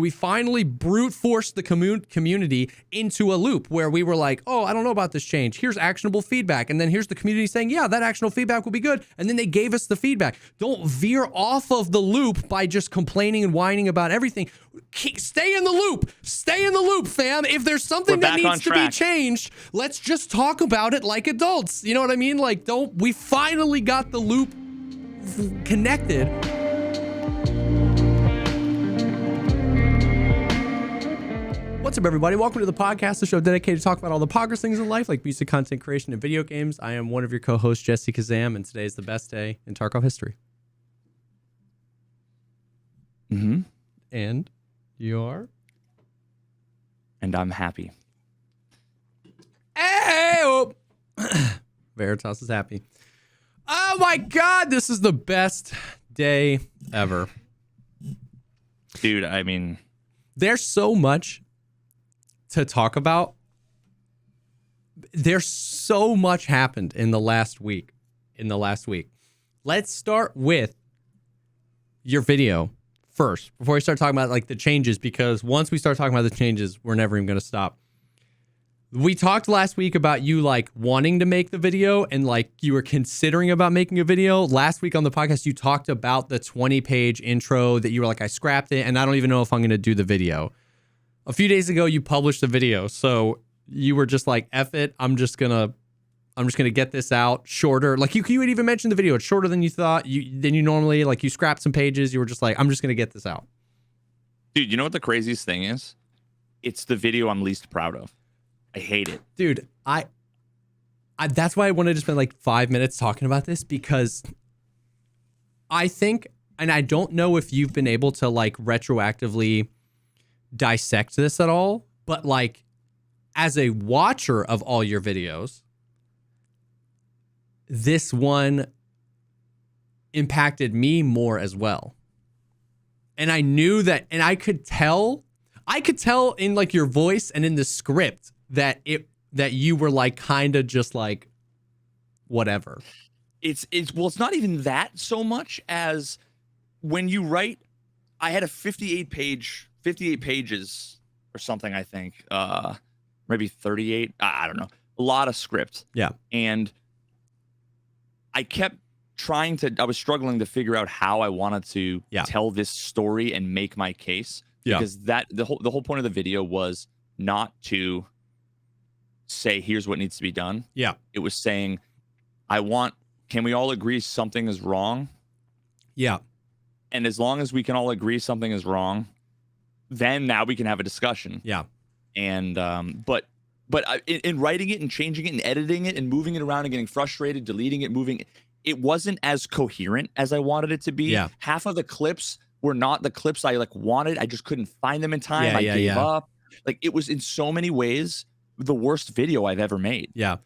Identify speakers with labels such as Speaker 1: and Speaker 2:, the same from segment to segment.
Speaker 1: We finally brute forced the community into a loop where we were like, oh, I don't know about this change. Here's actionable feedback. And then here's the community saying, yeah, that actionable feedback will be good. And then they gave us the feedback. Don't veer off of the loop by just complaining and whining about everything. Stay in the loop. Stay in the loop, fam. If there's something that needs to be changed, let's just talk about it like adults. You know what I mean? Like, we finally got the loop connected. What's up, everybody? Welcome to the podcast, the show dedicated to talk about all the progress things in life, like music, content creation, and video games. I am one of your co-hosts, JesseKazam, and today is the best day in Tarkov history.
Speaker 2: Mm-hmm.
Speaker 1: And you are?
Speaker 2: And I'm happy.
Speaker 1: Hey! Oh. Veritas is happy. Oh my God, this is the best day ever.
Speaker 2: Dude, I mean...
Speaker 1: There's so much to talk about. There's so much happened in the last week. Let's start with your video first before we start talking about like the changes, because once we start talking about the changes, we're never even going to stop. We talked last week about you like wanting to make the video and like you were considering about making a video. Last week on the podcast, you talked about the 20-page intro that you were like, I scrapped it and I don't even know if I'm going to do the video. A few days ago, you published the video, so you were just like, F it, I'm just gonna get this out shorter. Like you had even mentioned the video, it's shorter than you thought. Than you normally, like you scrapped some pages. You were just like, I'm just gonna get this out.
Speaker 2: Dude, you know what the craziest thing is? It's the video I'm least proud of. I hate it.
Speaker 1: Dude, I that's why I wanted to spend like 5 minutes talking about this, because I think, and I don't know if you've been able to like retroactively dissect this at all, but like as a watcher of all your videos, this one impacted me more as well. And I knew that, and I could tell in like your voice and in the script that you were like kind of just like whatever.
Speaker 2: It's it's not even that so much as when you write. I had a 58 pages or something, I think, maybe 38. I don't know. A lot of script.
Speaker 1: Yeah. And
Speaker 2: I kept I was struggling to figure out how I wanted to tell this story and make my case. Because the whole point of the video was not to say, here's what needs to be done.
Speaker 1: Yeah.
Speaker 2: It was saying, can we all agree something is wrong?
Speaker 1: Yeah.
Speaker 2: And as long as we can all agree something is wrong, then now we can have a discussion.
Speaker 1: Yeah.
Speaker 2: And but in writing it and changing it and editing it and moving it around and getting frustrated, deleting it, moving it wasn't as coherent as I wanted it to be.
Speaker 1: Yeah.
Speaker 2: Half of the clips were not the clips I like wanted. I just couldn't find them in time. I gave up. Like it was in so many ways the worst video I've ever made.
Speaker 1: Yeah.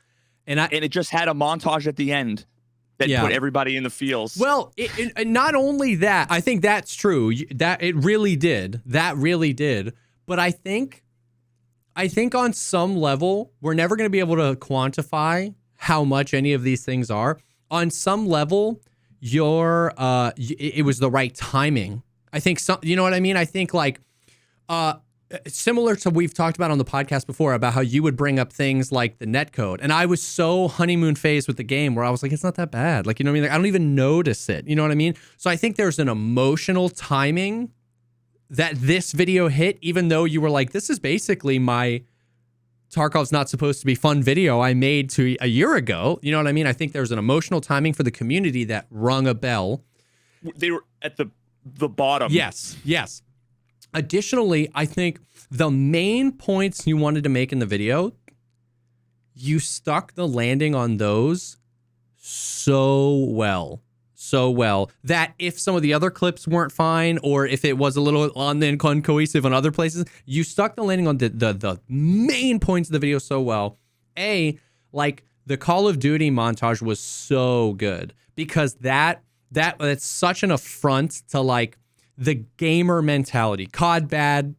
Speaker 1: And
Speaker 2: it just had a montage at the end that put everybody in the feels.
Speaker 1: Well, not only that, I think that's true. That it really did. That really did. But I think on some level, we're never going to be able to quantify how much any of these things are. On some level, it was the right timing. I think you know what I mean? I think like similar to we've talked about on the podcast before about how you would bring up things like the netcode. And I was so honeymoon phase with the game where I was like, it's not that bad. Like, you know what I mean? Like, I don't even notice it. You know what I mean? So I think there's an emotional timing that this video hit, even though you were like, this is basically my Tarkov's not supposed to be fun video I made a year ago. You know what I mean? I think there's an emotional timing for the community that rung a bell.
Speaker 2: They were at the bottom.
Speaker 1: Yes. Additionally, I think the main points you wanted to make in the video, you stuck the landing on those so well that if some of the other clips weren't fine, or if it was a little uncohesive on other places, you stuck the landing on the main points of the video so well. Like the Call of Duty montage was so good, because that's such an affront to like the gamer mentality. COD bad.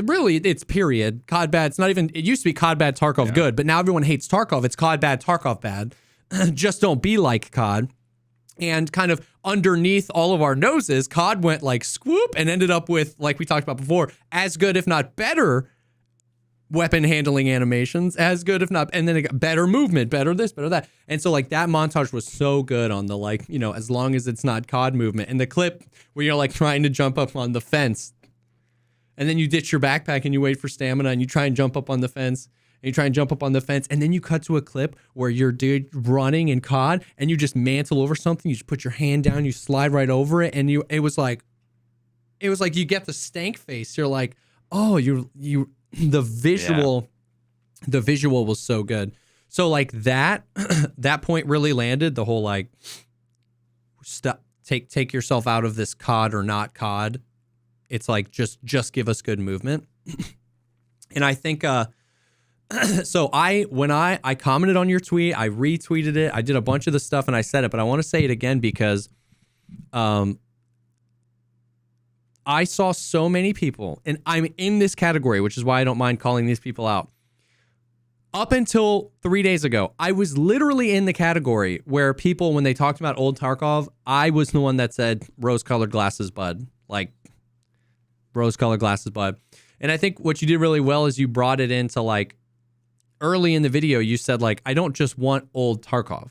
Speaker 1: Really, it's period. COD bad. It's not even, it used to be COD bad, Tarkov good, but now everyone hates Tarkov. It's COD bad, Tarkov bad. Just don't be like COD. And kind of underneath all of our noses, COD went like swoop and ended up with, like we talked about before, as good, if not better, weapon handling animations, as good, if not, and then it got better movement, better this, better that. And so like that montage was so good on the like, you know, as long as it's not COD movement. And the clip where you're like trying to jump up on the fence and then you ditch your backpack and you wait for stamina and you try and jump up on the fence. And you try and jump up on the fence, and then you cut to a clip where you're running in COD, and you just mantle over something. You just put your hand down, you slide right over it, and it was like you get the stank face. You're like, oh, the visual was so good. So like that point really landed. The whole like, take yourself out of this COD or not COD. It's like just give us good movement, and I think. So when I commented on your tweet, I retweeted it, I did a bunch of the stuff and I said it, but I want to say it again because I saw so many people, and I'm in this category, which is why I don't mind calling these people out. Up until 3 days ago, I was literally in the category where people, when they talked about old Tarkov, I was the one that said rose-colored glasses, bud. Like, rose-colored glasses, bud. And I think what you did really well is you brought it into like, early in the video, you said, like, I don't just want old Tarkov.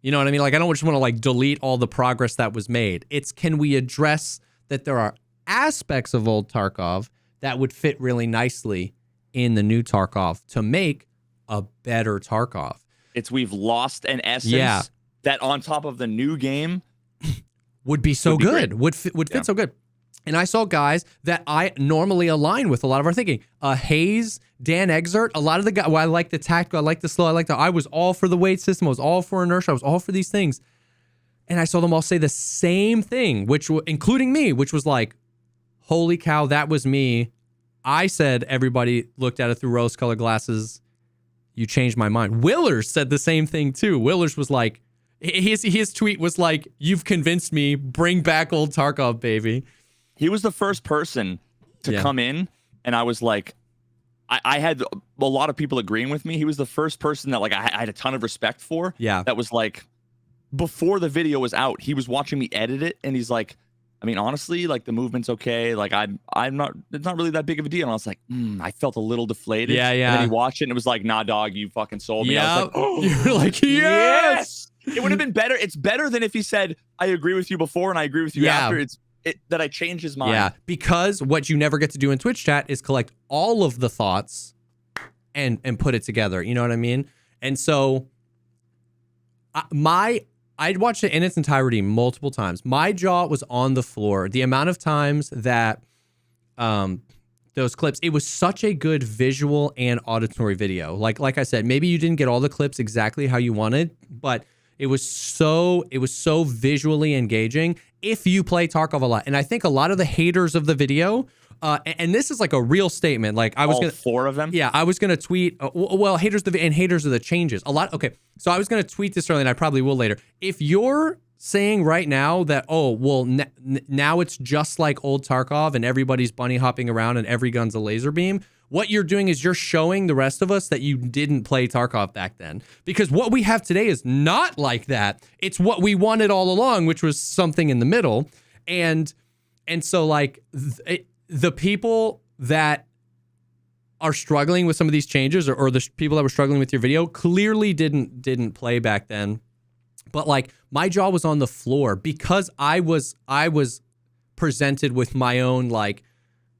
Speaker 1: You know what I mean? Like, I don't just want to, like, delete all the progress that was made. It's, can we address that there are aspects of old Tarkov that would fit really nicely in the new Tarkov to make a better Tarkov?
Speaker 2: It's we've lost an essence that on top of the new game
Speaker 1: would be so good, would fit so good. And I saw guys that I normally align with a lot of our thinking. Hayes, Dan Exert, a lot of the guys, well, I like the tactical, I like the slow, I was all for the weight system, I was all for inertia, I was all for these things. And I saw them all say the same thing, including me, which was like, holy cow, that was me. I said everybody looked at it through rose-colored glasses. You changed my mind. Willers said the same thing too. Willers was like, his tweet was like, you've convinced me, bring back old Tarkov, baby.
Speaker 2: He was the first person to come in, and I was like, I had a lot of people agreeing with me. He was the first person that like I had a ton of respect for.
Speaker 1: Yeah.
Speaker 2: That was like, before the video was out, he was watching me edit it, and he's like, I mean, honestly, like the movement's okay. Like I'm not, it's not really that big of a deal. And I was like, I felt a little deflated.
Speaker 1: Yeah.
Speaker 2: And then he watched it, and it was like, nah, dog, you fucking sold me.
Speaker 1: Yeah.
Speaker 2: I was like, oh,
Speaker 1: you're like, yes.
Speaker 2: It would have been better. It's better than if he said, I agree with you before and I agree with you after. That I changed his mind.
Speaker 1: Yeah, because what you never get to do in Twitch chat is collect all of the thoughts and put it together. You know what I mean? And so I'd watched it in its entirety multiple times. My jaw was on the floor. The amount of times that those clips, it was such a good visual and auditory video. Like I said, maybe you didn't get all the clips exactly how you wanted, but it was so visually engaging if you play Tarkov a lot. And I think a lot of the haters of the video, and this is like a real statement. Like I was
Speaker 2: all four of them.
Speaker 1: Yeah, I was gonna tweet. Well, haters of the changes. A lot. Okay, so I was gonna tweet this early, and I probably will later. If you're saying right now that now it's just like old Tarkov and everybody's bunny hopping around and every gun's a laser beam, what you're doing is you're showing the rest of us that you didn't play Tarkov back then. Because what we have today is not like that. It's what we wanted all along, which was something in the middle. And so like the people that are struggling with some of these changes or the people that were struggling with your video clearly didn't play back then. But like my jaw was on the floor because I was presented with my own like,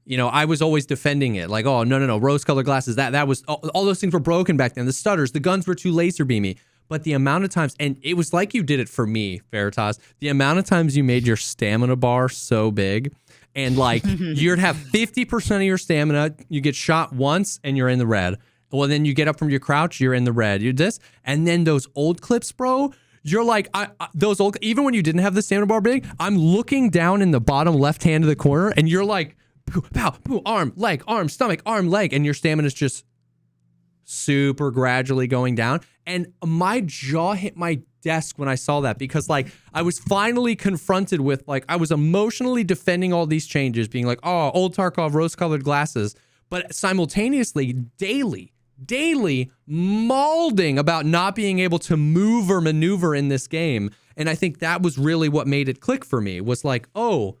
Speaker 1: you know, I was always defending it. Like, oh, no, rose-colored glasses. That was, all those things were broken back then. The stutters, the guns were too laser beamy. But the amount of times, and it was like you did it for me, Veritas, the amount of times you made your stamina bar so big, and like, you'd have 50% of your stamina, you get shot once, and you're in the red. Well, then you get up from your crouch, you're in the red. You this, and then those old clips, bro, you're like, those old, even when you didn't have the stamina bar big, I'm looking down in the bottom left hand of the corner, and you're like, pow, pow, arm, leg, arm, stomach, arm, leg, and your stamina is just super gradually going down. And my jaw hit my desk when I saw that because like I was finally confronted with like I was emotionally defending all these changes, being like, oh, old Tarkov, rose-colored glasses, but simultaneously daily mauling about not being able to move or maneuver in this game. And I think that was really what made it click for me, was like, oh,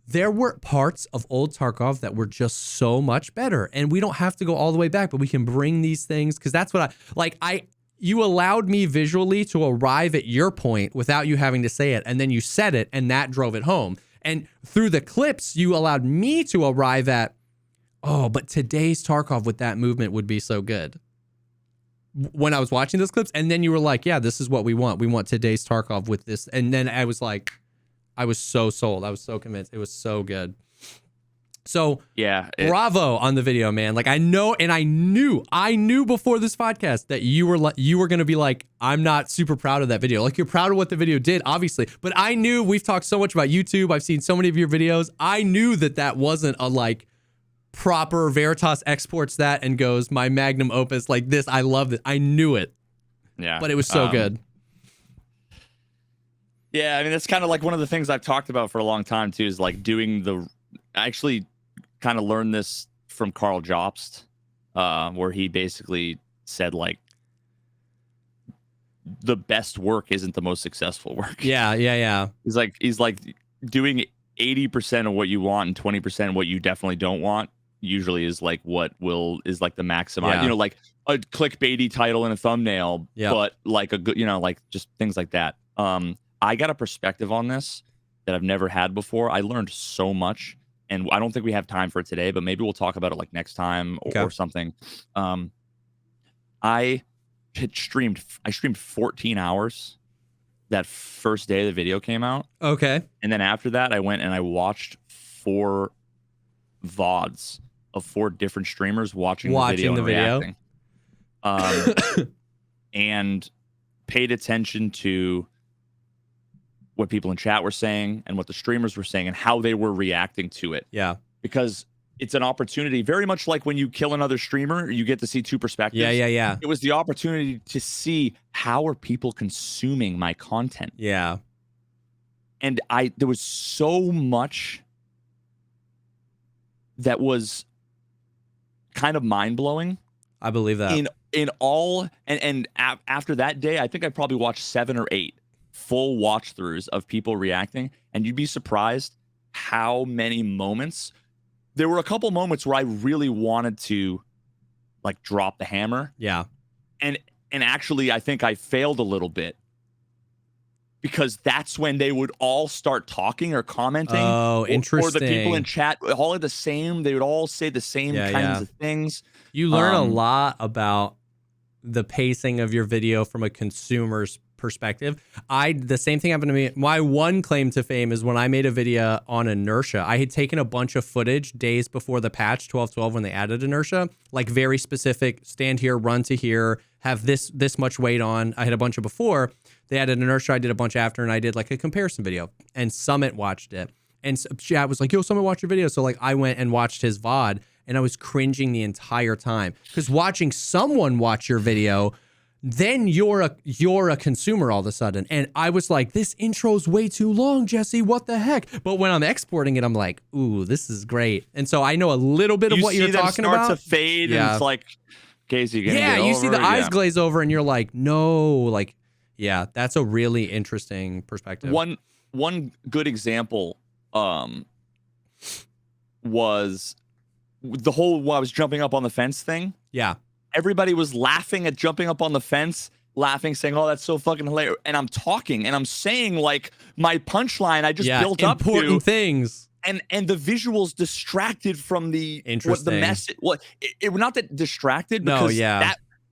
Speaker 1: there were parts of old Tarkov that were just so much better. And we don't have to go all the way back, but we can bring these things. Cause that's what you allowed me visually to arrive at your point without you having to say it. And then you said it, and that drove it home. And through the clips, you allowed me to arrive at, oh, but today's Tarkov with that movement would be so good. When I was watching those clips, and then you were like, yeah, this is what we want. We want today's Tarkov with this. And then I was like, I was so sold. I was so convinced. It was so good. So
Speaker 2: yeah,
Speaker 1: bravo on the video, man. Like I know, and I knew before this podcast that you were going to be like, I'm not super proud of that video. Like you're proud of what the video did, obviously, but I knew, we've talked so much about YouTube. I've seen so many of your videos. I knew that wasn't a like proper Veritas exports that and goes, my magnum opus like this. I love it. I knew it.
Speaker 2: Yeah.
Speaker 1: But it was so good.
Speaker 2: Yeah. I mean, that's kind of like one of the things I've talked about for a long time too, is like I actually kind of learned this from Carl Jobst, where he basically said like the best work isn't the most successful work.
Speaker 1: Yeah.
Speaker 2: He's like doing 80% of what you want and 20% of what you definitely don't want usually is like is like the maximize, like a clickbaity title and a thumbnail, but like a good, like just things like that. I got a perspective on this that I've never had before. I learned so much, and I don't think we have time for it today, but maybe we'll talk about it like next time or something. I streamed 14 hours that first day the video came out.
Speaker 1: Okay.
Speaker 2: And then after that, I went and I watched 4 VODs of 4 different streamers watching the video. And paid attention to what people in chat were saying and what the streamers were saying and how they were reacting to it.
Speaker 1: Yeah.
Speaker 2: Because it's an opportunity, very much like when you kill another streamer, you get to see 2 perspectives.
Speaker 1: Yeah.
Speaker 2: It was the opportunity to see how are people consuming my content.
Speaker 1: Yeah.
Speaker 2: And there was so much that was kind of mind-blowing.
Speaker 1: I believe that.
Speaker 2: In all, and after that day, I think I probably watched 7 or 8 full watch-throughs of people reacting, and you'd be surprised how many moments. There were a couple moments where I really wanted to like drop the hammer.
Speaker 1: Yeah.
Speaker 2: And actually I think I failed a little bit, because that's when they would all start talking or commenting.
Speaker 1: Oh, interesting.
Speaker 2: Or the people in chat all are the same. They would all say the same kinds of things.
Speaker 1: You learn a lot about the pacing of your video from a consumer's perspective. The same thing happened to me. My one claim to fame is when I made a video on inertia. I had taken a bunch of footage days before the patch 12.12 when they added inertia, like very specific, stand here, run to here, have this much weight on. I had a bunch of before. They added inertia. I did a bunch after, and I did like a comparison video, and Summit watched it. And chat was like, yo, Summit watched your video. So like I went and watched his VOD, and I was cringing the entire time, because watching someone watch your video, then you're a consumer all of a sudden. And I was like, this intro's way too long, Jesse, what the heck? But when I'm exporting it, I'm like, ooh, this is great. And so I know a little bit of what you're talking about.
Speaker 2: You see them start to fade, and it's like, Casey, you
Speaker 1: you see the eyes glaze over, and you're like, no, like, yeah, that's a really interesting perspective.
Speaker 2: One good example was the whole while I was jumping up on the fence thing.
Speaker 1: Yeah.
Speaker 2: Everybody was laughing at jumping up on the fence, saying, oh, that's so fucking hilarious. And I'm talking and I'm saying like my punchline I just built up to.
Speaker 1: Important things.
Speaker 2: And the visuals distracted from the message. Well, it not that distracted, because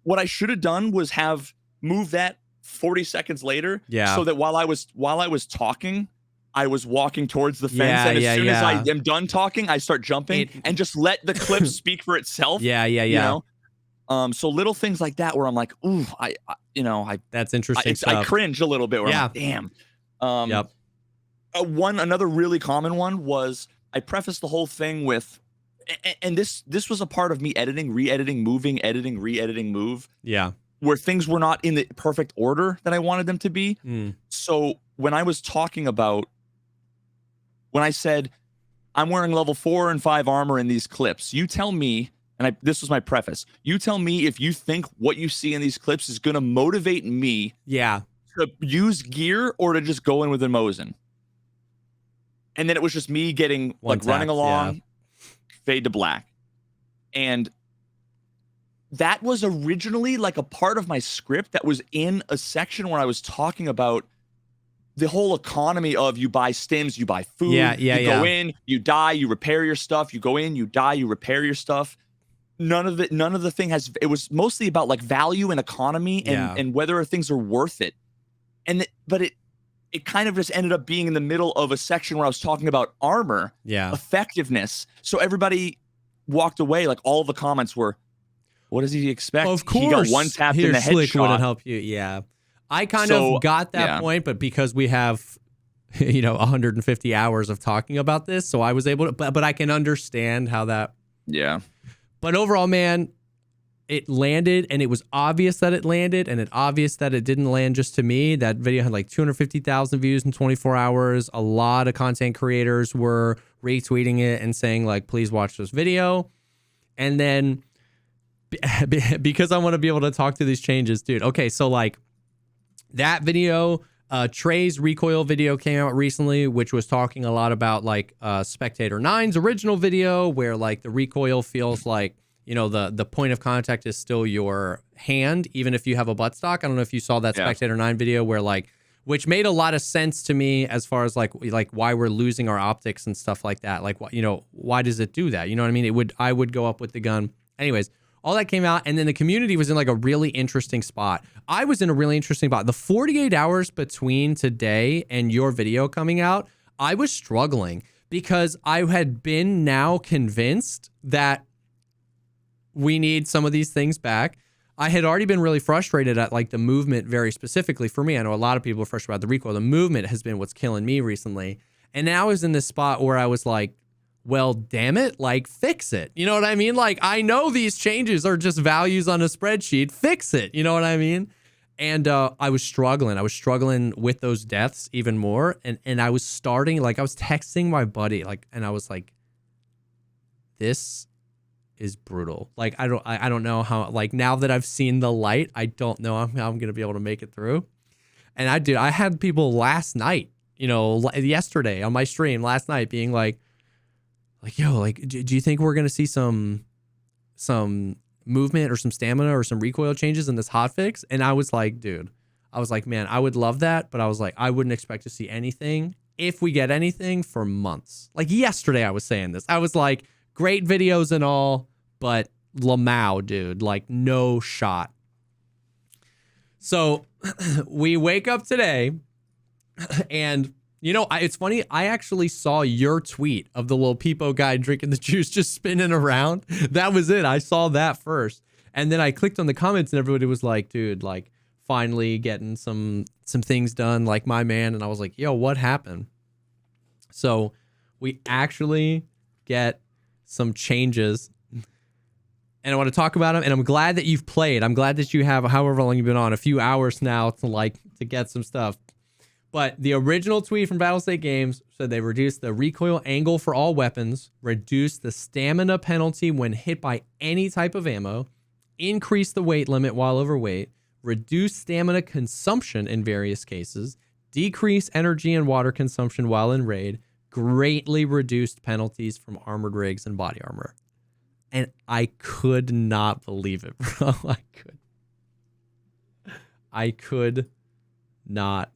Speaker 2: what I should have done was have moved that 40 seconds later.
Speaker 1: Yeah.
Speaker 2: So that while I was talking, I was walking towards the fence, and as soon as I am done talking, I start jumping and just let the clip speak for itself.
Speaker 1: Yeah.
Speaker 2: You know? So little things like that where I'm like, ooh, I
Speaker 1: that's interesting stuff.
Speaker 2: I cringe a little bit where I'm like, damn. Another really common one was I prefaced the whole thing with, and this was a part of me editing, re-editing, moving, editing, re-editing, move.
Speaker 1: Yeah.
Speaker 2: Where things were not in the perfect order that I wanted them to be. So when I was talking about, when I said, I'm wearing level 4 and 5 armor in these clips, you tell me, and this was my preface, you tell me if you think what you see in these clips is going to motivate me to use gear or to just go in with a Mosin. And then it was just me getting running along, fade to black. And that was originally like a part of my script that was in a section where I was talking about the whole economy of you buy stims, you buy food, you go in, you die, you repair your stuff, you go in, you die, you repair your stuff. None of the thing has, it was mostly about like value and economy and whether things are worth it. But it kind of just ended up being in the middle of a section where I was talking about armor, effectiveness. So everybody walked away, like all the comments were, what does he expect?
Speaker 1: Of course,
Speaker 2: he got one tap in the headshot.
Speaker 1: Wouldn't help you. Yeah, I kind of got that point, but because we have, 150 hours of talking about this, so I was able to. But I can understand how that.
Speaker 2: Yeah.
Speaker 1: But overall, man, it landed, and it was obvious that it landed, and it's obvious that it didn't land just to me. That video had like 250,000 views in 24 hours. A lot of content creators were retweeting it and saying like, please watch this video. And then because I want to be able to talk to these changes, dude. Okay, so like that video, Trey's recoil video came out recently, which was talking a lot about like Spectator 9's original video where like the recoil feels like, the point of contact is still your hand, even if you have a buttstock. I don't know if you saw that Spectator 9 video where like, which made a lot of sense to me as far as like why we're losing our optics and stuff like that. Like, why does it do that? You know what I mean? I would go up with the gun. Anyways, all that came out, and then the community was in like a really interesting spot. I was in a really interesting spot. The 48 hours between today and your video coming out, I was struggling because I had been now convinced that we need some of these things back. I had already been really frustrated at like the movement very specifically for me. I know a lot of people are frustrated about the recoil. The movement has been what's killing me recently. And now I was in this spot where I was like, well, damn it, like fix it. You know what I mean? Like, I know these changes are just values on a spreadsheet. Fix it. You know what I mean? And I was struggling. I was struggling with those deaths even more. And I was starting, like I was texting my buddy, like, and I was like, this is brutal. Like, I don't know how, like now that I've seen the light, I don't know how I'm going to be able to make it through. And I had people last night, yesterday on my stream last night being like, yo, like, do you think we're going to see some movement or some stamina or some recoil changes in this hotfix? And I was like, dude, man, I would love that. But I was like, I wouldn't expect to see anything, if we get anything, for months. Like yesterday I was saying this. I was like, great videos and all, but Lamau, dude, like no shot. So we wake up today and it's funny. I actually saw your tweet of the little peepo guy drinking the juice, just spinning around. That was it. I saw that first. And then I clicked on the comments and everybody was like, dude, like finally getting some things done, like my man. And I was like, yo, what happened? So we actually get some changes and I want to talk about them. And I'm glad that you've played. I'm glad that you have, however long you've been on, a few hours now to get some stuff. But the original tweet from Battlestate Games said they reduced the recoil angle for all weapons, reduced the stamina penalty when hit by any type of ammo, increased the weight limit while overweight, reduced stamina consumption in various cases, decreased energy and water consumption while in raid, greatly reduced penalties from armored rigs and body armor. And I could not believe it, bro. I could not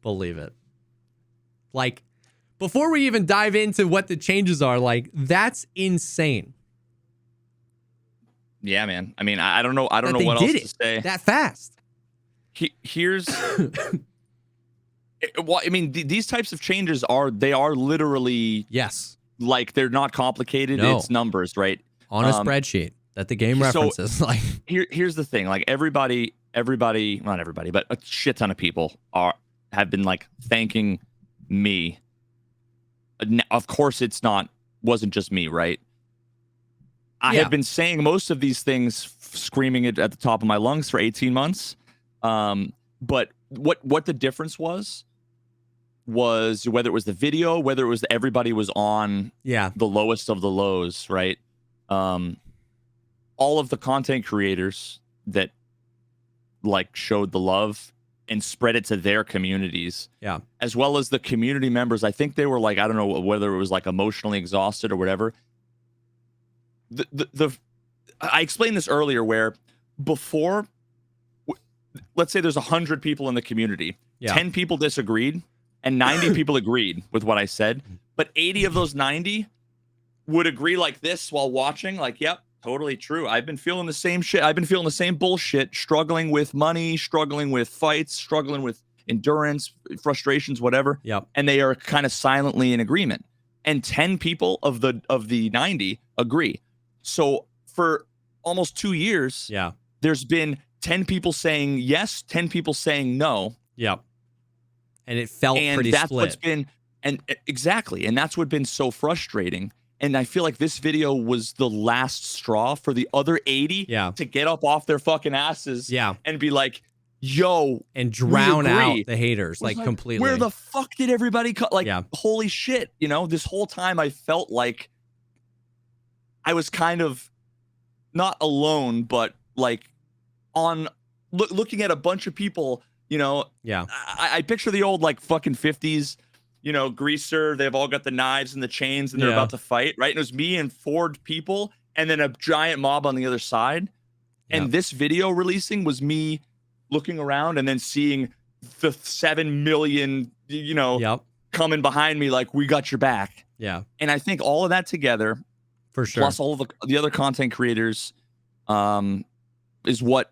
Speaker 1: believe it. Like, before we even dive into what the changes are, like, that's insane.
Speaker 2: Yeah, man. I mean, I don't know what else to say.
Speaker 1: That fast.
Speaker 2: Here's well, I mean, these types of changes are literally,
Speaker 1: yes,
Speaker 2: like they're not complicated.
Speaker 1: No.
Speaker 2: It's numbers, right?
Speaker 1: On a spreadsheet that the game references.
Speaker 2: So here's the thing. Like everybody, not everybody, but a shit ton of people have been like thanking me. Of course, wasn't just me, right? I have been saying most of these things, screaming it at the top of my lungs for 18 months. But what the difference was whether it was the video, whether it was everybody was on the lowest of the lows, right? All of the content creators that like showed the love and spread it to their communities.
Speaker 1: Yeah.
Speaker 2: As well as the community members. I think they were like, I don't know whether it was like emotionally exhausted or whatever. I explained this earlier where before, let's say there's 100 people in the community.
Speaker 1: Yeah.
Speaker 2: 10 people disagreed and 90 people agreed with what I said. But 80 of those 90 would agree like this while watching, like, yep, totally true. I've been feeling the same shit. I've been feeling the same bullshit, struggling with money, struggling with fights, struggling with endurance, frustrations, whatever.
Speaker 1: Yep.
Speaker 2: And they are kind of silently in agreement. And 10 people of the 90 agree. So for almost 2 years,
Speaker 1: yeah,
Speaker 2: there's been 10 people saying yes, 10 people saying no.
Speaker 1: Yep. And it felt pretty
Speaker 2: that's
Speaker 1: split.
Speaker 2: What's been, and exactly. And that's what's been so frustrating. And I feel like this video was the last straw for the other 80 to get up off their fucking asses and be like, yo,
Speaker 1: and drown out the haters like completely.
Speaker 2: Where the fuck did everybody holy shit, you know, this whole time I felt like I was kind of not alone, but like on looking at a bunch of people, you know.
Speaker 1: Yeah.
Speaker 2: I picture the old like fucking 50s, you know, greaser. They've all got the knives and the chains and they're about to fight, right? And it was me and 4 people and then a giant mob on the other side.
Speaker 1: Yep.
Speaker 2: And this video releasing was me looking around and then seeing the 7 million, you know, coming behind me like, we got your back.
Speaker 1: Yeah.
Speaker 2: And I think all of that together,
Speaker 1: for sure,
Speaker 2: plus all of the other content creators, is what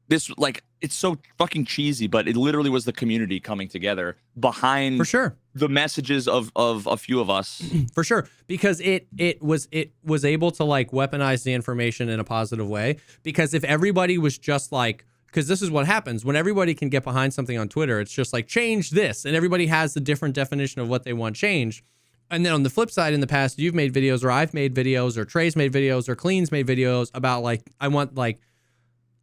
Speaker 2: this, like, it's so fucking cheesy, but it literally was the community coming together behind
Speaker 1: for sure
Speaker 2: the messages of a few of us.
Speaker 1: For sure, because it was able to like weaponize the information in a positive way. Because if everybody was just like, because this is what happens when everybody can get behind something on Twitter, it's just like change this, and everybody has the different definition of what they want changed. And then on the flip side, in the past, you've made videos, or I've made videos, or Trey's made videos, or Clean's made videos about like, I want like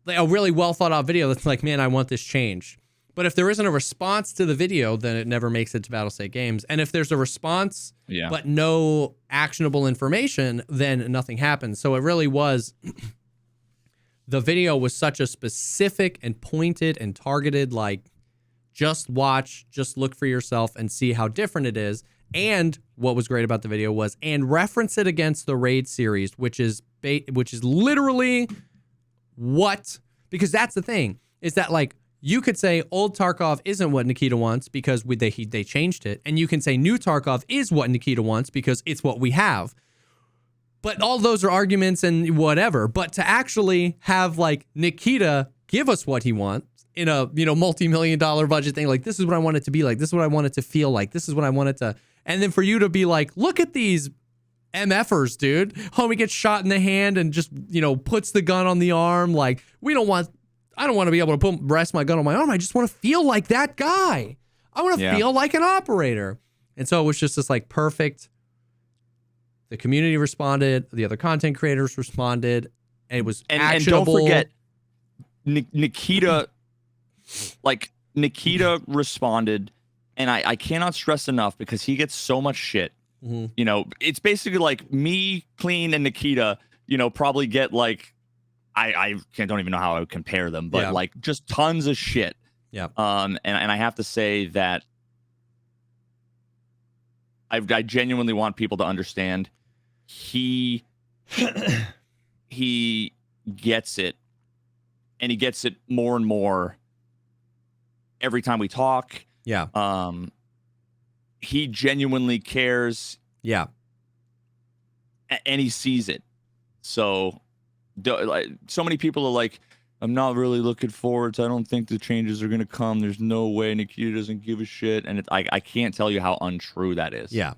Speaker 1: a really well thought out video that's like, man, I want this changed. But if there isn't a response to the video, then it never makes it to Battle State Games. And if there's a response, but no actionable information, then nothing happens. So it really was, the video was such a specific and pointed and targeted, like, just watch, just look for yourself and see how different it is. And what was great about the video was, and reference it against the Raid series, which is literally what, because that's the thing, is that like, you could say old Tarkov isn't what Nikita wants because they changed it. And you can say new Tarkov is what Nikita wants because it's what we have. But all those are arguments and whatever. But to actually have like Nikita give us what he wants in a, you know, multi-million-dollar budget thing, like, this is what I want it to be like. This is what I want it to feel like. This is what I want it to. And then for you to be like, look at these MFers, dude. Homie gets shot in the hand and just, you know, puts the gun on the arm. Like, I don't want to be able to rest my gun on my arm. I just want to feel like that guy. I want to feel like an operator. And so it was just this like perfect. The community responded. The other content creators responded. And it was actionable.
Speaker 2: And don't forget, Nikita, like, Nikita responded. And I cannot stress enough, because he gets so much shit. Mm-hmm. You know, it's basically like me, Clean, and Nikita, you know, probably get like, I don't even know how I would compare them, but like just tons of shit. Yeah. And I have to say that I genuinely want people to understand he gets it, and he gets it more and more every time we talk. Yeah. He genuinely cares. Yeah. And he sees it. So, like, so many people are like, I'm not really looking forward to, I don't think the changes are going to come. There's no way. Nikita doesn't give a shit. And I can't tell you how untrue that is. Yeah.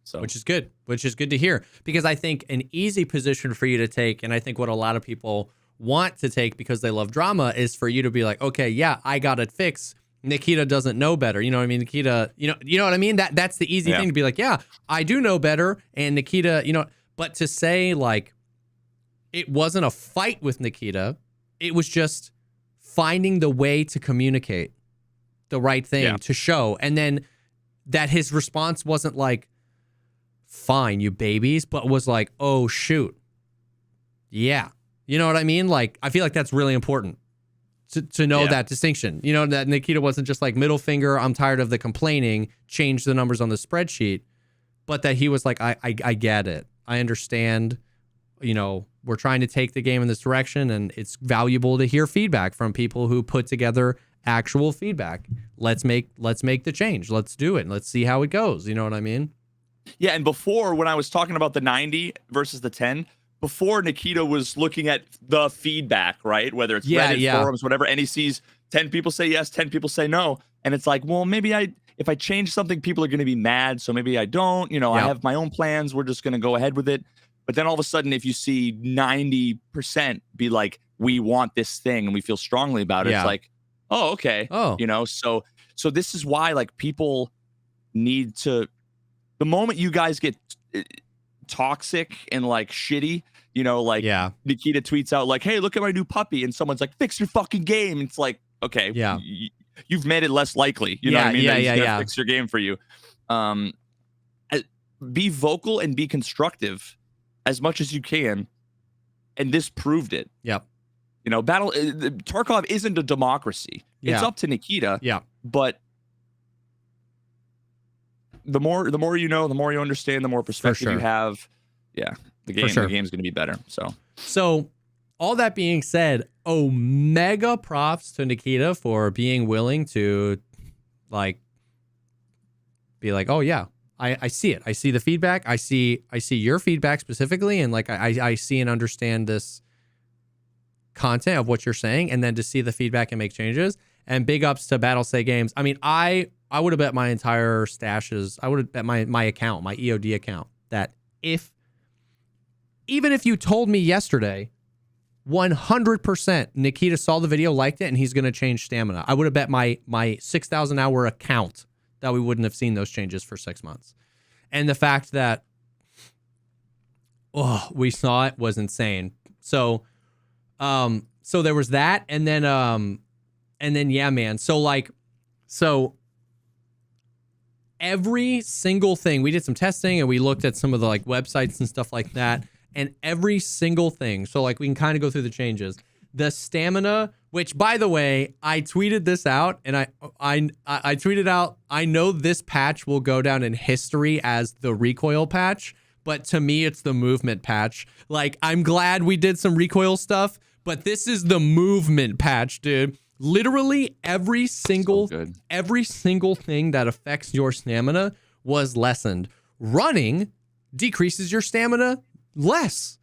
Speaker 2: So, which is good to hear, because I think an easy position for you to take, and I think what a lot of people want to take because they love drama, is for you to be like, okay, yeah, I got it fixed. Nikita doesn't know better. You know what I mean? Nikita, you know what I mean? That's the easy thing to be like, yeah, I do know better. And Nikita, you know, but to say like, it wasn't a fight with Nikita. It was just finding the way to communicate the right thing to show. And then that his response wasn't like, fine, you babies, but was like, oh, shoot. Yeah. You know what I mean? Like, I feel like that's really important
Speaker 1: to know that distinction. You know, that Nikita wasn't just like middle finger, I'm tired of the complaining, change the numbers on the spreadsheet, but that he was like, I get it. I understand, you know, we're trying to take the game in this direction, and it's valuable to hear feedback from people who put together actual feedback. Let's make the change. Let's do it. Let's see how it goes. You know what I mean?
Speaker 2: Yeah, and before, when I was talking about the 90 versus the 10, before Nikita was looking at the feedback, right? Whether it's Reddit, forums, whatever, and he sees 10 people say yes, 10 people say no. And it's like, well, maybe if I change something, people are going to be mad. So maybe I don't, you know, I have my own plans. We're just going to go ahead with it. But then all of a sudden, if you see 90% be like, we want this thing and we feel strongly about it, it's like, oh, okay.
Speaker 1: Oh,
Speaker 2: you know, so this is why, like, people need to, the moment you guys get toxic and like shitty, you know, like Nikita tweets out like, hey, look at my new puppy, and someone's like, fix your fucking game. It's like, okay, you've made it less likely, you know what I mean? That he's gonna fix your game for you. Be vocal and be constructive as much as you can, and this proved it.
Speaker 1: Yep.
Speaker 2: You know, Tarkov isn't a democracy. It's up to Nikita.
Speaker 1: Yeah.
Speaker 2: But the more you know, the more you understand, the more perspective you have. Yeah, the game's going to be better. So
Speaker 1: all that being said, mega props to Nikita for being willing to like be like, oh yeah, I see it. I see the feedback. I see your feedback specifically, and like I see and understand this content of what you're saying, and then to see the feedback and make changes. And big ups to Battle Say Games. I mean, I would have bet my entire stashes. I would have bet my account, my EOD account, that even if you told me yesterday, 100% Nikita saw the video, liked it, and he's going to change stamina, I would have bet my 6,000 hour account that we wouldn't have seen those changes for 6 months. And the fact that we saw it was insane. So there was that, and then yeah, man. So every single thing, we did some testing and we looked at some of the like websites and stuff like that, and every single thing. So like we can kind of go through the changes. The stamina, which by the way, I tweeted this out, and I tweeted out, I know this patch will go down in history as the recoil patch, but to me it's the movement patch. Like, I'm glad we did some recoil stuff, but this is the movement patch, dude. Literally every single thing that affects your stamina was lessened. Running decreases your stamina less.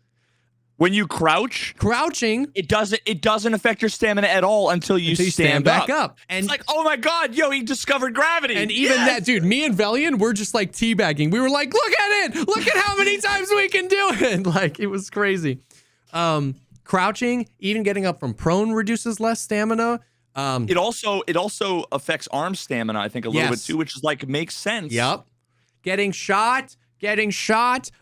Speaker 2: When you crouching, it doesn't affect your stamina at all until you stand
Speaker 1: back up. And
Speaker 2: it's like, oh my god, yo, he discovered gravity.
Speaker 1: And even that, dude, me and Velian, we're just like teabagging. We were like, look at it, look at how many times we can do it. Like, it was crazy. Crouching, even getting up from prone reduces less stamina.
Speaker 2: It also affects arm stamina, I think, a little bit too, which is like, makes sense.
Speaker 1: Yep. Getting shot.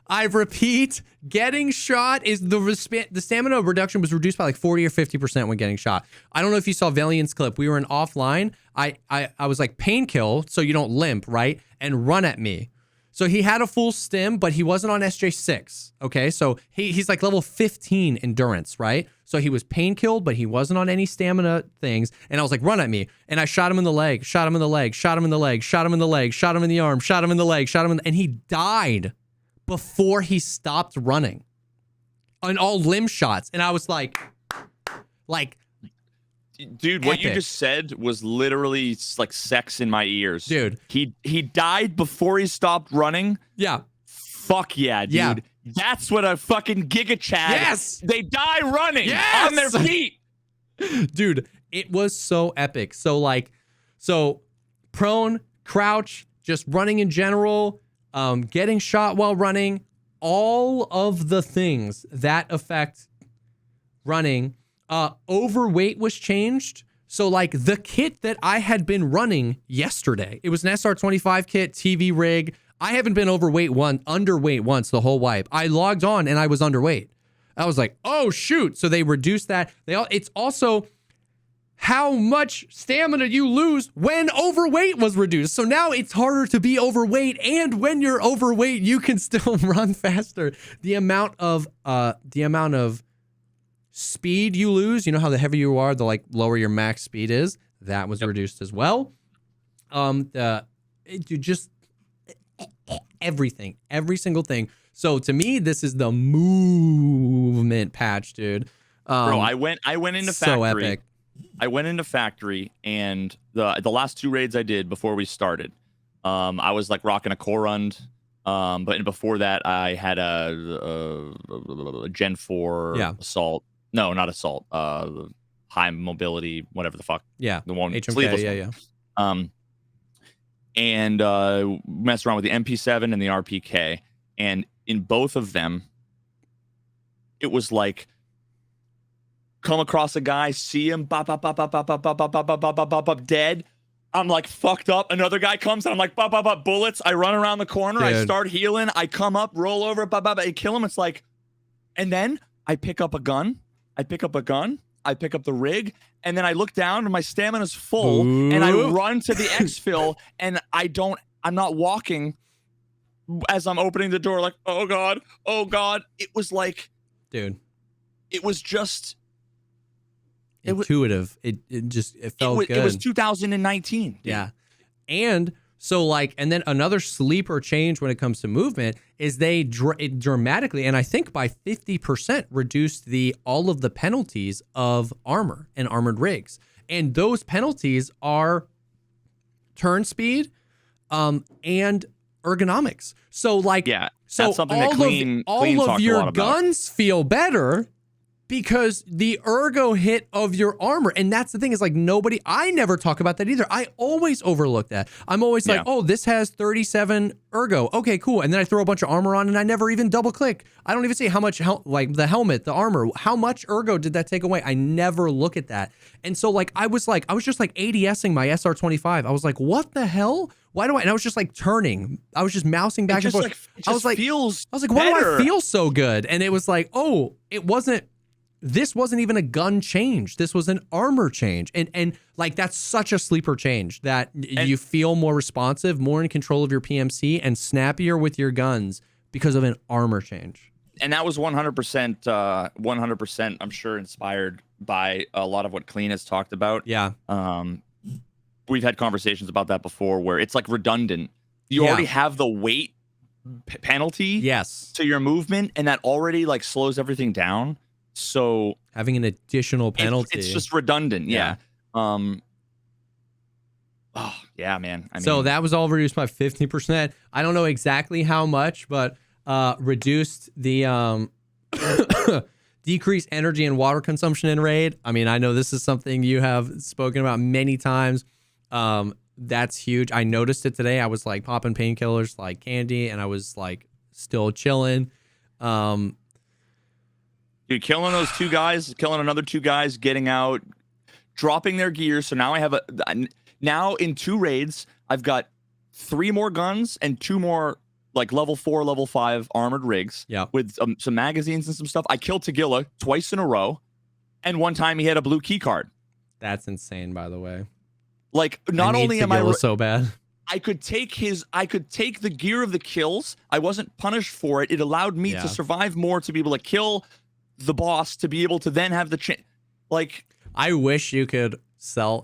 Speaker 1: I repeat, getting shot is the stamina reduction was reduced by like 40 or 50% when getting shot. I don't know if you saw Valiant's clip. We were in offline. I was like, pain kill so you don't limp, right? And run at me. So he had a full stim, but he wasn't on SJ6. Okay, so he's like level 15 endurance, right? So he was pain killed, but he wasn't on any stamina things. And I was like, run at me. And I shot him in the leg, shot him in the leg, shot him in the leg, shot him in the leg, shot him in the arm, shot him in the leg, shot him in and he died before he stopped running on all limb shots. And I was like,
Speaker 2: dude, what you just said was literally like sex in my ears.
Speaker 1: Dude.
Speaker 2: He died before he stopped running.
Speaker 1: Yeah.
Speaker 2: Fuck yeah, dude.
Speaker 1: Yeah.
Speaker 2: That's what a fucking Giga Chad.
Speaker 1: Yes.
Speaker 2: They die running on their feet.
Speaker 1: Dude, it was so epic. So prone, crouch, just running in general, getting shot while running, all of the things that affect running. Overweight was changed. So like the kit that I had been running yesterday, it was an SR25 kit, TV rig. I haven't been underweight once the whole wipe. I logged on and I was underweight. I was like, oh shoot. So they reduced that. It's also how much stamina you lose when overweight was reduced. So now it's harder to be overweight, and when you're overweight, you can still run faster. The amount of speed you lose. You know how the heavier you are, the like lower your max speed is. That was reduced as well. Just everything, every single thing. So to me, this is the movement patch, dude.
Speaker 2: Bro, I went into
Speaker 1: so
Speaker 2: factory.
Speaker 1: Epic.
Speaker 2: I went into factory, and the last 2 raids I did before we started, I was like rocking a Korund. But before that, I had a Gen 4 assault. No, not assault. High mobility, whatever the fuck.
Speaker 1: Yeah.
Speaker 2: The one
Speaker 1: HMK,
Speaker 2: sleeveless
Speaker 1: yeah.
Speaker 2: And messed around with the MP7 and the RPK. And in both of them, it was like come across a guy, see him, bop, bop, bop, bop, bop, bop, bop, bop, bop, bop, bop, bop, bop, dead. I'm like fucked up. Another guy comes and I'm like, bop, bop, bop, bullets. I run around the corner. Dude. I start healing. I come up, roll over, bop, bop, bop, and kill him. It's like, and then I pick up a gun. I pick up the rig, and then I look down and my stamina's full. Ooh. And I run to the exfil, and I'm not walking as I'm opening the door like, oh God. It was like,
Speaker 1: dude,
Speaker 2: it was just
Speaker 1: intuitive. It felt good.
Speaker 2: It was 2019. Dude.
Speaker 1: Yeah. And so like, and then another sleeper change when it comes to movement is they dramatically, and I think by 50% reduced all of the penalties of armor and armored rigs. And those penalties are turn speed, and ergonomics. So like, so
Speaker 2: that's something that
Speaker 1: all of your guns feel better because the ergo hit of your armor. And that's the thing is like I never talk about that either. I always overlook that. I'm always like, oh, this has 37 ergo. Okay, cool. And then I throw a bunch of armor on and I never even double click. I don't even see how much, like the helmet, the armor, how much ergo did that take away? I never look at that. And so like, I was just like ADSing my SR25. I was like, what the hell? Why do and I was just like turning. I was just mousing back and forth. I was like, why do I feel so good? And it was like, oh, this wasn't even a gun change. This was an armor change. And like, that's such a sleeper change that you feel more responsive, more in control of your PMC and snappier with your guns because of an armor change.
Speaker 2: And that was 100%, I'm sure, inspired by a lot of what Clean has talked about.
Speaker 1: Yeah.
Speaker 2: We've had conversations about that before where it's like redundant. You already have the weight penalty to your movement, and that already like slows everything down. So
Speaker 1: having an additional penalty,
Speaker 2: it's just redundant. Yeah. Oh yeah, man. I mean,
Speaker 1: so that was all reduced by 50%. I don't know exactly how much, but reduced the decreased energy and water consumption in raid. I mean, I know this is something you have spoken about many times. That's huge. I noticed it today. I was like popping painkillers like candy, and I was like still chilling.
Speaker 2: Dude, killing those 2 guys, killing another 2 guys, getting out, dropping their gear. So now I have now in 2 raids, I've got 3 more guns and 2 more like level 4, level 5 armored rigs.
Speaker 1: Yeah.
Speaker 2: With some magazines and some stuff. I killed Tagilla twice in a row, and one time he had a blue key card.
Speaker 1: That's insane, by the way.
Speaker 2: Like, not only am I
Speaker 1: so bad.
Speaker 2: I could take the gear of the kills. I wasn't punished for it. It allowed me to survive more, to be able to kill the boss, to be able to then have the chance. Like,
Speaker 1: I wish you could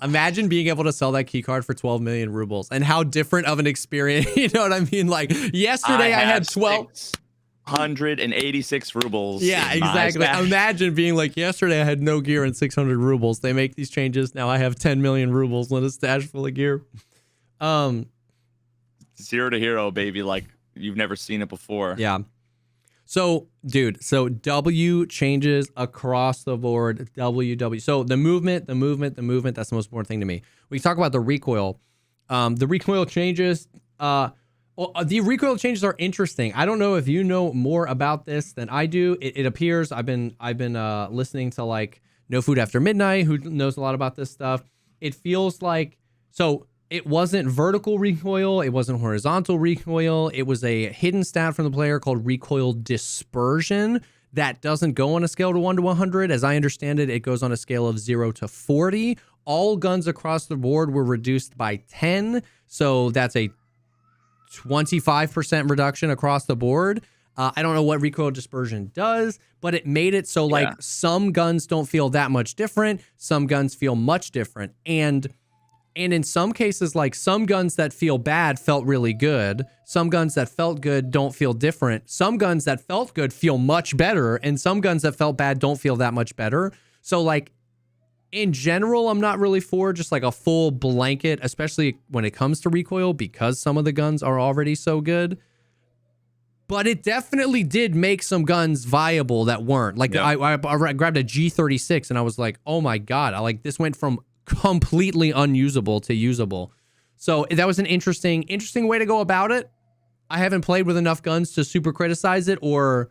Speaker 1: imagine being able to sell that key card for 12 million rubles, and how different of an experience. You know what I mean? Like, yesterday I had
Speaker 2: 186 rubles.
Speaker 1: Yeah, exactly. Imagine being like, yesterday I had no gear and 600 rubles. They make these changes. Now I have 10 million rubles and a stash full of gear.
Speaker 2: 0 to hero, baby. Like, you've never seen it before.
Speaker 1: Yeah. So, dude, W changes across the board. W. So the movement, that's the most important thing to me. We talk about the recoil. The recoil changes, the recoil changes are interesting. I don't know if you know more about this than I do. It appears I've been listening to like No Food After Midnight, who knows a lot about this stuff. It feels like, so it wasn't vertical recoil. It wasn't horizontal recoil. It was a hidden stat from the player called recoil dispersion that doesn't go on a scale to 1 to 100. As I understand it, it goes on a scale of 0 to 40. All guns across the board were reduced by 10. So that's a 25% reduction across the board. I don't know what recoil dispersion does, but it made it so like some guns don't feel that much different. Some guns feel much different. And in some cases, like some guns that feel bad felt really good. Some guns that felt good don't feel different. Some guns that felt good feel much better. And some guns that felt bad don't feel that much better. So like in general, I'm not really for just like a full blanket, especially when it comes to recoil, because some of the guns are already so good. But it definitely did make some guns viable that weren't. Like I grabbed a G36 and I was like, oh my God, this went from completely unusable to usable. So that was an interesting way to go about it. I haven't played with enough guns to super criticize it or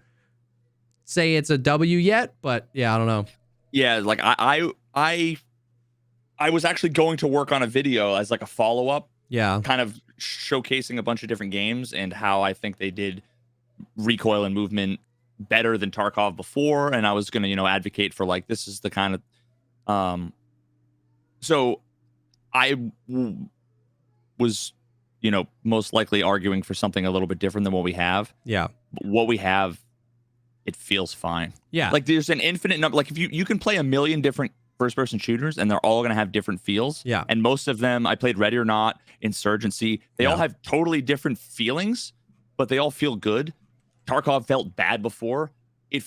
Speaker 1: say it's a W yet, but yeah, I don't know.
Speaker 2: Yeah, like I was actually going to work on a video as like a follow-up.
Speaker 1: Yeah.
Speaker 2: Kind of showcasing a bunch of different games and how I think they did recoil and movement better than Tarkov before. And I was going to, advocate for like, this is the kind of, so I was, most likely arguing for something a little bit different than what we have.
Speaker 1: Yeah.
Speaker 2: But what we have, it feels fine.
Speaker 1: Yeah.
Speaker 2: Like there's an infinite number. Like if you can play a million different first-person shooters and they're all going to have different feels.
Speaker 1: Yeah.
Speaker 2: And most of them, I played Ready or Not, Insurgency. They all have totally different feelings, but they all feel good. Tarkov felt bad before. It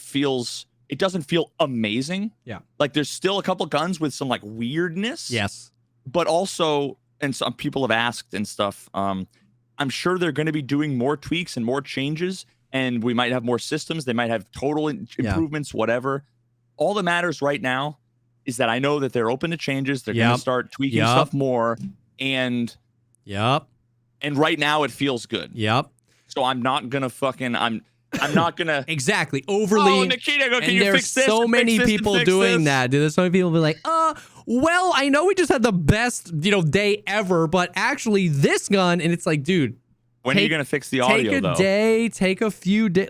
Speaker 2: doesn't feel amazing.
Speaker 1: Yeah.
Speaker 2: Like there's still a couple guns with some like weirdness.
Speaker 1: Yes.
Speaker 2: But also, and some people have asked and stuff, I'm sure they're going to be doing more tweaks and more changes, and we might have more systems. They might have total improvements, whatever. All that matters right now is that I know that they're open to changes. They're going to start tweaking stuff more. And and right now it feels good.
Speaker 1: Yep.
Speaker 2: So I'm not going to I'm not going to
Speaker 1: exactly overly.
Speaker 2: Oh, Nikita, can
Speaker 1: and
Speaker 2: you
Speaker 1: there's
Speaker 2: fix this?
Speaker 1: so many people doing that. Dude, there's so many people be like, well, I know we just had the best, day ever, but actually this gun, and it's like, dude,
Speaker 2: when are you going to fix the audio, though?
Speaker 1: Take a day, take a few days.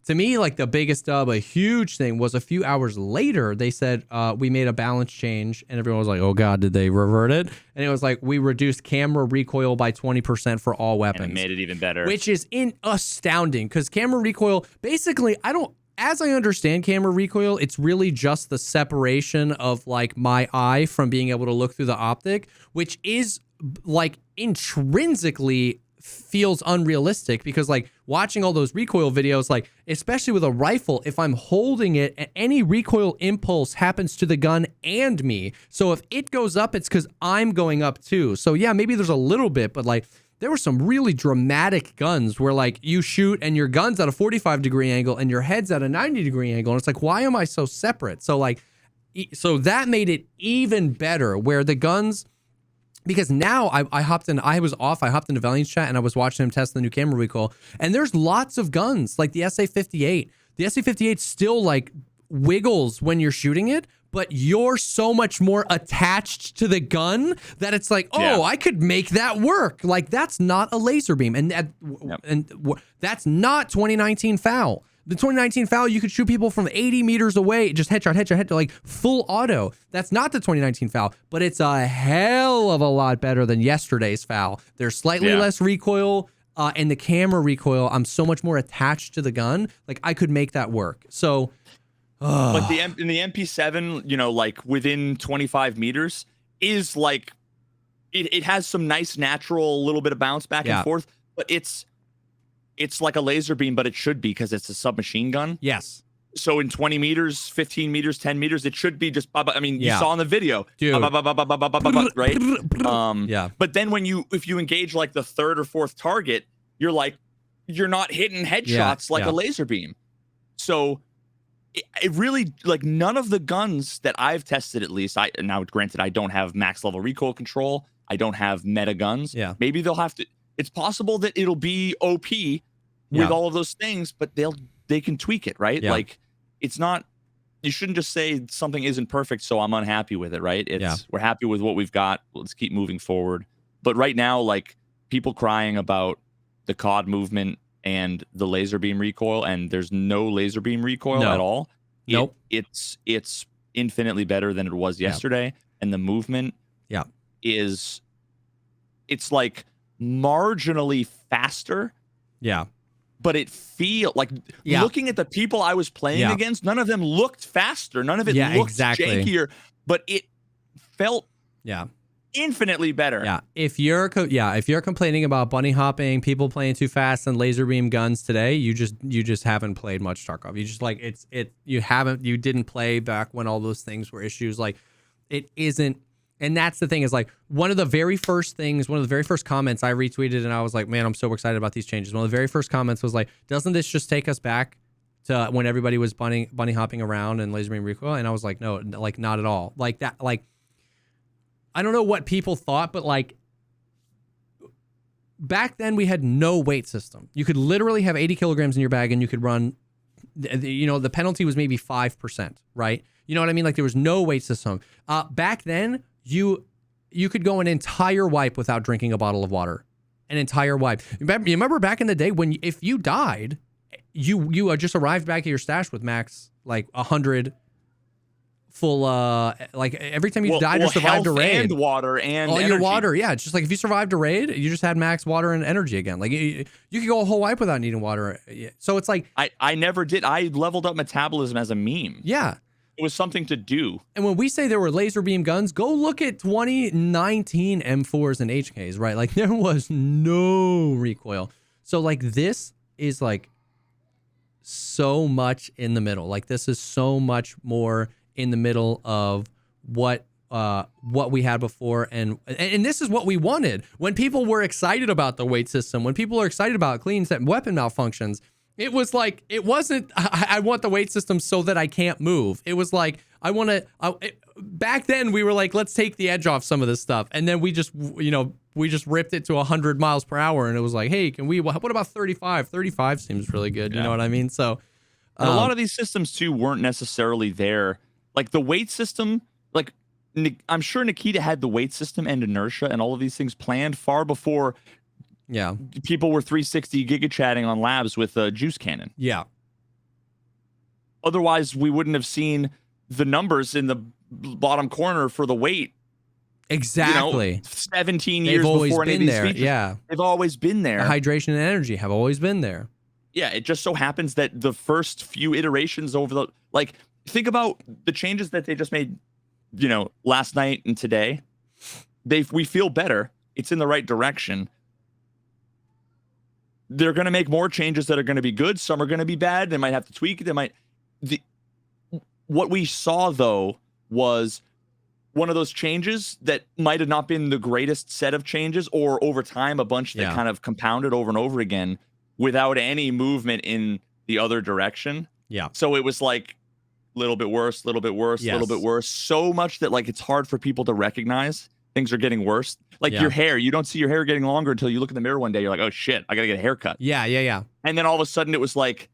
Speaker 1: To me, like the biggest dub, a huge thing was a few hours later, they said, we made a balance change, and everyone was like, oh God, did they revert it? And it was like, we reduced camera recoil by 20% for all weapons.
Speaker 2: And it made it even better.
Speaker 1: Which is astounding, because camera recoil, basically, as I understand camera recoil, it's really just the separation of like my eye from being able to look through the optic, which is like intrinsically feels unrealistic, because like watching all those recoil videos, like especially with a rifle, if I'm holding it and any recoil impulse happens to the gun and me, so if it goes up, it's because I'm going up too. So yeah, maybe there's a little bit, but like there were some really dramatic guns where like you shoot and your gun's at a 45-degree angle and your head's at a 90-degrey angle, and it's like, why am I so separate? So like, so that made it even better, where the guns, because now I hopped into Valiant's chat and I was watching him test the new camera recoil, and there's lots of guns like the SA-58. The SA-58 still like wiggles when you're shooting it, but you're so much more attached to the gun that it's like, I could make that work. Like that's not a laser beam, and that's not 2019 FAL. The 2019 FAL, you could shoot people from 80 meters away, just headshot, like full auto. That's not the 2019 FAL, but it's a hell of a lot better than yesterday's FAL. There's slightly less recoil, and the camera recoil, I'm so much more attached to the gun. Like I could make that work. So,
Speaker 2: but in the MP7, like within 25 meters is like, it has some nice natural little bit of bounce back and forth, but it's like a laser beam, but it should be, because it's a submachine gun.
Speaker 1: Yes.
Speaker 2: So in 20 meters, 15 meters, 10 meters, it should be just, I mean, you saw in the video,
Speaker 1: dude,
Speaker 2: right? But then if you engage like the third or fourth target, you're not hitting headshots like a laser beam. So it really, like, none of the guns that I've tested, at least, now granted, I don't have max level recoil control. I don't have meta guns.
Speaker 1: Yeah.
Speaker 2: Maybe they'll have to, it's possible that it'll be OP with all of those things, but they can tweak it, right?
Speaker 1: Yeah.
Speaker 2: Like, it's not, you shouldn't just say something isn't perfect, so I'm unhappy with it, right? We're happy with what we've got. Let's keep moving forward. But right now, like, people crying about the COD movement and the laser beam recoil, and there's no laser beam recoil at all.
Speaker 1: Nope.
Speaker 2: It's infinitely better than it was yesterday, and the movement it's like marginally faster.
Speaker 1: Yeah.
Speaker 2: but it feel like looking at the people I was playing against, none of them looked faster. None of it looked jankier, but it felt infinitely better.
Speaker 1: Yeah. If you're complaining about bunny hopping, people playing too fast, and laser beam guns today, you just haven't played much Tarkov. You just like you didn't play back when all those things were issues. Like it isn't. And that's the thing is like one of the very first comments I retweeted, and I was like, man, I'm so excited about these changes. One of the very first comments was like, doesn't this just take us back to when everybody was bunny hopping around and laser beam recoil? And I was like, no, like not at all. Like that, like I don't know what people thought, but like back then we had no weight system. You could literally have 80 kilograms in your bag and you could run, the penalty was maybe 5%, right? You know what I mean? Like there was no weight system. Back then, you could go an entire wipe without drinking a bottle of water. An entire wipe. You remember back in the day when if you died, you just arrived back at your stash with max like 100 full like every time you died or survived a raid.
Speaker 2: And water and
Speaker 1: all
Speaker 2: energy.
Speaker 1: Your water, yeah. It's just like if you survived a raid, you just had max water and energy again. Like you could go a whole wipe without needing water. So it's like
Speaker 2: I never did. I leveled up metabolism as a meme.
Speaker 1: Yeah.
Speaker 2: It was something to do.
Speaker 1: And when we say there were laser beam guns, go look at 2019 M4s and HKs, right? Like there was no recoil. So like this is like so much in the middle. Like this is so much more in the middle of what we had before. And this is what we wanted. When people were excited about the weight system, when people are excited about clean set weapon malfunctions, it was like, it wasn't, I want the weight system so that I can't move. It was like, back then we were like, let's take the edge off some of this stuff. And then we just ripped it to 100 miles per hour. And it was like, hey, what about 35? 35 seems really good. You know what I mean? So
Speaker 2: and a lot of these systems too weren't necessarily there. Like the weight system, like I'm sure Nikita had the weight system and inertia and all of these things planned far before people were 360 giga chatting on labs with a juice cannon.
Speaker 1: Yeah.
Speaker 2: Otherwise, we wouldn't have seen the numbers in the bottom corner for the weight.
Speaker 1: Exactly.
Speaker 2: 17 years before any of these features.
Speaker 1: Yeah.
Speaker 2: They've always been there.
Speaker 1: The hydration and energy have always been there.
Speaker 2: Yeah. It just so happens that the first few iterations over the, like, think about the changes that they just made, last night and today. We feel better. It's in the right direction. They're going to make more changes that are going to be good. Some are going to be bad. They might have to tweak it. What we saw, though, was one of those changes that might have not been the greatest set of changes, or over time, a bunch that kind of compounded over and over again without any movement in the other direction.
Speaker 1: Yeah.
Speaker 2: So it was like a little bit worse, little bit worse, little bit worse. So much that like it's hard for people to recognize things are getting worse. Like your hair, you don't see your hair getting longer until you look in the mirror one day. You're like, oh shit, I gotta get a haircut.
Speaker 1: Yeah.
Speaker 2: And then all of a sudden it was like,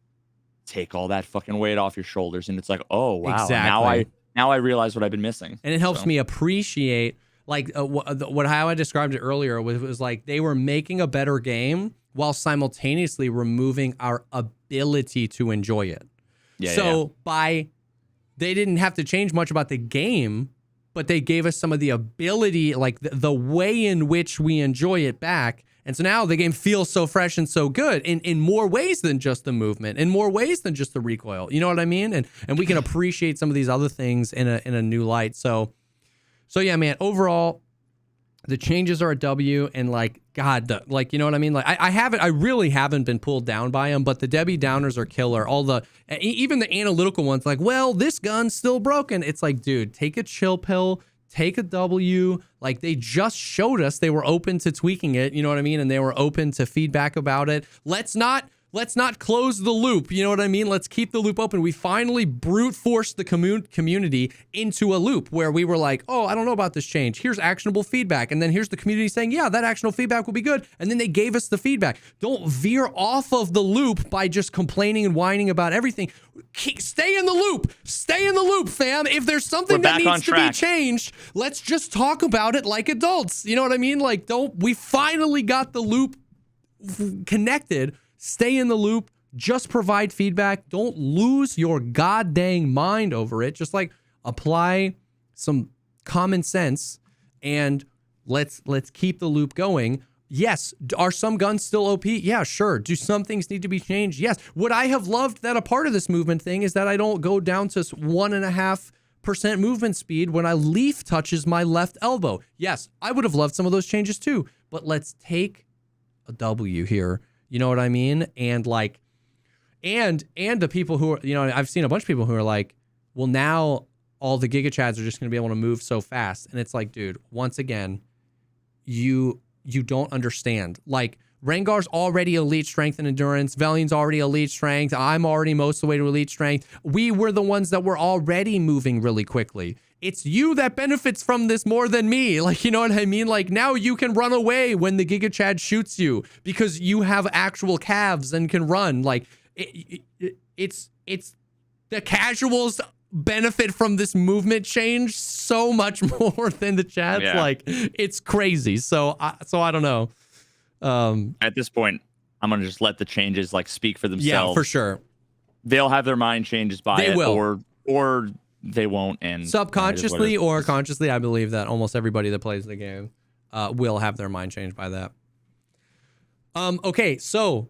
Speaker 2: take all that fucking weight off your shoulders, and it's like, oh wow,
Speaker 1: exactly.
Speaker 2: now I realize what I've been missing.
Speaker 1: And it helps me appreciate like how I described it earlier was like they were making a better game while simultaneously removing our ability to enjoy it. They didn't have to change much about the game, but they gave us some of the ability, like the way in which we enjoy it back. And so now the game feels so fresh and so good in more ways than just the movement, in more ways than just the recoil. You know what I mean? And we can appreciate some of these other things in a new light. So yeah, man, overall, the changes are a W, and like, God, you know what I mean? Like I really haven't been pulled down by them, but the Debbie Downers are killer. Even the analytical ones, like, well, this gun's still broken. It's like, dude, take a chill pill, take a W. Like they just showed us they were open to tweaking it. You know what I mean? And they were open to feedback about it. Let's not close the loop. You know what I mean? Let's keep the loop open. We finally brute forced the community into a loop where we were like, oh, I don't know about this change. Here's actionable feedback. And then here's the community saying, yeah, that actionable feedback will be good. And then they gave us the feedback. Don't veer off of the loop by just complaining and whining about everything. Stay in the loop. Stay in the loop, fam. If there's something that needs to be changed, let's just talk about it like adults. You know what I mean? Like, we finally got the loop connected. Stay in the loop. Just provide feedback. Don't lose your goddamn mind over it. Just like apply some common sense and let's keep the loop going. Yes. Are some guns still OP? Yeah, sure. Do some things need to be changed? Yes. Would I have loved that a part of this movement thing is that I don't go down to 1.5% movement speed when I leaf touches my left elbow? Yes, I would have loved some of those changes too. But let's take a W here. You know what I mean? And like, and the people who are, you know, I've seen a bunch of people who are like, well, now all the Giga Chads are just going to be able to move so fast. And it's like, dude, once again, you don't understand. Like, Rengar's already elite strength and endurance. Velian's already elite strength. I'm already most of the way to elite strength. We were the ones that were already moving really quickly. It's you that benefits from this more than me. Like, you know what I mean? Like, now you can run away when the Giga Chad shoots you because you have actual calves and can run. Like, it's the casuals benefit from this movement change so much more than the Chads. Yeah. Like, it's crazy. So I don't know.
Speaker 2: At this point, I'm gonna just let the changes like speak for themselves.
Speaker 1: Yeah, for sure.
Speaker 2: They'll have their mind changes by
Speaker 1: they
Speaker 2: it,
Speaker 1: will.
Speaker 2: or they won't. And
Speaker 1: subconsciously or consciously, I believe that almost everybody that plays the game will have their mind changed by that. Okay, so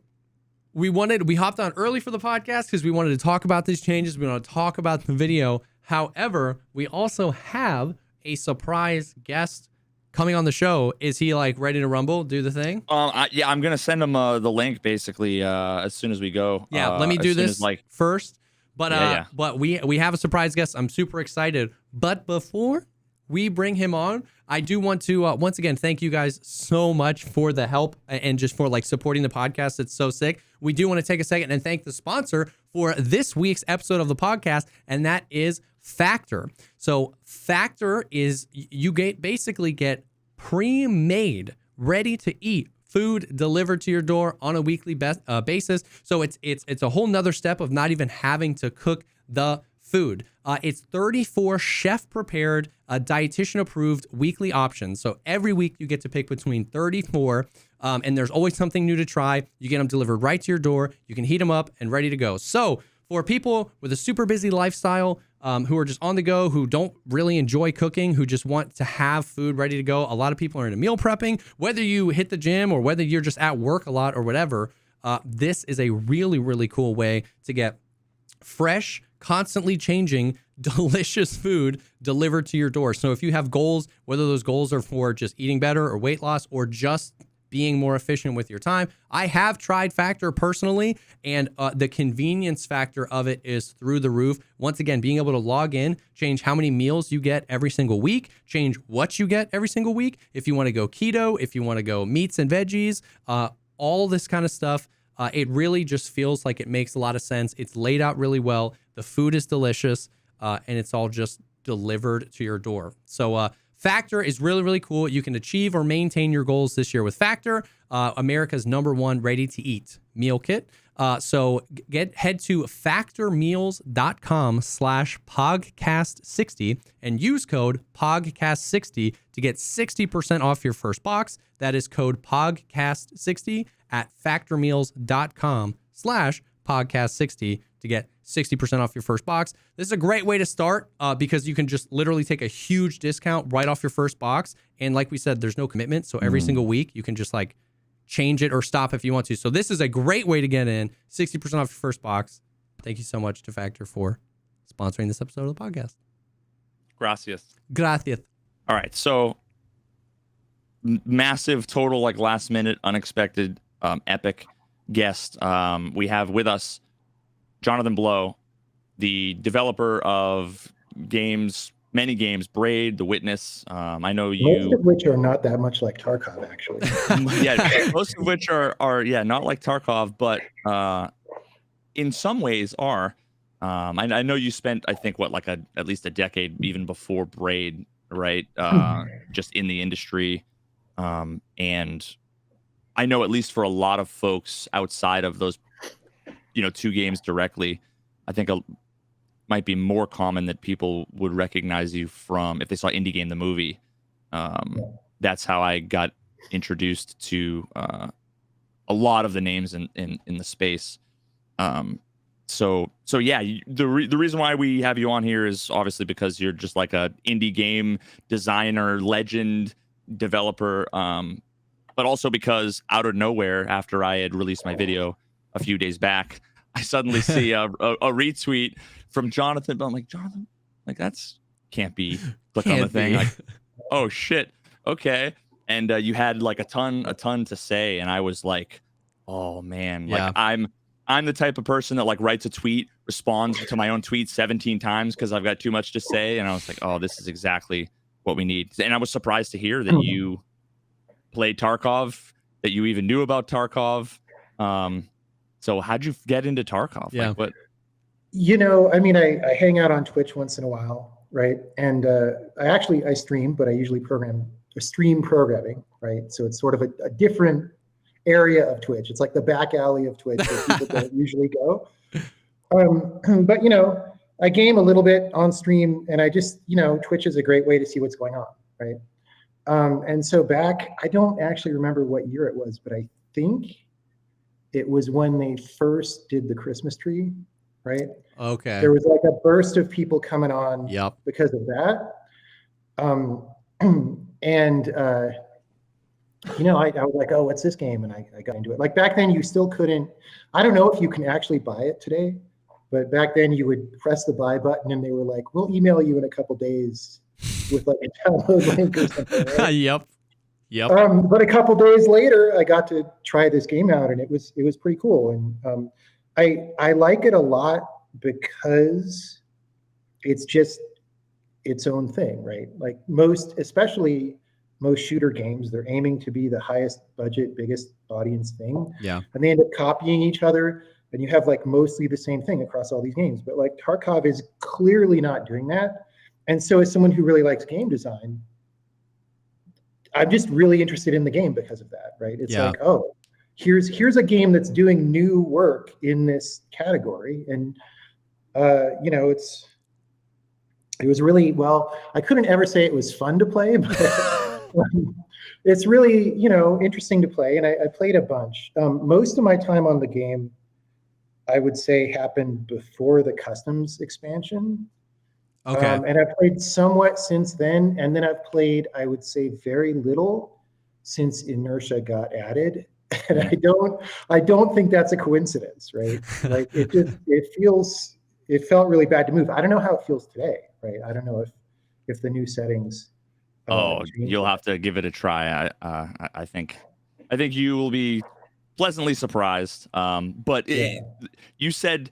Speaker 1: we hopped on early for the podcast because we wanted to talk about these changes. We want to talk about the video. However, we also have a surprise guest coming on the show. Is he like ready to rumble, do the thing?
Speaker 2: Yeah, I'm gonna send him the link basically as soon as we go.
Speaker 1: Yeah, let me do this first. But but we have a surprise guest. I'm super excited. But before we bring him on, I do want to once again thank you guys so much for the help and just for like supporting the podcast. It's so sick. We do want to take a second and thank the sponsor for this week's episode of the podcast, and that is Factor. So Factor is basically get pre-made, ready to eat food delivered to your door on a weekly basis. So it's a whole nother step of not even having to cook the food. It's 34 chef-prepared, dietitian-approved weekly options. So every week you get to pick between 34, and there's always something new to try. You get them delivered right to your door. You can heat them up and ready to go. So for people with a super busy lifestyle, who are just on the go, who don't really enjoy cooking, who just want to have food ready to go. A lot of people are into meal prepping. Whether you hit the gym or whether you're just at work a lot or whatever, this is a really, really cool way to get fresh, constantly changing, delicious food delivered to your door. So if you have goals, whether those goals are for just eating better or weight loss or just being more efficient with your time. I have tried Factor personally, and the convenience factor of it is through the roof. Once again, being able to log in, change how many meals you get every single week, change what you get every single week. If you want to go keto, if you want to go meats and veggies, all this kind of stuff. It really just feels like it makes a lot of sense. It's laid out really well. The food is delicious, and it's all just delivered to your door. So Factor is really, really cool. You can achieve or maintain your goals this year with Factor, America's #1 ready-to-eat meal kit. So head to factormeals.com/Pogcast60 and use code Pogcast60 to get 60% off your first box. That is code Pogcast60 at factormeals.com/Pogcast60 to get 60% off your first box. This is a great way to start because you can just literally take a huge discount right off your first box. And like we said, there's no commitment. So every single week you can just like change it or stop if you want to. So this is a great way to get in. 60% off your first box. Thank you so much to Factor for sponsoring this episode of the podcast.
Speaker 2: Gracias.
Speaker 1: All
Speaker 2: right. So massive total, like last minute, unexpected, epic guest. We have with us Jonathan Blow, the developer of many games, Braid, The Witness. I know you.
Speaker 3: Most of which are not that much like Tarkov, actually.
Speaker 2: Yeah, most of which are not like Tarkov, but in some ways are. I know you spent, I think, at least a decade even before Braid, right? Just in the industry, and I know at least for a lot of folks outside of those, two games directly, I think might be more common that people would recognize you from if they saw Indie Game the movie. That's how I got introduced to a lot of the names in the space. So yeah, the reason why we have you on here is obviously because you're just like a indie game designer, legend, developer. but also because out of nowhere, after I had released my video a few days back, I suddenly see a retweet from Jonathan. But I'm like, Jonathan, like that's can't be. Click on the thing. Like, oh shit. Okay. And you had like a ton to say, and I was like, oh man, like I'm the type of person that like writes a tweet, responds to my own tweet 17 times because I've got too much to say, and I was like, oh, this is exactly what we need. And I was surprised to hear that you played Tarkov, that you even knew about Tarkov. So how'd you get into Tarkov?
Speaker 1: Yeah.
Speaker 2: Like, what?
Speaker 3: You know, I mean, I hang out on Twitch once in a while, right? And I stream, but I usually stream programming, right? So it's sort of a different area of Twitch. It's like the back alley of Twitch where people don't usually go. But, you know, I game a little bit on stream, and I just, you know, Twitch is a great way to see what's going on, right? And so I don't actually remember what year it was, but I think it was when they first did the Christmas tree, right?
Speaker 1: Okay.
Speaker 3: There was like a burst of people coming on because of that. You know, I was like, oh, what's this game? And I got into it. Like back then, you still couldn't, I don't know if you can actually buy it today, but back then you would press the buy button and they were like, we'll email you in a couple days with like a download link or something. Right?
Speaker 1: Yep.
Speaker 3: But a couple days later, I got to try this game out, and it was pretty cool. And I like it a lot because it's just its own thing, right? Like especially most shooter games, they're aiming to be the highest budget, biggest audience thing.
Speaker 1: Yeah.
Speaker 3: And they end up copying each other, and you have like mostly the same thing across all these games. But like Tarkov is clearly not doing that. And so as someone who really likes game design, I'm just really interested in the game because of that, right? It's like, oh, here's a game that's doing new work in this category. And you know, it was really, well, I couldn't ever say it was fun to play, but it's really, you know, interesting to play. And I played a bunch. Most of my time on the game, I would say, happened before the customs expansion.
Speaker 1: Okay.
Speaker 3: And I've played somewhat since then. And then I've played, I would say, very little since Inertia got added. And I don't think that's a coincidence, right? Like it felt really bad to move. I don't know how it feels today, right? I don't know if the new settings.
Speaker 2: You'll have to give it a try. I think you will be pleasantly surprised. But you said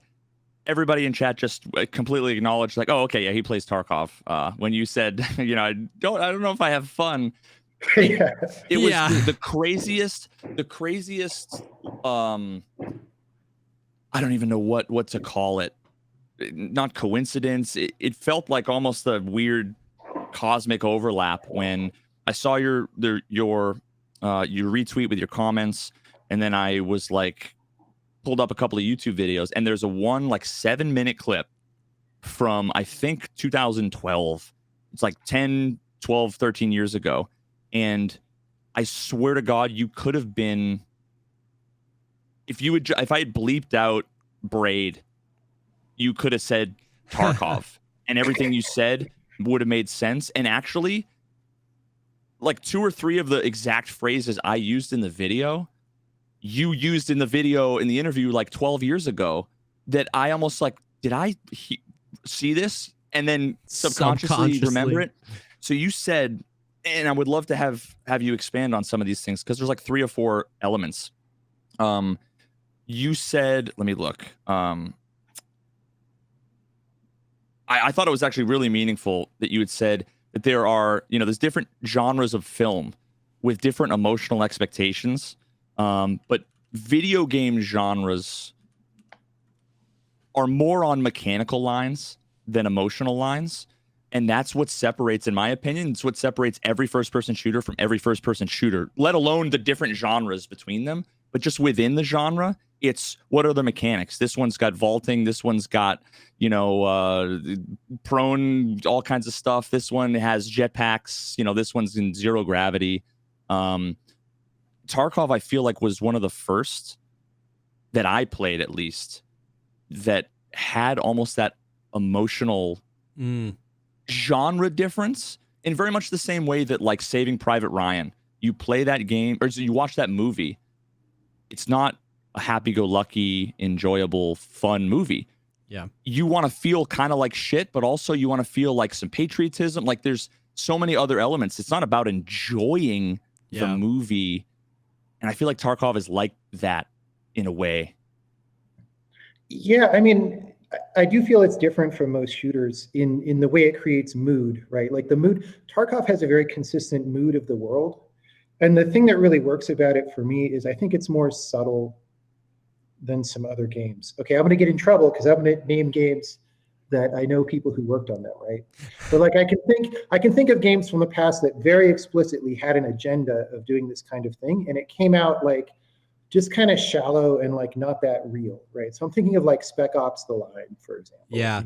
Speaker 2: everybody in chat just completely acknowledged, like, oh, okay, yeah, he plays Tarkov. When you said, you know, I don't know if I have fun. It was the craziest. I don't even know what to call it. Not coincidence. It felt like almost a weird cosmic overlap when I saw your retweet with your comments, and then I was like, pulled up a couple of YouTube videos, and there's a 7-minute clip from, I think, 2012. It's like 10, 12, 13 years ago. And I swear to God, you could have been, if I had bleeped out Braid, you could have said Tarkov and everything you said would have made sense. And actually, like 2 or 3 of the exact phrases I used in the video, you used in the video in the interview like 12 years ago, that I almost like, did I see this? And then subconsciously remember it. So you said, and I would love to have you expand on some of these things, because there's like 3 or 4 elements. You said, let me look. I thought it was actually really meaningful that you had said that there are, you know, there's different genres of film with different emotional expectations. But video game genres are more on mechanical lines than emotional lines. And that's what separates, in my opinion, it's what separates every first-person shooter from every first-person shooter, let alone the different genres between them. But just within the genre, it's what are the mechanics? This one's got vaulting. This one's got, you know, prone, all kinds of stuff. This one has jetpacks. You know, this one's in zero gravity. Tarkov, I feel like, was one of the first that I played, at least, that had almost that emotional genre difference, in very much the same way that, like, Saving Private Ryan, you play that game or you watch that movie, it's not a happy-go-lucky, enjoyable, fun movie.
Speaker 1: Yeah.
Speaker 2: You want to feel kind of like shit, but also you want to feel like some patriotism. Like there's so many other elements. It's not about enjoying the movie. And I feel like Tarkov is like that in a way.
Speaker 3: Yeah, I mean, I do feel it's different from most shooters in the way it creates mood, right? Like the mood, Tarkov has a very consistent mood of the world. And the thing that really works about it for me is I think it's more subtle than some other games. Okay, I'm going to get in trouble because I'm going to name games that I know people who worked on them, right? But like I can think of games from the past that very explicitly had an agenda of doing this kind of thing, and it came out like just kind of shallow and like not that real, right? So I'm thinking of like Spec Ops: The Line, for example.
Speaker 1: Yeah.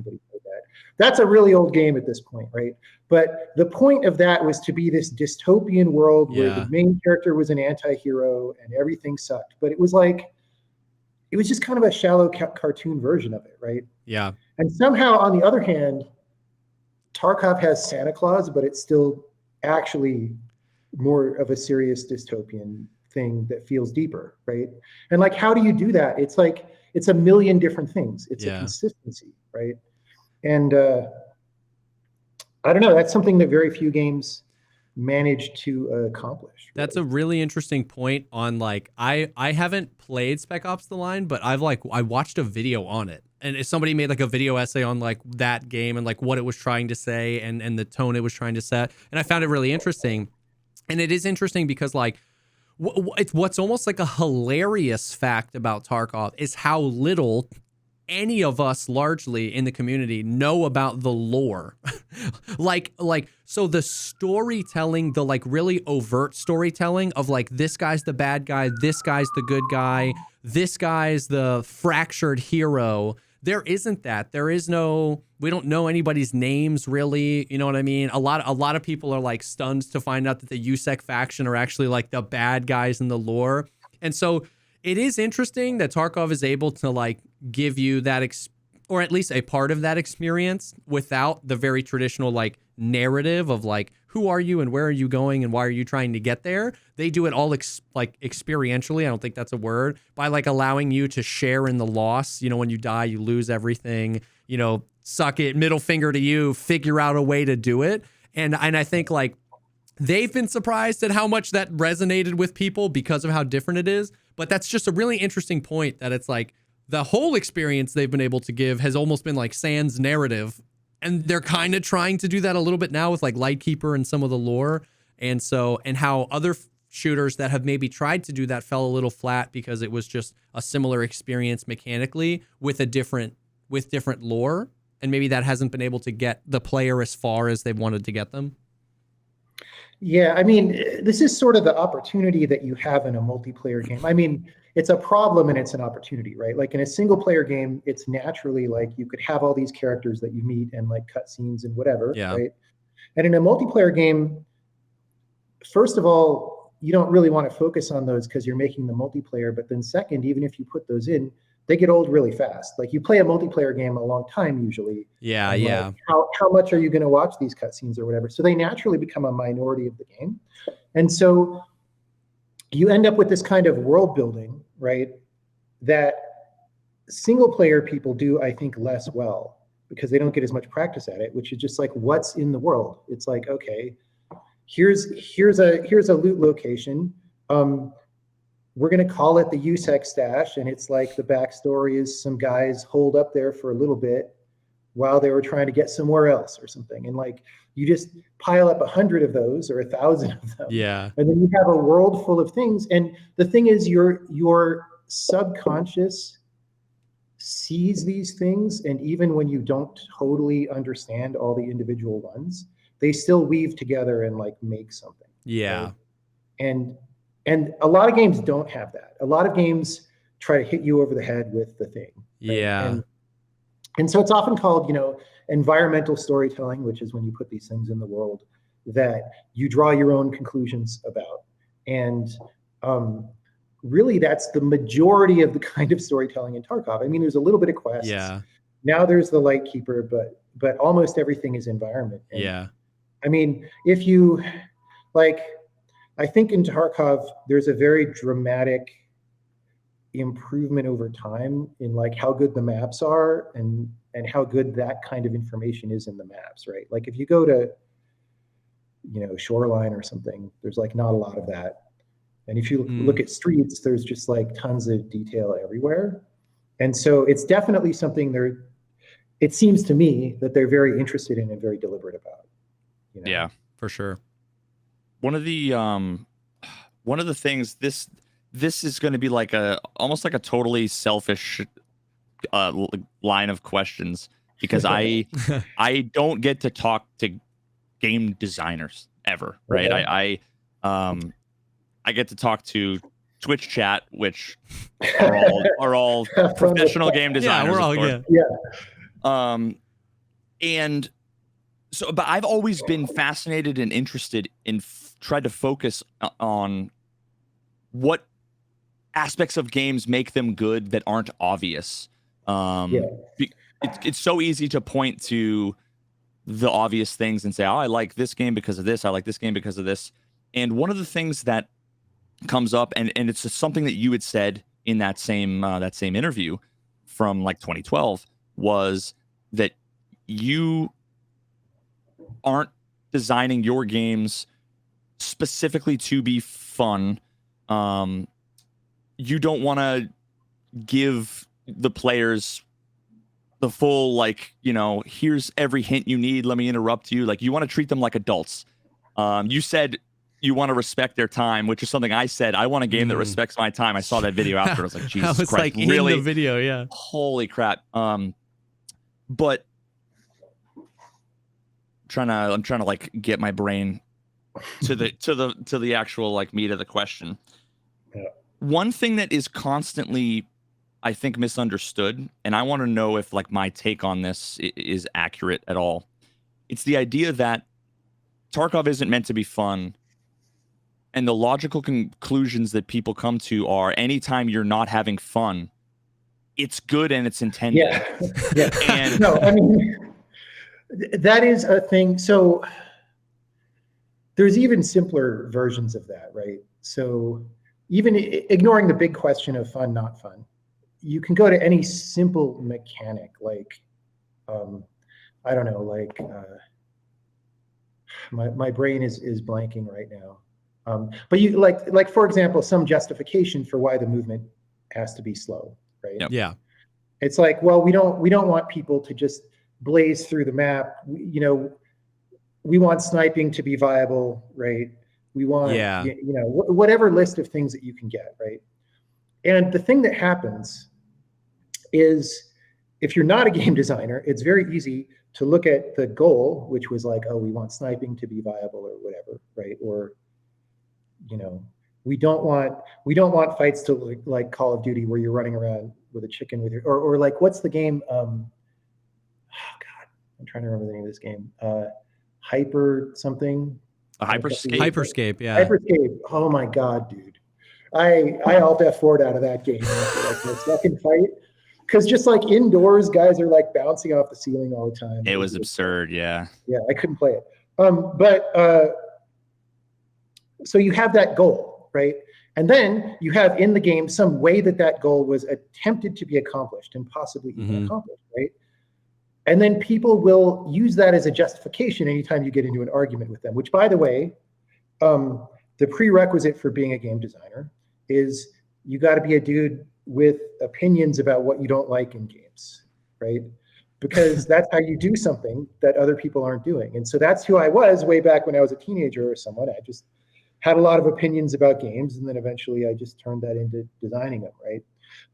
Speaker 3: That's a really old game at this point, right? But the point of that was to be this dystopian world where the main character was an anti-hero and everything sucked. But it was just kind of a shallow cartoon version of it, right?
Speaker 1: Yeah.
Speaker 3: And somehow, on the other hand, Tarkov has Santa Claus, but it's still actually more of a serious dystopian thing that feels deeper, right? And like, how do you do that? It's like, it's a million different things. It's a consistency, right? And I don't know, that's something that very few games manage to accomplish.
Speaker 1: That's a really interesting point on like, I haven't played Spec Ops: The Line, but I watched a video on it. And somebody made like a video essay on like that game and like what it was trying to say and the tone it was trying to set. And I found it really interesting. And it is interesting because like, what's almost like a hilarious fact about Tarkov is how little any of us largely in the community know about the lore. So the storytelling, the like really overt storytelling of like, this guy's the bad guy, this guy's the good guy, this guy's the fractured hero. There isn't that. There is no, we don't know anybody's names really. You know what I mean? A lot of people are like stunned to find out that the USEC faction are actually like the bad guys in the lore. And so it is interesting that Tarkov is able to like give you that, or at least a part of that experience without the very traditional like narrative of like, who are you and where are you going and why are you trying to get there? They do it all like experientially. I don't think that's a word, by like allowing you to share in the loss. You know, when you die, you lose everything, you know, suck it, middle finger to you, figure out a way to do it. And I think like they've been surprised at how much that resonated with people because of how different it is. But that's just a really interesting point that it's like the whole experience they've been able to give has almost been like sans narrative. And they're kind of trying to do that a little bit now with like Lightkeeper and some of the lore. And how other shooters that have maybe tried to do that fell a little flat because it was just a similar experience mechanically with different lore. And maybe that hasn't been able to get the player as far as they wanted to get them.
Speaker 3: Yeah, I mean, this is sort of the opportunity that you have in a multiplayer game. I mean, it's a problem and it's an opportunity, right? Like in a single player game, it's naturally like you could have all these characters that you meet and like cutscenes and whatever, right? And in a multiplayer game, first of all, you don't really want to focus on those because you're making the multiplayer. But then second, even if you put those in, they get old really fast. Like you play a multiplayer game a long time usually.
Speaker 1: Yeah.
Speaker 3: Like, how much are you going to watch these cutscenes or whatever? So they naturally become a minority of the game. And so you end up with this kind of world building, right? That single player people do, I think, less well because they don't get as much practice at it, which is just like, what's in the world? It's like, okay, here's a loot location. We're going to call it the USEC stash. And it's like the backstory is some guys holed up there for a little bit while they were trying to get somewhere else or something. And like, you just pile up 100 of those or 1,000 of them.
Speaker 1: Yeah.
Speaker 3: And then you have a world full of things. And the thing is your subconscious sees these things. And even when you don't totally understand all the individual ones, they still weave together and like make something.
Speaker 1: Yeah.
Speaker 3: Right? And a lot of games don't have that. A lot of games try to hit you over the head with the thing. Right?
Speaker 1: Yeah.
Speaker 3: And so it's often called, environmental storytelling, which is when you put these things in the world that you draw your own conclusions about. And really, that's the majority of the kind of storytelling in Tarkov. I mean, there's a little bit of quests.
Speaker 1: Yeah.
Speaker 3: Now there's the Lightkeeper, but almost everything is environment. And,
Speaker 1: yeah.
Speaker 3: I mean, if you like, I think in Tarkov, there's a very dramatic improvement over time in like how good the maps are and how good that kind of information is in the maps, right? Like if you go to, Shoreline or something, there's like not a lot of that. And if you look at streets, there's just like tons of detail everywhere. And so it's definitely something it seems to me that they're very interested in and very deliberate about.
Speaker 2: Yeah,
Speaker 1: for sure.
Speaker 2: One of the things, this is going to be like almost like a totally selfish line of questions, because I don't get to talk to game designers ever, right?
Speaker 3: Okay.
Speaker 2: I get to talk to Twitch chat, which are all professional game designers.
Speaker 1: Yeah, we're all
Speaker 2: of course.
Speaker 3: Yeah.
Speaker 2: And so, but I've always been fascinated and interested in tried to focus on what aspects of games make them good that aren't obvious. It's so easy to point to the obvious things and say, oh, I like this game because of this. I like this game because of this. And one of the things that comes up, and it's just something that you had said in that same interview from like 2012, was that you aren't designing your games specifically to be fun. You don't want to give the players the full, like, here's every hint you need, let me interrupt you. Like, you want to treat them like adults. You said you want to respect their time, which is something I said. I want a game that respects my time. I saw that video after. I was like, Jesus Christ,
Speaker 1: like
Speaker 2: really?
Speaker 1: In the video, yeah.
Speaker 2: Holy crap. But I'm trying to like get my brain to the actual like meat of the question.
Speaker 3: Yeah.
Speaker 2: One thing that is constantly, I think, misunderstood, and I want to know if like my take on this is accurate at all. It's the idea that Tarkov isn't meant to be fun, and the logical conclusions that people come to are anytime you're not having fun, it's good and it's intended.
Speaker 3: Yeah.
Speaker 2: And
Speaker 3: no, I mean, that is a thing. So there's even simpler versions of that, right? So even ignoring the big question of fun, not fun, you can go to any simple mechanic, like, I don't know, like, my brain is blanking right now. But you like, for example, some justification for why the movement has to be slow, right?
Speaker 2: Yep.
Speaker 1: Yeah.
Speaker 3: It's like, well, we don't want people to just blaze through the map. We want sniping to be viable, right? We want, whatever list of things that you can get, right? And the thing that happens is, if you're not a game designer, it's very easy to look at the goal, which was like, oh, we want sniping to be viable or whatever, right? Or, we don't want fights to look like Call of Duty where you're running around with a chicken with your, or like, what's the game? Oh God, I'm trying to remember the name of this game. Hyper something.
Speaker 2: Hyperscape.
Speaker 1: Hyperscape, yeah.
Speaker 3: Hyperscape. Oh my God, dude. I Alt F4'd out of that game after like the second fight. Because just like indoors, guys are like bouncing off the ceiling all the time.
Speaker 2: It was absurd, yeah.
Speaker 3: Yeah, I couldn't play it. So you have that goal, right? And then you have in the game some way that goal was attempted to be accomplished and possibly even accomplished, right? And then people will use that as a justification anytime you get into an argument with them, which, by the way, the prerequisite for being a game designer is you got to be a dude with opinions about what you don't like in games, right? Because that's how you do something that other people aren't doing. And so that's who I was way back when I was a teenager or someone. I just had a lot of opinions about games, and then eventually I just turned that into designing them, right?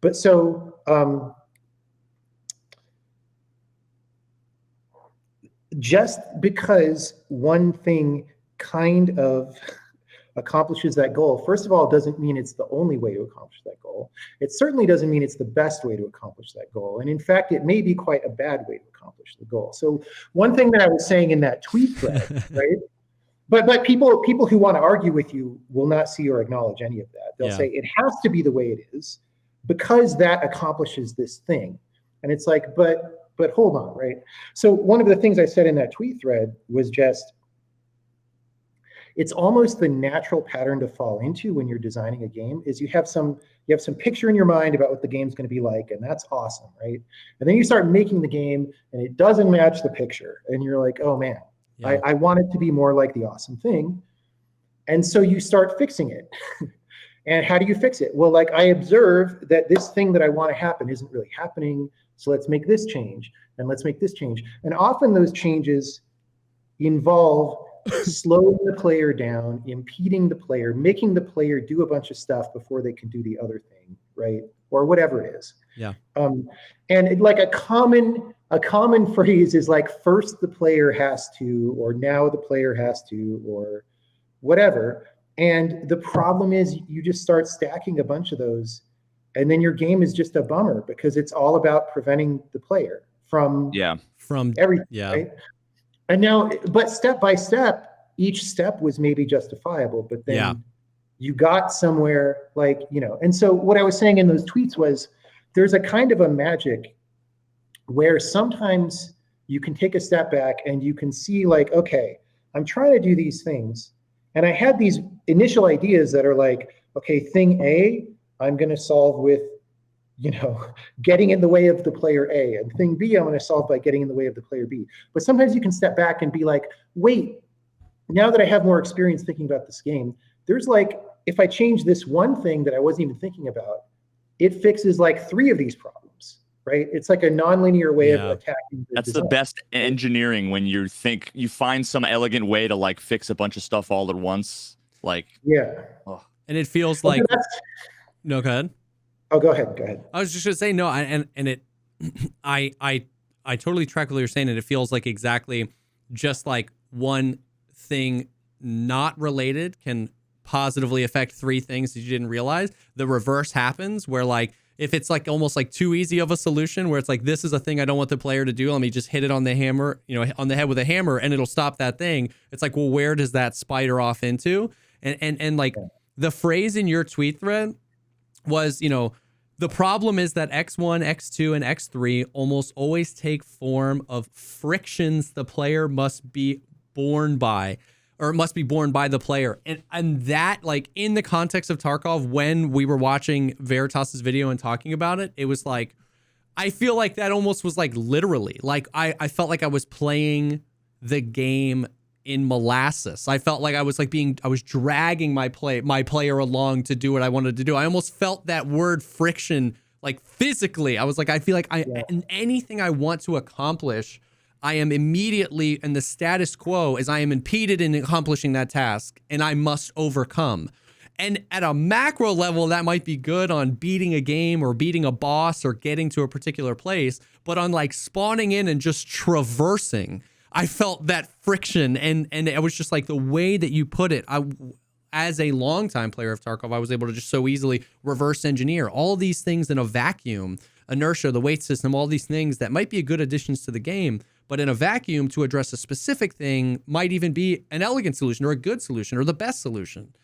Speaker 3: But so just because one thing kind of accomplishes that goal, first of all, doesn't mean it's the only way to accomplish that goal. It certainly doesn't mean it's the best way to accomplish that goal. And in fact, it may be quite a bad way to accomplish the goal. So one thing that I was saying in that tweet thread, right? But people who want to argue with you will not see or acknowledge any of that. They'll say it has to be the way it is because that accomplishes this thing. And it's like, but hold on, right? So one of the things I said in that tweet thread was just, it's almost the natural pattern to fall into when you're designing a game is you have some picture in your mind about what the game's going to be like, and that's awesome, right? And then you start making the game and it doesn't match the picture, and you're like, oh man, I want it to be more like the awesome thing. And so you start fixing it. And how do you fix it? Well, like, I observe that this thing that I want to happen isn't really happening, so let's make this change, and let's make this change. And often those changes involve slowing the player down, impeding the player, making the player do a bunch of stuff before they can do the other thing, right? Or whatever it is.
Speaker 1: Yeah.
Speaker 3: And like a common phrase is like, first the player has to, or now the player has to, or whatever. And the problem is you just start stacking a bunch of those, and then your game is just a bummer because it's all about preventing the player from everything, right? And now, but step by step, each step was maybe justifiable, but then you got somewhere, like, you know. And so what I was saying in those tweets was, there's a kind of a magic where sometimes you can take a step back and you can see, like, okay, I'm trying to do these things, and I had these initial ideas that are like, okay, thing A, I'm going to solve with, you know, getting in the way of the player A, and thing B, I'm going to solve by getting in the way of the player B. But sometimes you can step back and be like, wait, now that I have more experience thinking about this game, there's like, if I change this one thing that I wasn't even thinking about, it fixes like 3 of these problems, right? It's like a nonlinear way of attacking the design.
Speaker 2: The best engineering, when you find some elegant way to like fix a bunch of stuff all at once. Like,
Speaker 1: and it feels like, no, go ahead.
Speaker 3: Oh, go ahead.
Speaker 1: I was just gonna say, no, I totally track what you're saying, and it feels like exactly just like one thing not related can positively affect 3 things that you didn't realize. The reverse happens, where like, if it's like almost like too easy of a solution, where it's like, this is a thing I don't want the player to do, let me just hit it on the hammer, on the head with a hammer, and it'll stop that thing. It's like, well, where does that spider off into? And like, the phrase in your tweet thread was, the problem is that X1, X2, and X3 almost always take form of frictions the player must be born by, or it must be borne by the player. And that, like, in the context of Tarkov, when we were watching Veritas's video and talking about it, it was like, I feel like that almost was like literally, like I felt like I was playing the game in molasses. I felt like I was like I was dragging my player along to do what I wanted to do. I almost felt that word friction, like physically. I was like, I feel like in anything I want to accomplish, I am immediately, and the status quo is I am impeded in accomplishing that task, and I must overcome. And at a macro level, that might be good on beating a game or beating a boss or getting to a particular place, but on like spawning in and just traversing, I felt that friction, and it was just like the way that you put it. As a longtime player of Tarkov, I was able to just so easily reverse engineer all these things in a vacuum, inertia, the weight system, all these things that might be good additions to the game, but in a vacuum to address a specific thing might even be an elegant solution or a good solution or the best solution.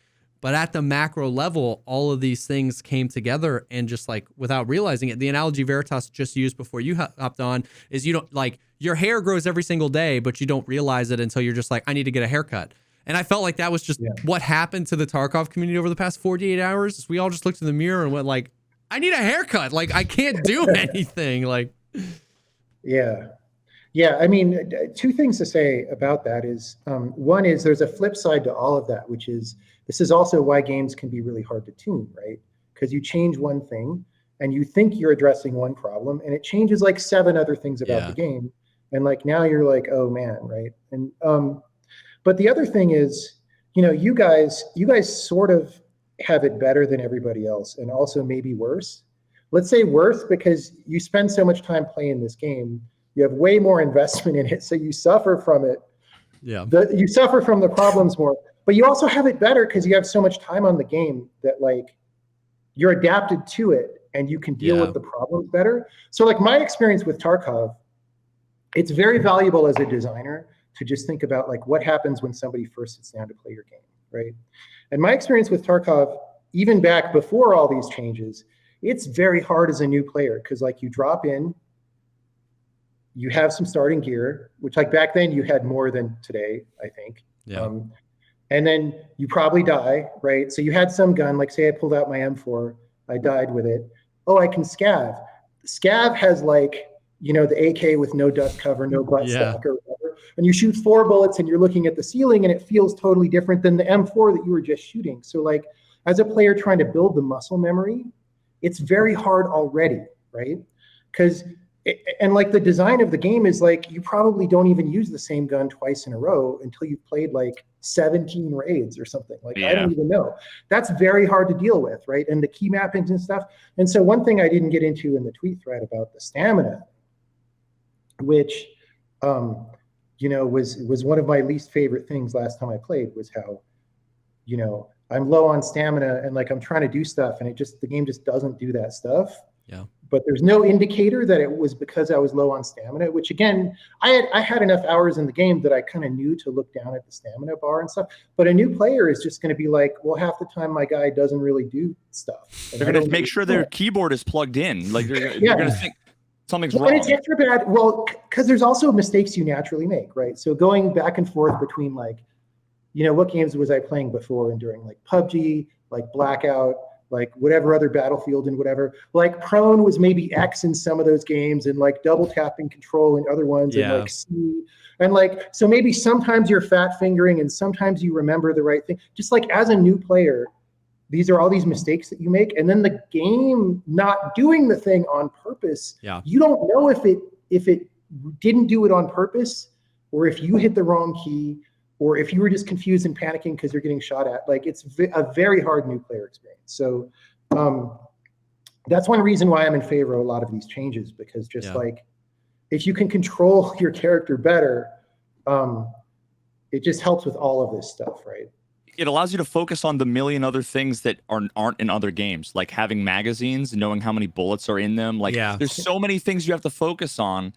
Speaker 1: But at the macro level, all of these things came together, and just like without realizing it, the analogy Veritas just used before you hopped on is, you don't, like, your hair grows every single day, but you don't realize it until you're just like, I need to get a haircut. And I felt like that was just what happened to the Tarkov community over the past 48 hours. We all just looked in the mirror and went like, I need a haircut. Like, I can't do anything. Like,
Speaker 3: yeah. I mean, 2 things to say about that is, one is there's a flip side to all of that, which is, this is also why games can be really hard to tune, right? Because you change one thing and you think you're addressing one problem, and it changes like 7 other things about the game. And like, now you're like, oh man, right? And but the other thing is, you guys sort of have it better than everybody else, and also maybe worse. Let's say worse because you spend so much time playing this game. You have way more investment in it, so you suffer from it. You suffer from the problems more, but you also have it better because you have so much time on the game that like you're adapted to it and you can deal with the problems better. So like, my experience with Tarkov, it's very valuable as a designer to just think about like what happens when somebody first sits down to play your game, right? And my experience with Tarkov, even back before all these changes, it's very hard as a new player because like, you drop in, you have some starting gear, which like back then you had more than today, I think. and then you probably die, right? So you had some gun, like say I pulled out my M4, I died with it. Oh, I can scav. Scav has like, you know, the AK with no dust cover, no buttstock or whatever. And you shoot 4 bullets and you're looking at the ceiling and it feels totally different than the M4 that you were just shooting. So like as a player trying to build the muscle memory, it's very hard already, right? Because and like the design of the game is like you probably don't even use the same gun twice in a row until you've played like 17 raids or something. Like I don't even know. That's very hard to deal with, right? And the key mappings and stuff. And so one thing I didn't get into in the tweet thread about the stamina, which you know, was one of my least favorite things last time I played, was how, you know, I'm low on stamina and like I'm trying to do stuff and the game just doesn't do that stuff.
Speaker 1: Yeah.
Speaker 3: But there's no indicator that it was because I was low on stamina, which again, I had enough hours in the game that I kind of knew to look down at the stamina bar and stuff. But a new player is just going to be like, well, half the time my guy doesn't really do stuff.
Speaker 2: They're going to make sure their keyboard is plugged in. Like they're going to think something's wrong.
Speaker 3: And it's extra bad. Well, because there's also mistakes you naturally make, right? So going back and forth between like, you know, what games was I playing before and during, like PUBG, like Blackout, like whatever other Battlefield and whatever. Like prone was maybe X in some of those games, and like double tapping control in other ones, and like C. And like, so maybe sometimes you're fat fingering and sometimes you remember the right thing. Just like as a new player, these are all these mistakes that you make. And then the game not doing the thing on purpose, you don't know if it didn't do it on purpose, or if you hit the wrong key, or if you were just confused and panicking because you're getting shot at. Like it's a very hard new player experience. So that's one reason why I'm in favor of a lot of these changes, because just like if you can control your character better, it just helps with all of this stuff, right?
Speaker 2: It allows you to focus on the million other things that aren't in other games, like having magazines, knowing how many bullets are in them. Like there's so many things you have to focus on.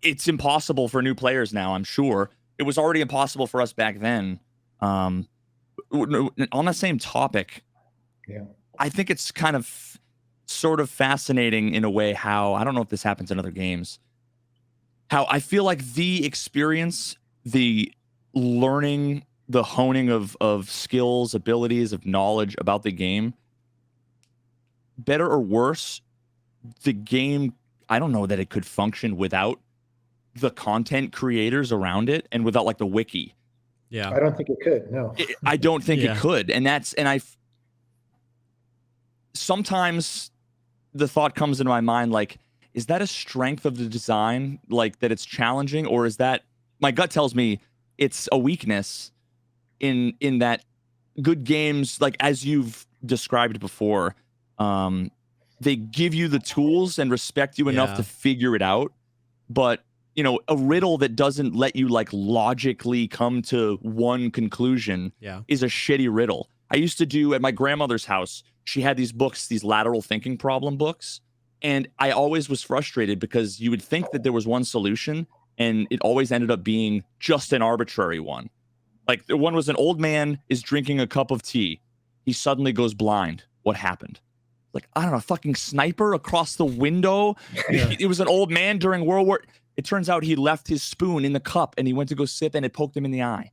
Speaker 2: It's impossible for new players now, I'm sure. It was already impossible for us back then. On the same topic, I think it's kind of sort of fascinating in a way how, I don't know if this happens in other games, how I feel like the experience, the learning, the honing of skills, abilities, of knowledge about the game, better or worse, the game, I don't know that it could function without the content creators around it and without like the wiki.
Speaker 3: I don't think it could. No,
Speaker 2: I don't think it could. And sometimes the thought comes into my mind, like, is that a strength of the design, like that it's challenging, or is that, my gut tells me it's a weakness in that good games, like as you've described before, they give you the tools and respect you enough to figure it out. But you know, a riddle that doesn't let you like logically come to one conclusion is a shitty riddle. I used to do at my grandmother's house, she had these books, these lateral thinking problem books. And I always was frustrated because you would think that there was one solution and it always ended up being just an arbitrary one. Like the one was, an old man is drinking a cup of tea. He suddenly goes blind. What happened? Like, I don't know, a fucking sniper across the window. It was an old man during World War. It turns out he left his spoon in the cup and he went to go sip and it poked him in the eye.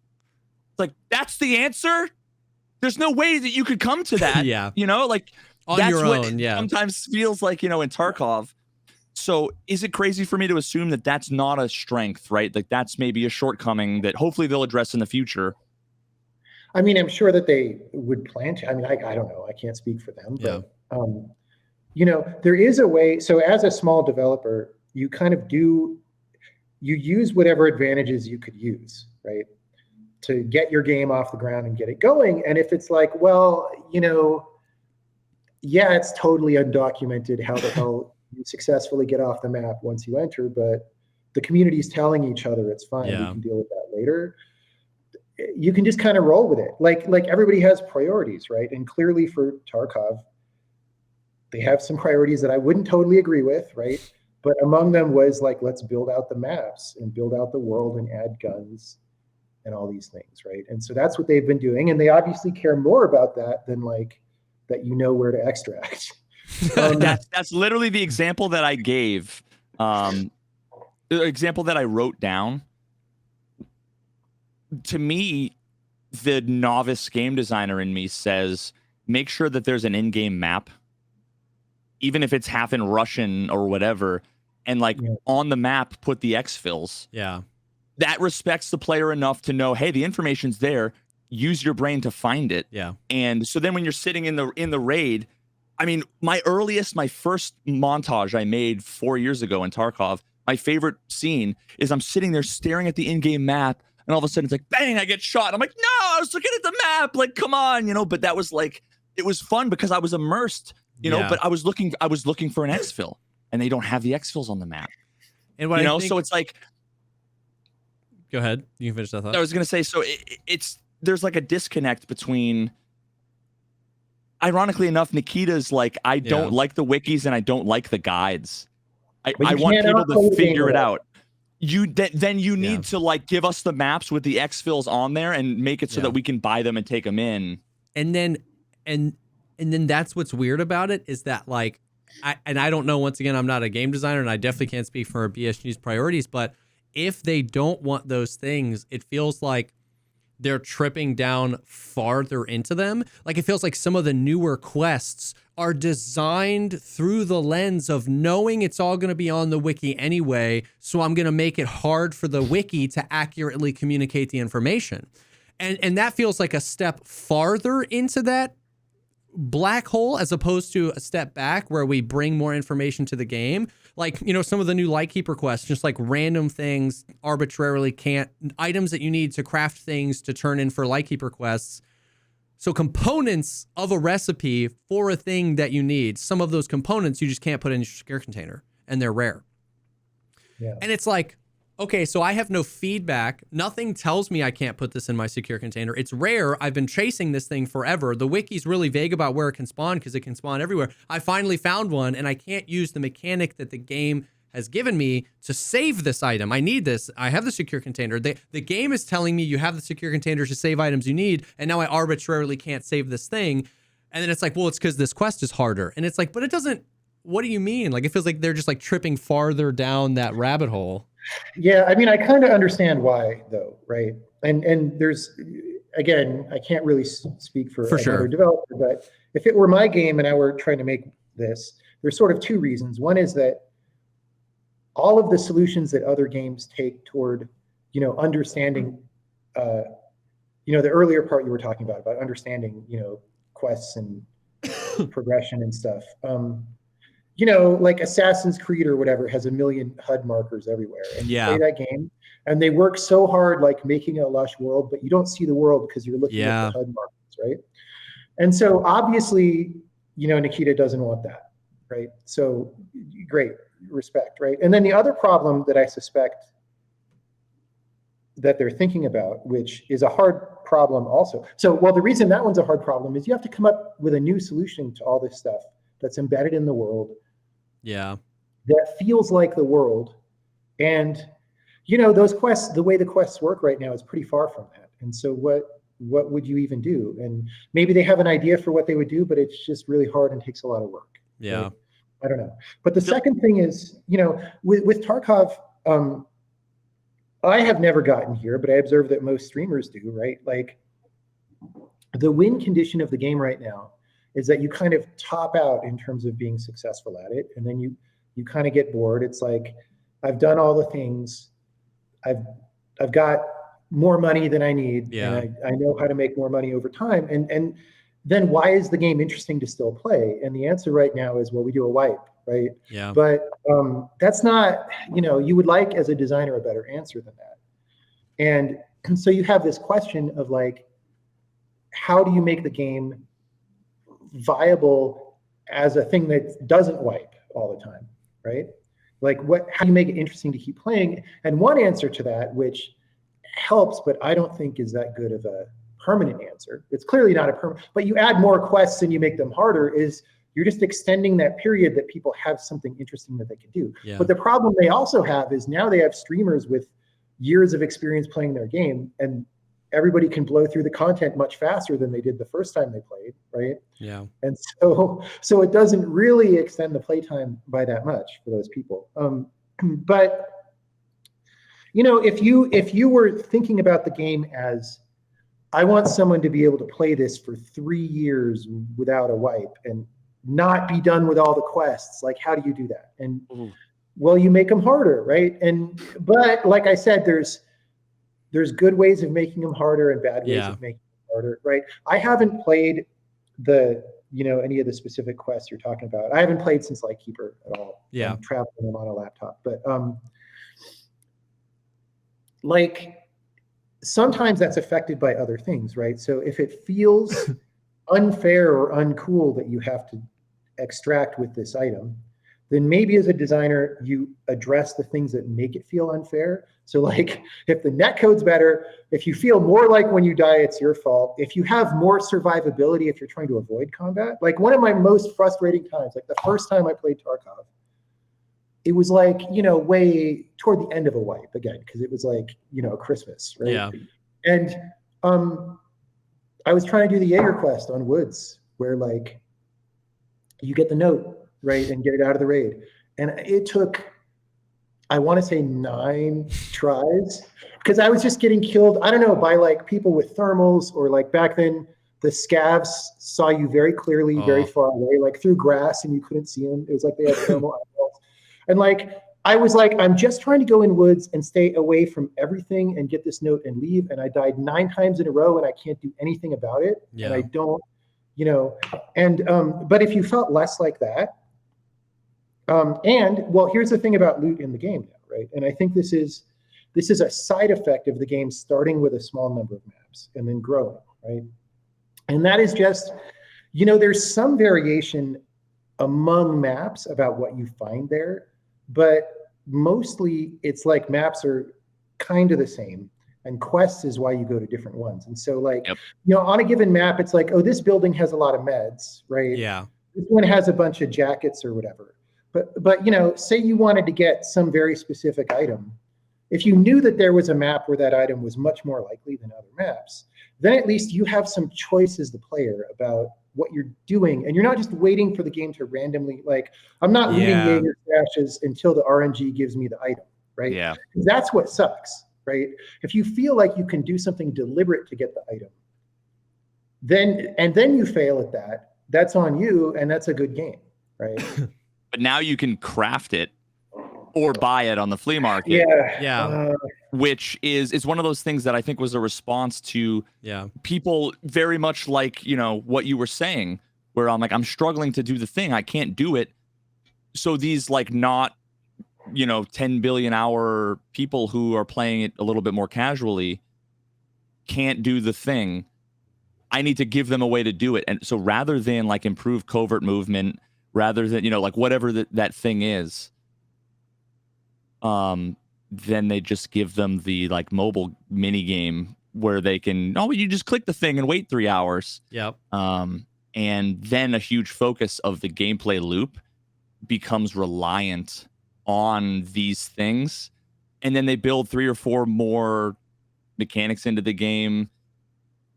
Speaker 2: It's like, that's the answer? There's no way that you could come to that. You know, like
Speaker 1: on
Speaker 2: that's
Speaker 1: your
Speaker 2: what
Speaker 1: own.
Speaker 2: Sometimes feels like, you know, in Tarkov. So is it crazy for me to assume that that's not a strength, right? Like that's maybe a shortcoming that hopefully they'll address in the future.
Speaker 3: I mean, I'm sure that they would plan to. I mean, I don't know. I can't speak for them. But, you know, there is a way. So as a small developer, you kind of you use whatever advantages you could use, right, to get your game off the ground and get it going. And if it's like, well, you know, it's totally undocumented how the hell you successfully get off the map once you enter, but the community's telling each other it's fine. We can deal with that later. You can just kind of roll with it. Like everybody has priorities, right? And clearly for Tarkov, they have some priorities that I wouldn't totally agree with, right? But among them was like, let's build out the maps and build out the world and add guns and all these things, right? And so that's what they've been doing. And they obviously care more about that than like that you know where to extract.
Speaker 2: That's literally the example that I gave. The example that I wrote down. To me, the novice game designer in me says, make sure that there's an in-game map, even if it's half in Russian or whatever, and like on the map, put the exfils.
Speaker 1: Yeah.
Speaker 2: That respects the player enough to know, hey, the information's there. Use your brain to find it.
Speaker 1: Yeah.
Speaker 2: And so then when you're sitting in the raid, I mean, my first montage I made 4 years ago in Tarkov, my favorite scene is I'm sitting there staring at the in-game map, and all of a sudden it's like, bang, I get shot. I'm like, no, I was looking at the map. Like, come on, but that was like, it was fun because I was immersed, but I was looking for an exfil, and they don't have the exfils on the map.
Speaker 1: And what
Speaker 2: so it's like,
Speaker 1: go ahead. You can finish that thought.
Speaker 2: I was going to say, so there's like a disconnect between, ironically enough, Nikita's like, I don't like the wikis and I don't like the guides. I want people to figure it out. Then you need to like give us the maps with the exfils on there and make it so that we can buy them and take them in.
Speaker 1: And then that's what's weird about it is that like, I don't know, once again, I'm not a game designer and I definitely can't speak for BSG's priorities, but if they don't want those things, it feels like they're tripping down farther into them. Like it feels like some of the newer quests are designed through the lens of knowing it's all going to be on the wiki anyway, so I'm going to make it hard for the wiki to accurately communicate the information. And that feels like a step farther into that black hole as opposed to a step back where we bring more information to the game. Like, some of the new Lightkeeper quests, just like random things arbitrarily items that you need to craft things to turn in for Lightkeeper quests. So components of a recipe for a thing that you need, some of those components you just can't put in your secure container and they're rare.
Speaker 3: Yeah.
Speaker 1: And it's like, okay, so I have no feedback. Nothing tells me I can't put this in my secure container. It's rare. I've been chasing this thing forever. The wiki's really vague about where it can spawn because it can spawn everywhere. I finally found one, and I can't use the mechanic that the game has given me to save this item. I need this. I have the secure container. The game is telling me you have the secure container to save items you need, and now I arbitrarily can't save this thing. And then it's like, well, it's because this quest is harder. And it's like, but it doesn't, what do you mean? Like, it feels like they're just like tripping farther down that rabbit hole.
Speaker 3: Yeah, I mean, I kind of understand why, though, right? And there's, again, I can't really speak for another developer, but if it were my game and I were trying to make this, there's sort of two reasons. One is that all of the solutions that other games take toward, understanding, the earlier part you were talking about understanding, quests and progression and stuff. Like Assassin's Creed or whatever has a million HUD markers everywhere. And you play that game, and they work so hard, like making a lush world, but you don't see the world because you're looking at the HUD markers, right? And so obviously, Nikita doesn't want that, right? So great, respect, right? And then the other problem that I suspect that they're thinking about, which is a hard problem also. So, the reason that one's a hard problem is you have to come up with a new solution to all this stuff that's embedded in the world.
Speaker 1: Yeah.
Speaker 3: That feels like the world. And, those quests, the way the quests work right now is pretty far from that. And so what would you even do? And maybe they have an idea for what they would do, but it's just really hard and takes a lot of work.
Speaker 1: Yeah.
Speaker 3: Right? I don't know. But the second thing is, with Tarkov, I have never gotten here, but I observe that most streamers do, right? Like the win condition of the game right now is that you kind of top out in terms of being successful at it. And then you kind of get bored. It's like, I've done all the things. I've got more money than I need.
Speaker 1: Yeah.
Speaker 3: And I know how to make more money over time. And then why is the game interesting to still play? And the answer right now is, well, we do a wipe, right?
Speaker 1: Yeah.
Speaker 3: But that's not, you would like as a designer a better answer than that. And so you have this question of like, how do you make the game viable as a thing that doesn't wipe all the time, right? Like how do you make it interesting to keep playing? And one answer to that, which helps, but I don't think is that good of a permanent answer. It's clearly not a permanent, but you add more quests and you make them harder, is you're just extending that period that people have something interesting that they can do.
Speaker 1: Yeah.
Speaker 3: But the problem they also have is now they have streamers with years of experience playing their game, and everybody can blow through the content much faster than they did the first time they played, right?
Speaker 1: Yeah.
Speaker 3: And so it doesn't really extend the playtime by that much for those people. But if you were thinking about the game as I want someone to be able to play this for 3 years without a wipe and not be done with all the quests. Like, how do you do that? And well, you make them harder, right? But like I said, there's good ways of making them harder and bad ways of making them harder, right? I haven't played any of the specific quests you're talking about. I haven't played since Lightkeeper at all.
Speaker 1: Yeah.
Speaker 3: I'm traveling them on a laptop, but like sometimes that's affected by other things, right? So if it feels unfair or uncool that you have to extract with this item, then maybe as a designer, you address the things that make it feel unfair. So like if the netcode's better, if you feel more like when you die, it's your fault. If you have more survivability, if you're trying to avoid combat, like one of my most frustrating times, like the first time I played Tarkov, it was like, way toward the end of a wipe again, because it was like, Christmas, right?
Speaker 1: Yeah.
Speaker 3: And I was trying to do the Jaeger quest on Woods, where like you get the note, right, and get it out of the raid. And it took, I want to say 9 tries, because I was just getting killed, I don't know, by like people with thermals, or like back then the scavs saw you very clearly, very far away, like through grass, and you couldn't see them. It was like they had thermal eyeballs. And like, I was like, I'm just trying to go in Woods and stay away from everything and get this note and leave. And I died 9 times in a row, and I can't do anything about it. Yeah. And I don't, but if you felt less like that, and well, here's the thing about loot in the game now, right? And I think this is a side effect of the game starting with a small number of maps and then growing, right? And that is just, there's some variation among maps about what you find there, but mostly it's like maps are kind of the same, and quests is why you go to different ones. And so like, on a given map, it's like, oh, this building has a lot of meds, right?
Speaker 1: Yeah.
Speaker 3: This one has a bunch of jackets or whatever. But say you wanted to get some very specific item, if you knew that there was a map where that item was much more likely than other maps, then at least you have some choice as the player about what you're doing, and you're not just waiting for the game to randomly, like, I'm not looting Jaeger stashes until the RNG gives me the item, right? Yeah. That's what sucks, right? If you feel like you can do something deliberate to get the item, then you fail at that, that's on you, and that's a good game, right?
Speaker 2: But now you can craft it or buy it on the flea market.
Speaker 1: Yeah.
Speaker 2: Which is one of those things that I think was a response to people very much like, what you were saying, where I'm like, I'm struggling to do the thing. I can't do it. So these like not, 10 billion hour people who are playing it a little bit more casually can't do the thing. I need to give them a way to do it. And so rather than like improve covert movement, rather than, like whatever that thing is, then they just give them the like mobile mini game where they can, you just click the thing and wait 3 hours.
Speaker 1: Yep.
Speaker 2: And then a huge focus of the gameplay loop becomes reliant on these things. And then they build 3 or 4 more mechanics into the game,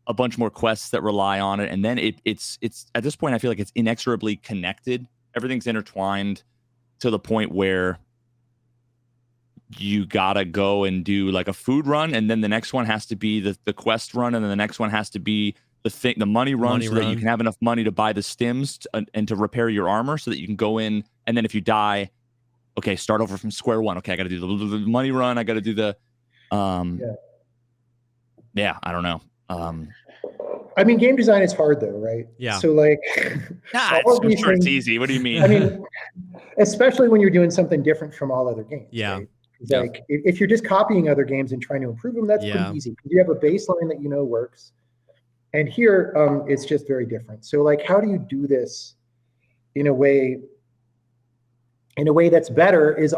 Speaker 2: a bunch more quests that rely on it. And then it's at this point, I feel like it's inexorably connected. Everything's intertwined to the point where you gotta go and do like a food run, and then the next one has to be the quest run, and then the next one has to be the money run, that you can have enough money to buy the stims and to repair your armor, so that you can go in, and then if you die, okay, start over from square one. Okay, I gotta do the money run, I gotta do the I don't know.
Speaker 3: I mean, game design is hard though, right?
Speaker 1: Yeah.
Speaker 3: So like,
Speaker 2: I'm sure it's easy. What do you mean?
Speaker 3: I mean, especially when you're doing something different from all other games.
Speaker 1: Yeah.
Speaker 3: Right? Like if you're just copying other games and trying to improve them, that's pretty easy, because you have a baseline that works. And here, it's just very different. So like, how do you do this in a way that's better? It's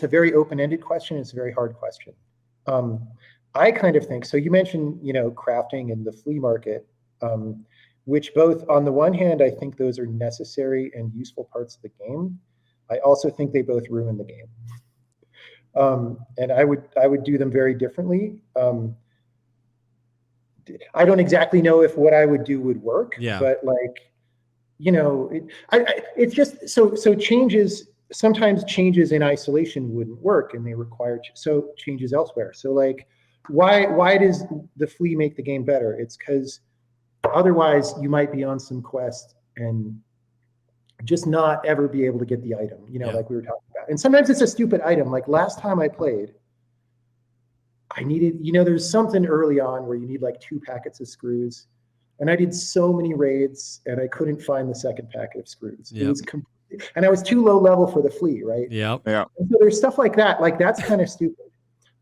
Speaker 3: a very open-ended question. It's a very hard question. I kind of think, so you mentioned, crafting and the flea market, which both, on the one hand, I think those are necessary and useful parts of the game. I also think they both ruin the game. And I would do them very differently. I don't exactly know if what I would do would work, but like, it's just so sometimes changes in isolation wouldn't work, and they require changes elsewhere. So like, why does the flea make the game better? It's because otherwise you might be on some quest and just not ever be able to get the item, like we were talking about. And sometimes it's a stupid item. Like last time I played, I needed, there's something early on where you need like 2 packets of screws. And I did so many raids and I couldn't find the second packet of screws. It was and I was too low level for the flea, right?
Speaker 1: Yeah.
Speaker 3: And so there's stuff like that. Like that's kind of stupid.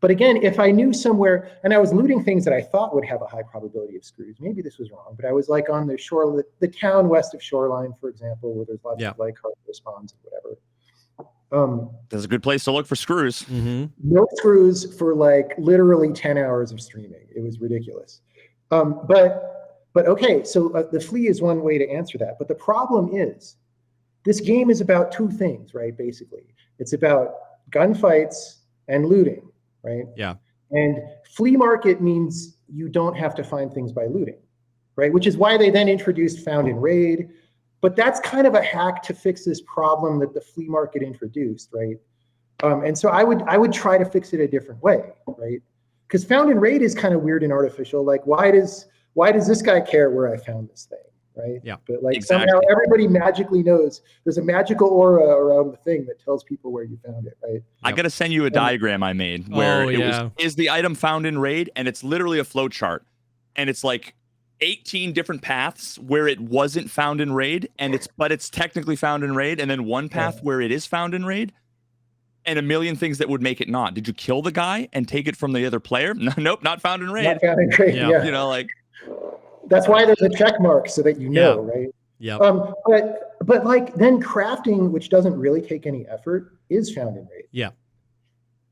Speaker 3: But again, if I knew somewhere, and I was looting things that I thought would have a high probability of screws, maybe this was wrong, but I was like on the shore, the town west of Shoreline, for example, where there's lots of like hardware spawns and whatever.
Speaker 2: That's a good place to look for screws.
Speaker 3: No screws for like literally 10 hours of streaming. It was ridiculous. But okay, so the flea is one way to answer that. But the problem is, this game is about 2 things, right? Basically, it's about gunfights and looting. Right?
Speaker 1: Yeah.
Speaker 3: And flea market means you don't have to find things by looting, right? Which is why they then introduced found in raid. But that's kind of a hack to fix this problem that the flea market introduced, right? And so I would try to fix it a different way, right? Because found in raid is kind of weird and artificial. Like, why does this guy care where I found this thing? Right?
Speaker 1: Yeah.
Speaker 3: But like somehow everybody magically knows there's a magical aura around the thing that tells people where you found it, right?
Speaker 2: I got to send you a diagram I made where is the item found in raid, and it's literally a flow chart, and it's like 18 different paths where it wasn't found in raid, but it's technically found in raid, and then one path where it is found in raid, and a million things that would make it not. Did you kill the guy and take it from the other player? No, nope, not found in raid.
Speaker 3: Not found in raid. Yeah.
Speaker 2: Like.
Speaker 3: That's why there's a check mark so that you know, right?
Speaker 1: Yeah.
Speaker 3: But like then crafting, which doesn't really take any effort, is found in raid.
Speaker 1: Yeah.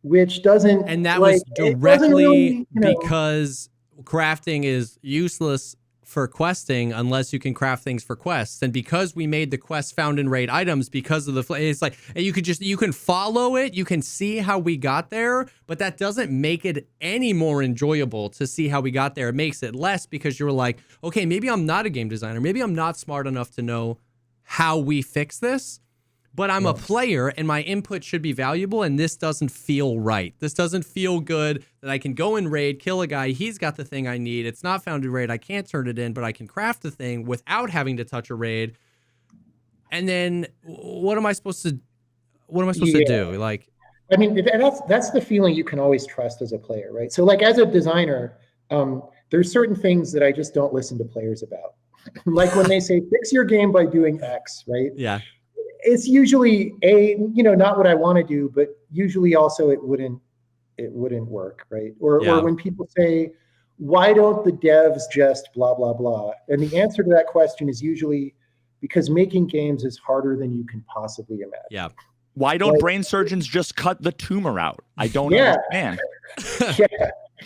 Speaker 3: Which doesn't,
Speaker 1: and that was directly because crafting is useless for questing unless you can craft things for quests. And because we made the quest found in raid items because of it's like you can follow it, you can see how we got there, but that doesn't make it any more enjoyable to see how we got there. It makes it less because you're like, okay, maybe I'm not a game designer. Maybe I'm not smart enough to know how we fix this, but I'm a player and my input should be valuable, and this doesn't feel right. This doesn't feel good that I can go in raid, kill a guy, he's got the thing I need, it's not found in raid, I can't turn it in, but I can craft the thing without having to touch a raid. And then what am I supposed to do? Like,
Speaker 3: I mean, that's the feeling you can always trust as a player, right? So like as a designer, there's certain things that I just don't listen to players about. Like when they say fix your game by doing X, right?
Speaker 1: Yeah.
Speaker 3: It's usually not what I want to do, but usually also it wouldn't work, right? Or when people say, why don't the devs just blah, blah, blah? And the answer to that question is usually because making games is harder than you can possibly imagine.
Speaker 1: Yeah.
Speaker 2: Why don't brain surgeons just cut the tumor out? I don't understand.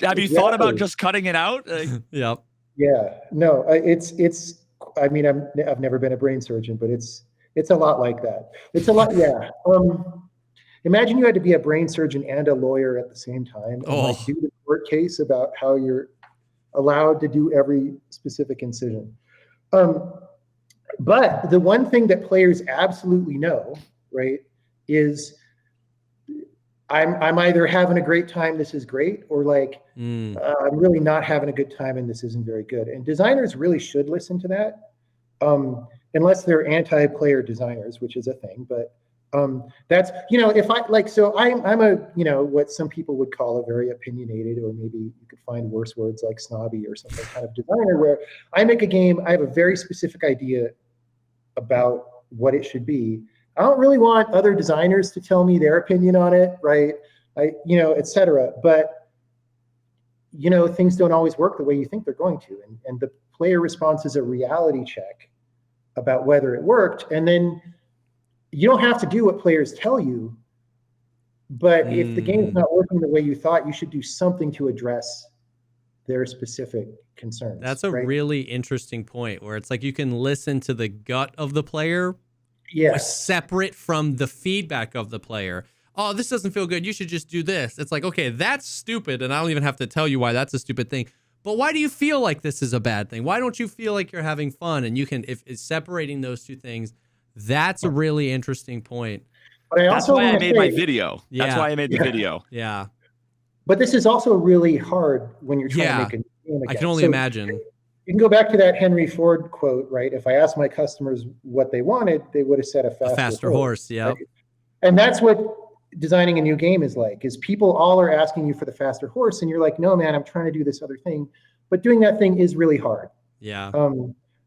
Speaker 2: Have you thought about just cutting it out?
Speaker 1: Yeah.
Speaker 3: Yeah. No, I mean, I've never been a brain surgeon, but it's a lot like that. It's a lot, yeah. Imagine you had to be a brain surgeon and a lawyer at the same time and like do the court case about how you're allowed to do every specific incision. But the one thing that players absolutely know, right, is I'm either having a great time, this is great, or like I'm really not having a good time and this isn't very good. And designers really should listen to that. Unless they're anti-player designers, which is a thing, but that's, if I like, so I'm a, what some people would call a very opinionated, or maybe you could find worse words like snobby or something kind of designer, where I make a game, I have a very specific idea about what it should be. I don't really want other designers to tell me their opinion on it, right? Et cetera. But, things don't always work the way you think they're going to. And the player response is a reality check about whether it worked. And then you don't have to do what players tell you, but if the game's not working the way you thought, you should do something to address their specific concerns.
Speaker 1: That's a really interesting point where it's like you can listen to the gut of the player, separate from the feedback of the player. Oh, this doesn't feel good, you should just do this. It's like, okay, that's stupid, and I don't even have to tell you why that's a stupid thing. But why do you feel like this is a bad thing? Why don't you feel like you're having fun? And you can, if it's separating those two things, that's a really interesting point.
Speaker 3: But
Speaker 2: that's why I made my video. That's why I made the video.
Speaker 1: Yeah.
Speaker 3: But this is also really hard when you're trying to make a game again.
Speaker 1: I can only imagine.
Speaker 3: You can go back to that Henry Ford quote, right? If I asked my customers what they wanted, they would have said a faster
Speaker 1: horse. Yeah.
Speaker 3: Right? And that's what designing a new game is like, is people all are asking you for the faster horse. And you're like, no, man, I'm trying to do this other thing. But doing that thing is really hard.
Speaker 1: Yeah.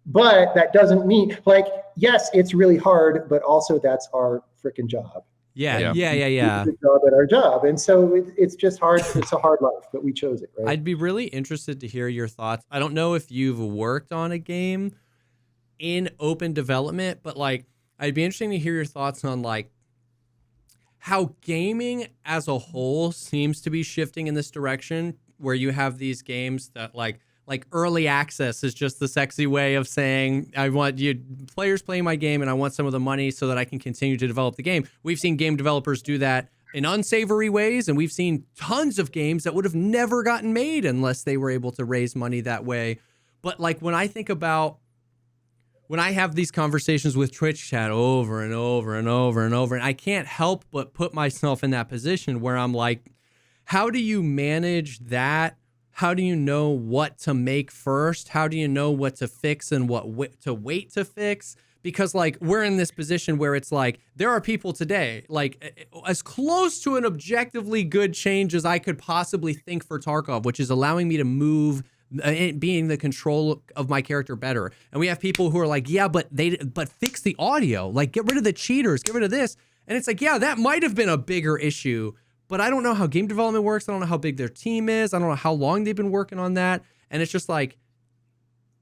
Speaker 3: But that doesn't mean, like, yes, it's really hard, but also that's our freaking job.
Speaker 1: Yeah.
Speaker 3: Good job at our job. And so it's just hard. It's a hard life, but we chose it, right?
Speaker 1: I'd be really interested to hear your thoughts. I don't know if you've worked on a game in open development, but like, I'd be interested to hear your thoughts on like how gaming as a whole seems to be shifting in this direction, where you have these games that like early access is just the sexy way of saying, I want you players playing my game and I want some of the money so that I can continue to develop the game. We've seen game developers do that in unsavory ways, and we've seen tons of games that would have never gotten made unless they were able to raise money that way. But like when I have these conversations with Twitch chat over and over and over and over, and I can't help but put myself in that position where I'm like, how do you manage that? How do you know what to make first? How do you know what to fix and what to wait to fix? Because like we're in this position where it's like there are people today, like as close to an objectively good change as I could possibly think for Tarkov, which is allowing me to move, being the control of my character better. And we have people who are like, yeah, but fix the audio, like get rid of the cheaters, get rid of this. And it's like, yeah, that might have been a bigger issue, but I don't know how game development works. I don't know how big their team is. I don't know how long they've been working on that. And it's just like,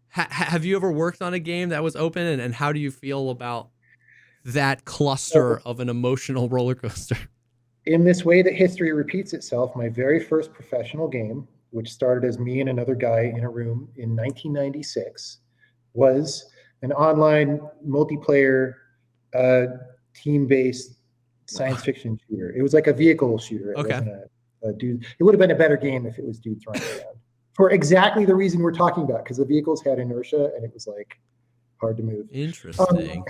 Speaker 1: have you ever worked on a game that was open? And how do you feel about that cluster of an emotional roller coaster?
Speaker 3: In this way that history repeats itself, my very first professional game, which started as me and another guy in a room in 1996, was an online multiplayer team-based science fiction shooter. It was like a vehicle shooter. It wasn't a dude. It would have been a better game if it was dudes running around. For exactly the reason we're talking about, because the vehicles had inertia and it was like hard to move.
Speaker 1: Interesting.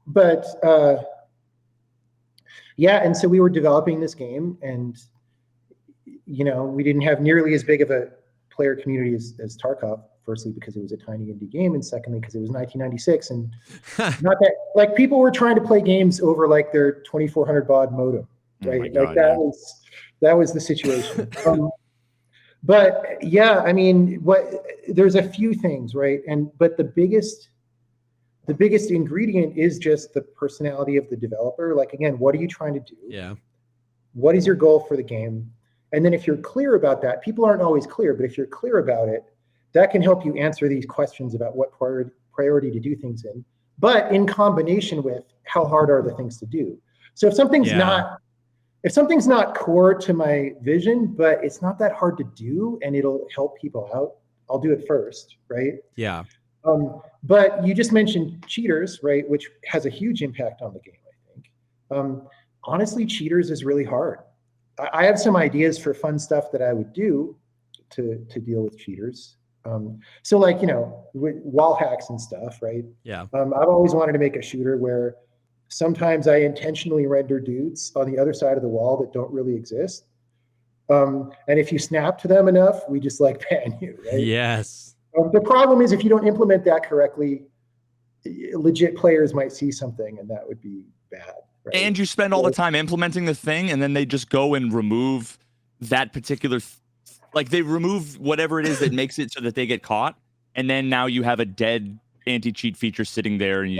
Speaker 3: But yeah, and so we were developing this game, and we didn't have nearly as big of a player community as Tarkov. Firstly, because it was a tiny indie game, and secondly, because it was 1996, and not that like people were trying to play games over like their 2400 baud modem, right?
Speaker 2: Oh
Speaker 3: like that was the situation. But yeah, I mean, there's a few things, right? But the biggest ingredient is just the personality of the developer. Like again, what are you trying to do?
Speaker 1: Yeah.
Speaker 3: What is your goal for the game? And then if you're clear about that, people aren't always clear, but if you're clear about it, that can help you answer these questions about what priority to do things in, but in combination with how hard are the things to do. So if something's not core to my vision, but it's not that hard to do and it'll help people out, I'll do it first, right?
Speaker 1: Yeah.
Speaker 3: But you just mentioned cheaters, right? Which has a huge impact on the game, I think. Honestly, cheaters is really hard. I have some ideas for fun stuff that I would do to deal with cheaters. So like, with wall hacks and stuff, right?
Speaker 1: Yeah.
Speaker 3: I've always wanted to make a shooter where sometimes I intentionally render dudes on the other side of the wall that don't really exist. And if you snap to them enough, we just like ban you, right?
Speaker 1: Yes.
Speaker 3: The problem is if you don't implement that correctly, legit players might see something and that would be bad. Right?
Speaker 2: And you spend all the time implementing the thing, and then they just go and remove that particular like they remove whatever it is that makes it so that they get caught, and then now you have a dead anti-cheat feature sitting there. And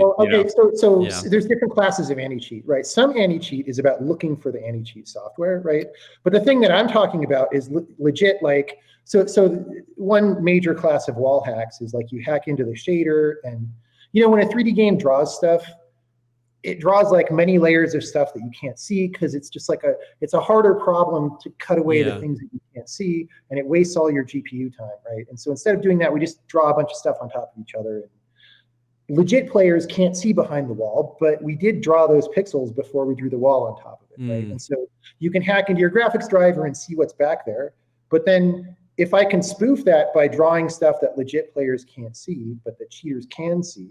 Speaker 3: So there's different classes of anti-cheat, right? Some anti-cheat is about looking for the anti-cheat software, right? But the thing that I'm talking about is legit, like so one major class of wall hacks is like you hack into the shader, and when a 3D game draws stuff, it draws like many layers of stuff that you can't see because it's just like it's a harder problem to cut away the things that you can't see, and it wastes all your GPU time, right? And so instead of doing that, we just draw a bunch of stuff on top of each other. And legit players can't see behind the wall, but we did draw those pixels before we drew the wall on top of it, right? And so you can hack into your graphics driver and see what's back there. But then if I can spoof that by drawing stuff that legit players can't see, but that cheaters can see,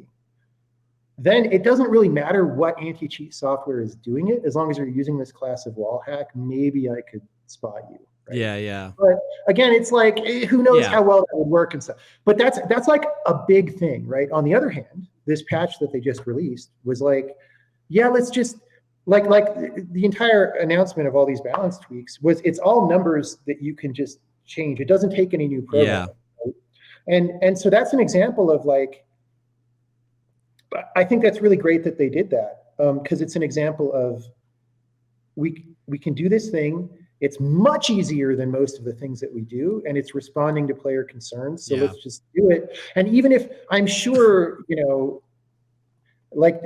Speaker 3: then it doesn't really matter what anti-cheat software is doing it. As long as you're using this class of wall hack, maybe I could spot you. Right?
Speaker 1: Yeah.
Speaker 3: But again, it's like, who knows how well that would work and stuff. But that's like a big thing, right? On the other hand, this patch that they just released was like, yeah, let's just like the entire announcement of all these balance tweaks was, it's all numbers that you can just change. It doesn't take any new programming. Right? And so that's an example of like, I think that's really great that they did that, because it's an example of we can do this thing. It's much easier than most of the things that we do, and it's responding to player concerns. So let's just do it. And even if I'm sure, like,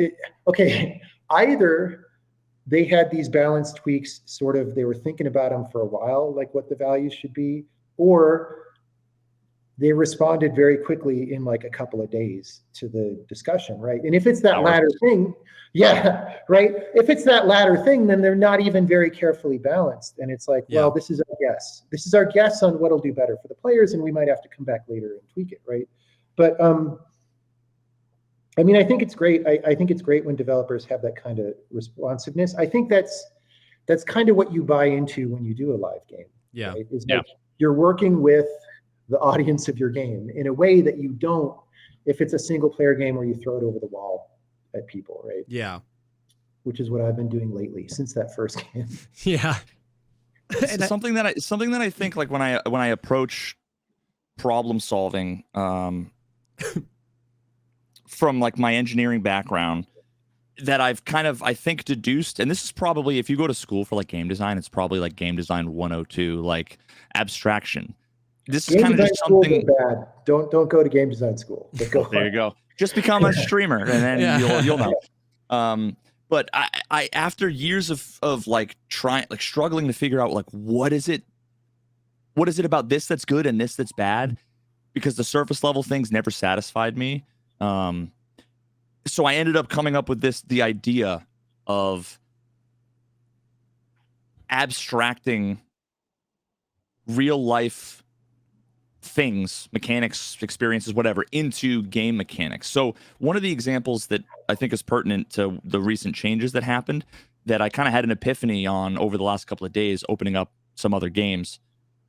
Speaker 3: either they had these balance tweaks sort of, they were thinking about them for a while, like what the values should be, or they responded very quickly in like a couple of days to the discussion, right? And if it's that latter thing, right? If it's that latter thing, then they're not even very carefully balanced. And it's like, well, this is our guess. This is our guess on what'll do better for the players, and we might have to come back later and tweak it, right? But I mean, I think it's great. I think it's great when developers have that kind of responsiveness. I think that's kind of what you buy into when you do a live game.
Speaker 1: Yeah.
Speaker 3: Right? It's like you're working with the audience of your game in a way that you don't if it's a single player game where you throw it over the wall at people, right?
Speaker 1: Yeah.
Speaker 2: Which is what I've been doing lately since that first game.
Speaker 1: Yeah.
Speaker 2: And something that I think, like, when I approach problem solving from like my engineering background, that I've kind of, I think, deduced, and this is probably, if you go to school for like game design, it's probably like game design 102, like abstraction. This is kind of just something
Speaker 3: bad. Don't go to game design school. But go
Speaker 2: there you go. Just become a streamer, and then you'll know. But I after years of like struggling to figure out, like, what is it about this that's good and this that's bad, because the surface level things never satisfied me. So I ended up coming up with the idea of abstracting real life things, mechanics, experiences, whatever, into game mechanics. So one of the examples that I think is pertinent to the recent changes that happened, that I kind of had an epiphany on over the last couple of days, opening up some other games,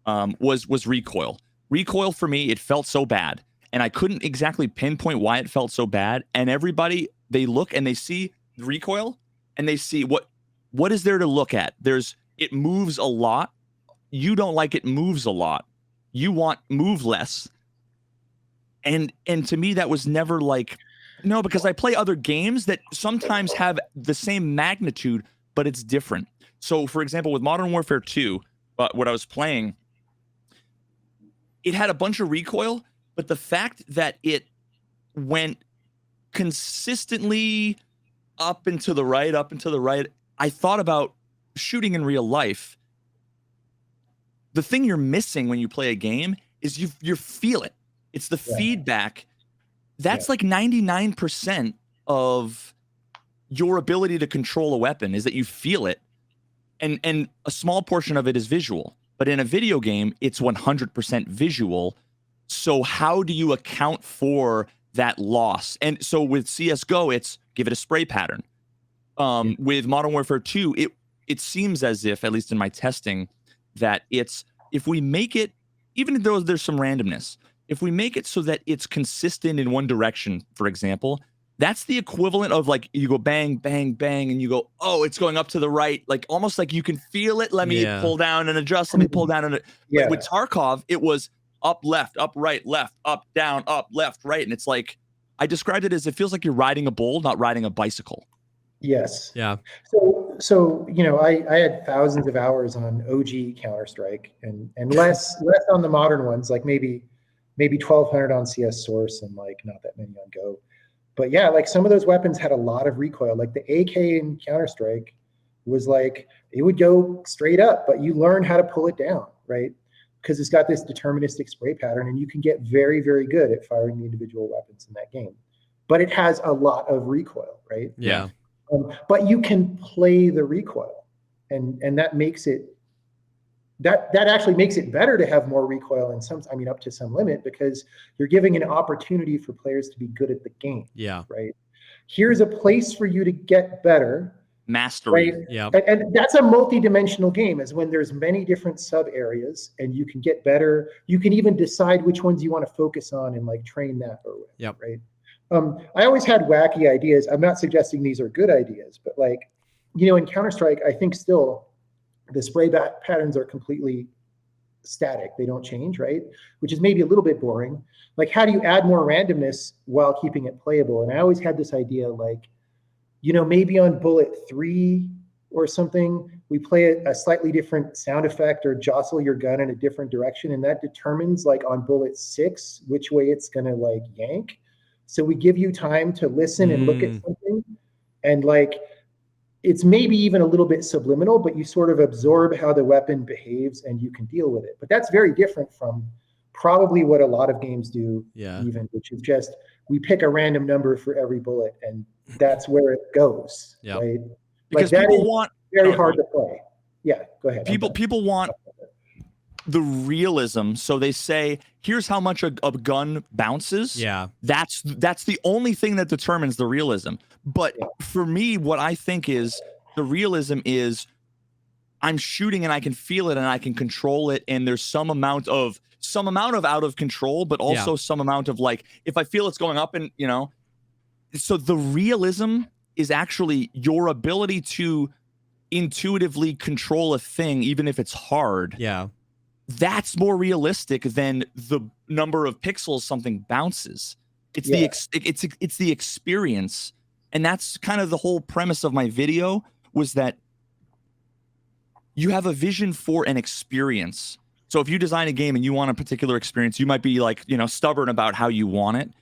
Speaker 2: was recoil. Recoil, for me, it felt so bad, and I couldn't exactly pinpoint why it felt so bad. And everybody, they look and they see recoil, and they see what is there to look at. It moves a lot. You don't like it moves a lot. You want move less. And to me, that was never like, no, because I play other games that sometimes have the same magnitude, but it's different. So, for example, with Modern Warfare 2, what I was playing, it had a bunch of recoil, but the fact that it went consistently up and to the right, I thought about shooting in real life. The thing you're missing when you play a game is you feel it. It's the feedback. That's like 99% of your ability to control a weapon, is that you feel it. And a small portion of it is visual. But in a video game, it's 100% visual. So how do you account for that loss? And so with CSGO, it's give it a spray pattern. With Modern Warfare 2, it seems as if, at least in my testing, that if we make it, even though there's some randomness, if we make it so that it's consistent in one direction, for example, that's the equivalent of, like, you go bang, bang, bang, and you go, oh, it's going up to the right, like almost like you can feel it. Let me pull down and adjust. Let me pull down and with Tarkov, it was up, left, up, right, left, up, down, up, left, right, and it's like, I described it as, it feels like you're riding a bull, not riding a bicycle.
Speaker 3: Yes.
Speaker 1: Yeah.
Speaker 3: So I had thousands of hours on OG Counter-Strike and less on the modern ones, like maybe 1,200 on CS Source and like not that many on Go. But yeah, like some of those weapons had a lot of recoil. Like the AK in Counter-Strike was like, it would go straight up, but you learn how to pull it down, right? Because it's got this deterministic spray pattern, and you can get very, very good at firing the individual weapons in that game. But it has a lot of recoil, right?
Speaker 1: Yeah.
Speaker 3: But you can play the recoil, and that makes it that actually makes it better to have more recoil in up to some limit, because you're giving an opportunity for players to be good at the game.
Speaker 1: Yeah.
Speaker 3: Right. Here's a place for you to get better.
Speaker 2: mastery.
Speaker 3: Right.
Speaker 1: Yeah.
Speaker 3: And that's a multi-dimensional game, is when there's many different sub areas and you can get better. You can even decide which ones you want to focus on and like train that or
Speaker 1: Yep.
Speaker 3: right. I always had wacky ideas. I'm not suggesting these are good ideas, but like, in Counter-Strike, I think still the spray patterns are completely static. They don't change, right? Which is maybe a little bit boring. Like, how do you add more randomness while keeping it playable? And I always had this idea, like, maybe on bullet 3 or something, we play a slightly different sound effect or jostle your gun in a different direction. And that determines, like, on bullet 6, which way it's going to, like, yank. So we give you time to listen and look at something. And, like, it's maybe even a little bit subliminal, but you sort of absorb how the weapon behaves and you can deal with it. But that's very different from probably what a lot of games do, even, which is just, we pick a random number for every bullet and that's where it goes, right?
Speaker 2: Because
Speaker 3: like,
Speaker 2: people want
Speaker 3: very hard to play. Yeah, go ahead.
Speaker 2: People want the realism, so they say, here's how much a gun bounces.
Speaker 1: Yeah,
Speaker 2: that's the only thing that determines the realism. But for me, what I think is the realism is, I'm shooting and I can feel it and I can control it, and there's some amount of out of control, but also some amount of, like, if I feel it's going up, and so the realism is actually your ability to intuitively control a thing, even if it's hard.
Speaker 1: Yeah.
Speaker 2: That's more realistic than the number of pixels something bounces. It's it's the experience. And that's kind of the whole premise of my video, was that you have a vision for an experience. So if you design a game and you want a particular experience, you might be like, stubborn about how you want it.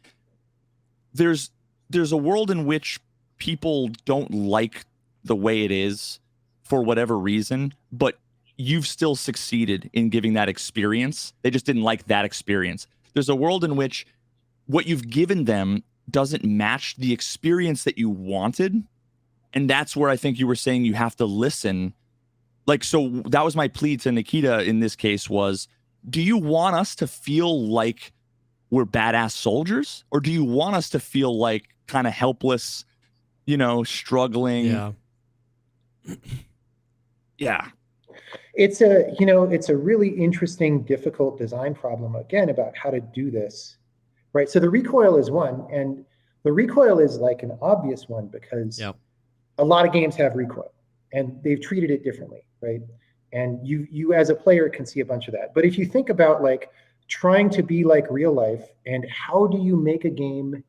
Speaker 2: There's a world in which people don't like the way it is for whatever reason, but you've still succeeded in giving that experience. They just didn't like that experience. There's a world in which what you've given them doesn't match the experience that you wanted. And that's where I think you were saying you have to listen. Like, so that was my plea to Nikita in this case was, do you want us to feel like we're badass soldiers? Or do you want us to feel like kind of helpless, struggling?
Speaker 1: Yeah.
Speaker 3: Yeah. It's a really interesting, difficult design problem, again, about how to do this, right? So the recoil is one, and the recoil is like an obvious one because a lot of games have recoil and they've treated it differently, right? And you as a player can see a bunch of that. But if you think about, like, trying to be like real life, and how do you make a game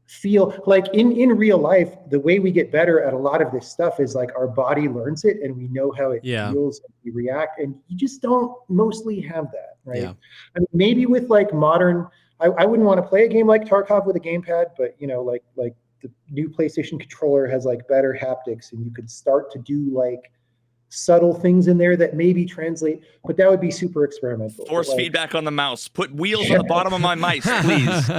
Speaker 3: feel like in real life, the way we get better at a lot of this stuff is, like, our body learns it and we know how it feels and we react, and you just don't mostly have that, right? I mean, maybe with, like, modern, I wouldn't want to play a game like Tarkov with a gamepad, but like the new PlayStation controller has, like, better haptics, and you could start to do, like, subtle things in there that maybe translate, but that would be super experimental.
Speaker 2: Force feedback on the mouse. Put wheels on the bottom of my mice, please.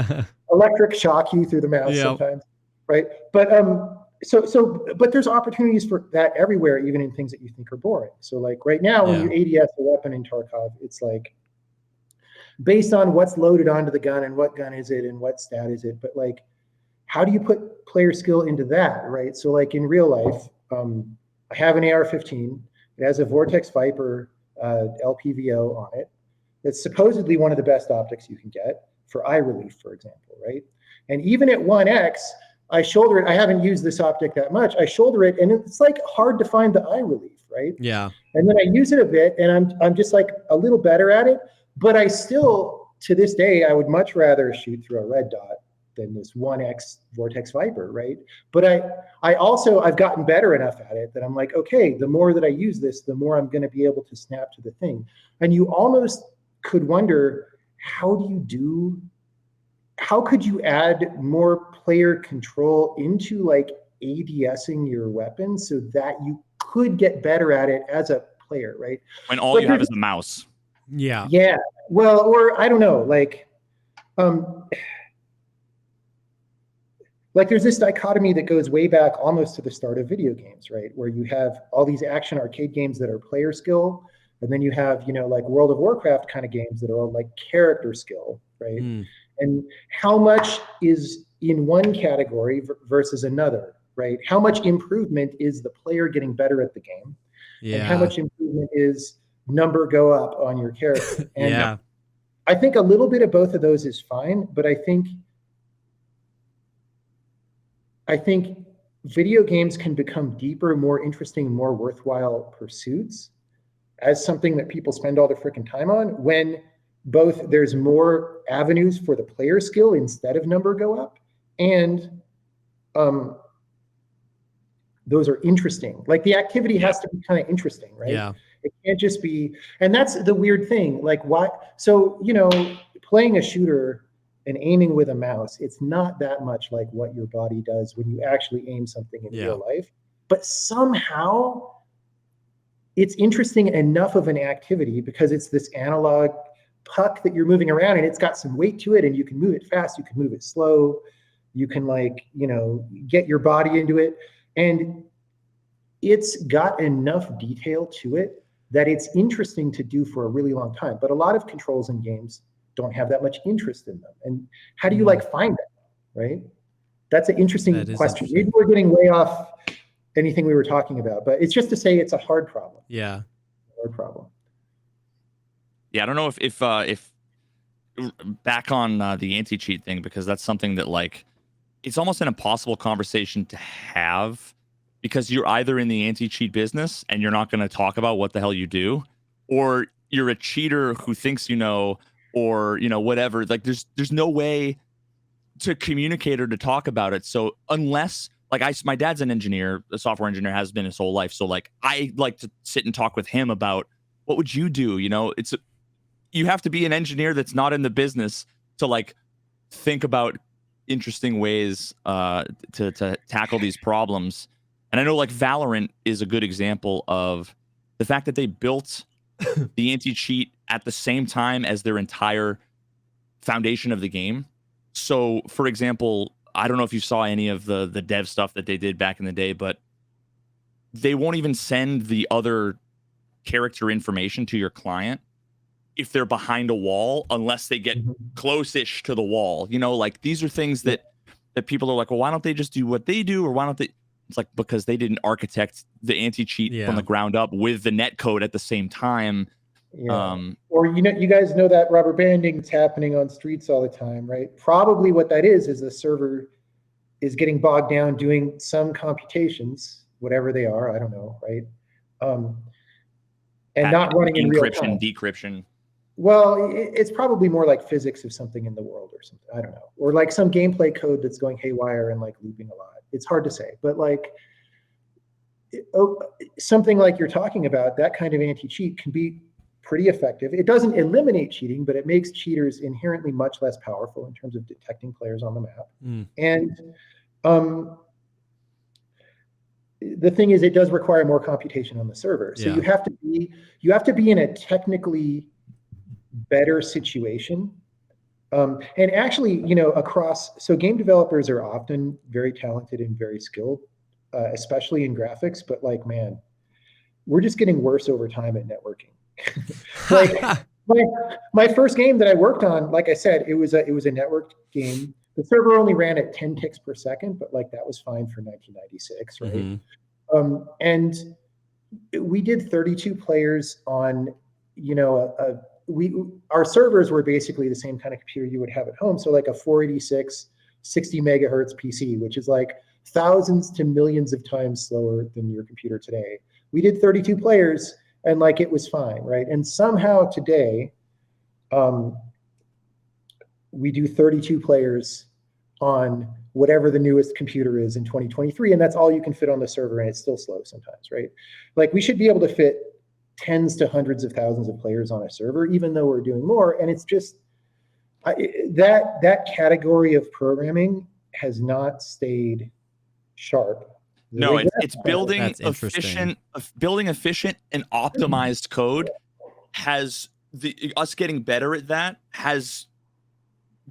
Speaker 3: Electric shock you through the mouse sometimes, right? But but there's opportunities for that everywhere, even in things that you think are boring. So, like, right now, when you ADS a weapon in Tarkov, it's like based on what's loaded onto the gun and what gun is it and what stat is it. But, like, how do you put player skill into that, right? So, like, in real life, I have an AR-15. It has a Vortex Viper LPVO on it. It's supposedly one of the best optics you can get for eye relief, for example, right? And even at 1x, I shoulder it. I haven't used this optic that much. I shoulder it, and it's, like, hard to find the eye relief, right?
Speaker 1: Yeah.
Speaker 3: And then I use it a bit, and I'm just, like, a little better at it. But I still, to this day, I would much rather shoot through a red dot than this 1x Vortex Viper, right? But I've gotten better enough at it that I'm like, okay, the more that I use this, the more I'm going to be able to snap to the thing. And you almost could wonder, how could you add more player control into, like, ADSing your weapon so that you could get better at it as a player, right?
Speaker 2: When all you have is the mouse.
Speaker 1: Yeah.
Speaker 3: Yeah. Well, or I don't know, like there's this dichotomy that goes way back almost to the start of video games, right? Where you have all these action arcade games that are player skill, and then you have, like World of Warcraft kind of games that are all, like, character skill, right? And how much is in one category versus another, right? How much improvement is the player getting better at the game? And how much improvement is number go up on your character? And I think a little bit of both of those is fine, but I think video games can become deeper, more interesting, more worthwhile pursuits as something that people spend all their freaking time on when both there's more avenues for the player skill instead of number go up, and those are interesting. Like the activity has to be kind of interesting, right?
Speaker 1: Yeah.
Speaker 3: It can't just be, and that's the weird thing. Like why? So, playing a shooter and aiming with a mouse, it's not that much like what your body does when you actually aim something in real life. But somehow it's interesting enough of an activity because it's this analog puck that you're moving around and it's got some weight to it, and you can move it fast, you can move it slow, you can get your body into it. And it's got enough detail to it that it's interesting to do for a really long time. But a lot of controls in games don't have that much interest in them. And how do you find that, right? That's an interesting question. Maybe we're getting way off anything we were talking about, but it's just to say it's a hard problem.
Speaker 1: Yeah.
Speaker 3: Hard problem.
Speaker 2: Yeah, I don't know if back on the anti-cheat thing, because that's something that it's almost an impossible conversation to have, because you're either in the anti-cheat business and you're not going to talk about what the hell you do, or you're a cheater who thinks or whatever. Like there's no way to communicate or to talk about it. So unless my dad's an engineer, a software engineer, has been his whole life. So I like to sit and talk with him about what would you do? You have to be an engineer that's not in the business to think about interesting ways to tackle these problems. And I know Valorant is a good example of the fact that they built the anti-cheat at the same time as their entire foundation of the game. So for example, I don't know if you saw any of the dev stuff that they did back in the day, but they won't even send the other character information to your client if they're behind a wall unless they get close-ish to the wall. These are things that people are like, well, why don't they just do what they do? Or why don't they? It's because they didn't architect the anti-cheat from the ground up with the net code at the same time.
Speaker 3: Yeah. Or you guys know that rubber banding's happening on streets all the time, right? Probably what that is the server is getting bogged down doing some computations, whatever they are, I don't know, right? And not running in real time.
Speaker 2: Decryption.
Speaker 3: Well, it's probably more like physics of something in the world or something. I don't know. Or some gameplay code that's going haywire and looping a lot. It's hard to say. But something like you're talking about, that kind of anti-cheat can be pretty effective. It doesn't eliminate cheating, but it makes cheaters inherently much less powerful in terms of detecting players on the map. And the thing is, it does require more computation on the server. So you have to be in a technically better situation. And actually, so game developers are often very talented and very skilled, especially in graphics, but man, we're just getting worse over time at networking. My first game that I worked on, like I said, it was a networked game. The server only ran at 10 ticks per second, but that was fine for 1996, right? And we did 32 players on, our servers were basically the same kind of computer you would have at home. So a 486, 60 megahertz PC, which is thousands to millions of times slower than your computer today. We did 32 players and it was fine, right? And somehow today, we do 32 players on whatever the newest computer is in 2023, and that's all you can fit on the server, and it's still slow sometimes, right? We should be able to fit tens to hundreds of thousands of players on a server, even though we're doing more. And it's just that category of programming has not stayed sharp.
Speaker 2: No, it's building efficient and optimized code. Has us getting better at that has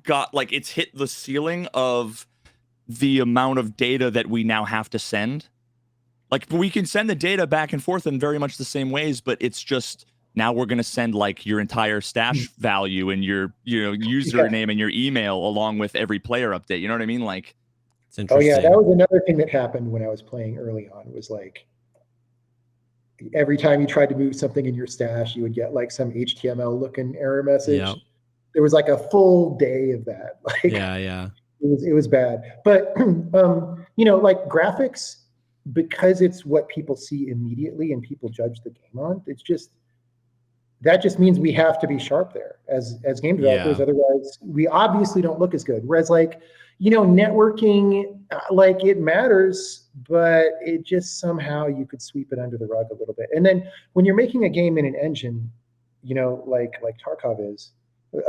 Speaker 2: got it's hit the ceiling of the amount of data that we now have to send. We can send the data back and forth in very much the same ways, but it's just now we're going to send your entire stash value and your username and your email along with every player update. You know what I mean?
Speaker 1: It's interesting.
Speaker 3: Oh yeah, that was another thing that happened when I was playing early on, was like every time you tried to move something in your stash, you would get like some HTML looking error message.
Speaker 1: Yep.
Speaker 3: There was like a full day of that. Like,
Speaker 1: yeah.
Speaker 3: It was bad. But like graphics, because it's what people see immediately and people judge the game on, that just means we have to be sharp there as game developers.
Speaker 1: Yeah.
Speaker 3: Otherwise, we obviously don't look as good. Whereas like, networking, like it matters, but it just somehow you could sweep it under the rug a little bit. And then when you're making a game in an engine, like Tarkov is,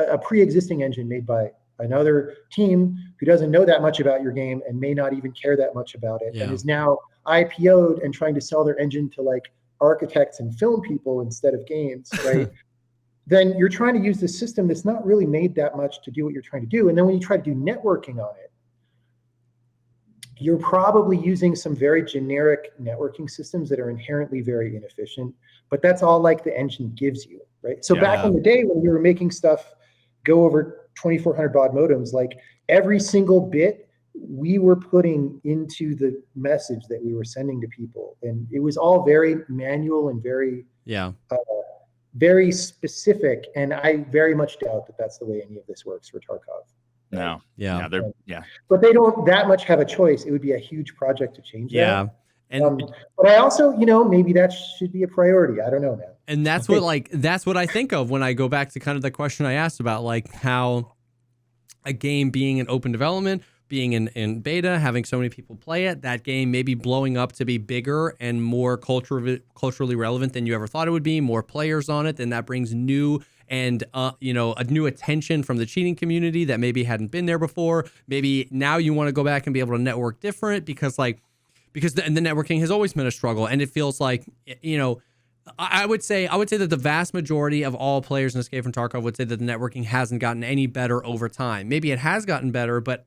Speaker 3: a pre-existing engine made by another team who doesn't know that much about your game and may not even care that much about it, and is now IPO'd and trying to sell their engine to like architects and film people instead of games, right? Then you're trying to use this system that's not really made that much to do what you're trying to do. And then when you try to do networking on it, you're probably using some very generic networking systems that are inherently very inefficient, but that's all like the engine gives you, right? So back in the day when we were making stuff go over 2400 baud modems, like every single bit we were putting into the message that we were sending to people, and it was all very manual and very very specific. And I very much doubt that that's the way any of this works for Tarkov.
Speaker 2: No.
Speaker 3: But they don't that much have a choice. It would be a huge project to change that. But I also, maybe that should be a priority. I don't know, man.
Speaker 1: And that's what I think of when I go back to kind of the question I asked about, like how a game being in open development, being in beta, having so many people play it, that game maybe blowing up to be bigger and more culturally relevant than you ever thought it would be, more players on it, then that brings new and a new attention from the cheating community that maybe hadn't been there before. Maybe now you want to go back and be able to network different because the networking has always been a struggle, and it feels like, I would say that the vast majority of all players in Escape from Tarkov would say that the networking hasn't gotten any better over time. Maybe it has gotten better, but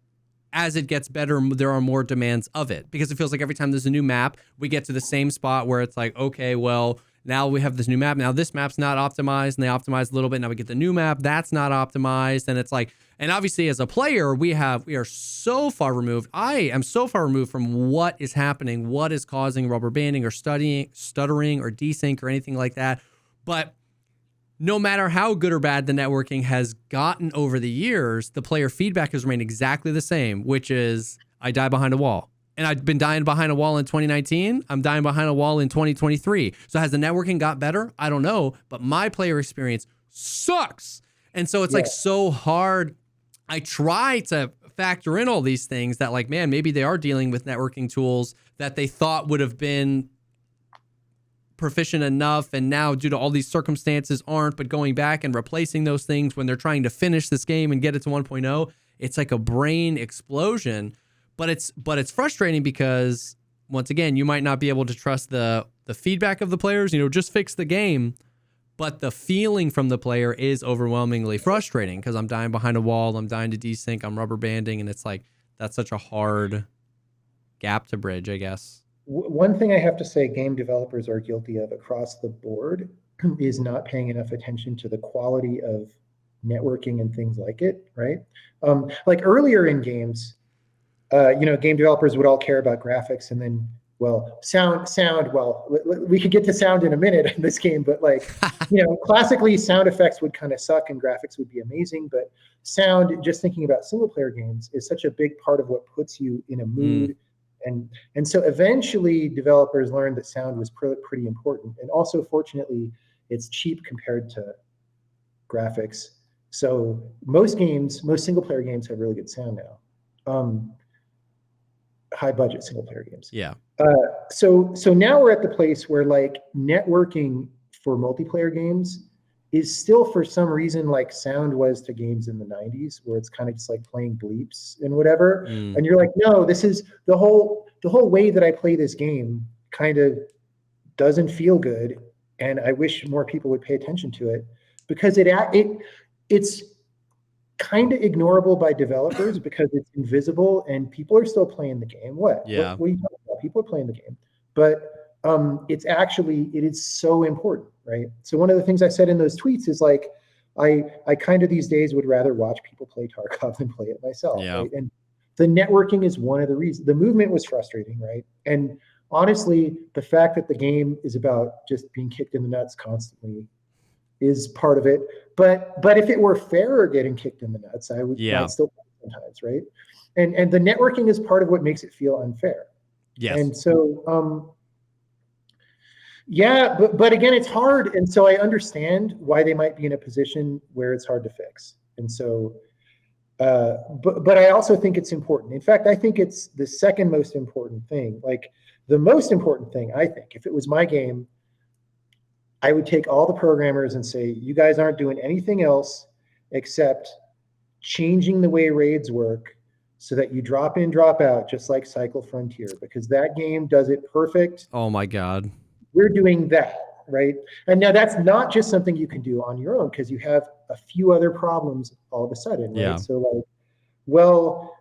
Speaker 1: as it gets better, there are more demands of it, because it feels like every time there's a new map, we get to the same spot where it's like, okay, well, now we have this new map. Now this map's not optimized, and they optimize a little bit. Now we get the new map that's not optimized, and it's like, and obviously as a player, we are so far removed. I am so far removed from what is happening, what is causing rubber banding or stuttering or desync or anything like that. But no matter how good or bad the networking has gotten over the years, the player feedback has remained exactly the same, which is I die behind a wall. And I've been dying behind a wall in 2019. I'm dying behind a wall in 2023. So has the networking got better? I don't know. But my player experience sucks. And so it's like so hard. I try to factor in all these things that, like, man, maybe they are dealing with networking tools that they thought would have been proficient enough, and now due to all these circumstances aren't, but going back and replacing those things when they're trying to finish this game and get it to 1.0, it's like a brain explosion. But it's frustrating because, once again, you might not be able to trust the feedback of the players, just fix the game, but the feeling from the player is overwhelmingly frustrating because I'm dying behind a wall, I'm dying to desync, I'm rubber banding, and it's like that's such a hard gap to bridge, I guess.
Speaker 3: One thing I have to say game developers are guilty of across the board is not paying enough attention to the quality of networking and things like it, right? Like earlier in games, game developers would all care about graphics, and then, well, sound, well, we could get to sound in a minute in this game, but like, classically sound effects would kind of suck and graphics would be amazing, but sound, just thinking about single player games, is such a big part of what puts you in a mood. And so eventually developers learned that sound was pretty important. And also, fortunately, it's cheap compared to graphics. So most single player games have really good sound now. High budget single player games.
Speaker 1: Yeah.
Speaker 3: So now we're at the place where like networking for multiplayer games is still, for some reason, like sound was to games in the 90s, where it's kind of just like playing bleeps and whatever. And you're like, no, this is the whole way that I play this game kind of doesn't feel good. And I wish more people would pay attention to it, because it's kind of ignorable by developers because it's invisible and people are still playing the game. What are you talking about? People are playing the game, but it is so important, right? So one of the things I said in those tweets is like, I kind of these days would rather watch people play Tarkov than play it myself. Right? And the networking is one of the reasons. The movement was frustrating, right? And honestly, the fact that the game is about just being kicked in the nuts constantly is part of it. But if it were fairer getting kicked in the nuts, I'd still play sometimes, right? And the networking is part of what makes it feel unfair.
Speaker 1: Yes.
Speaker 3: And so yeah, but again, it's hard. And so I understand why they might be in a position where it's hard to fix. And so but I also think it's important. In fact, I think it's the second most important thing. Like the most important thing, I think, if it was my game, I would take all the programmers and say, you guys aren't doing anything else except changing the way raids work so that you drop in, drop out, just like Cycle Frontier, because that game does it perfect.
Speaker 1: Oh my God.
Speaker 3: We're doing that, right? And now that's not just something you can do on your own, because you have a few other problems all of a sudden, right?
Speaker 1: Yeah.
Speaker 3: So like, well,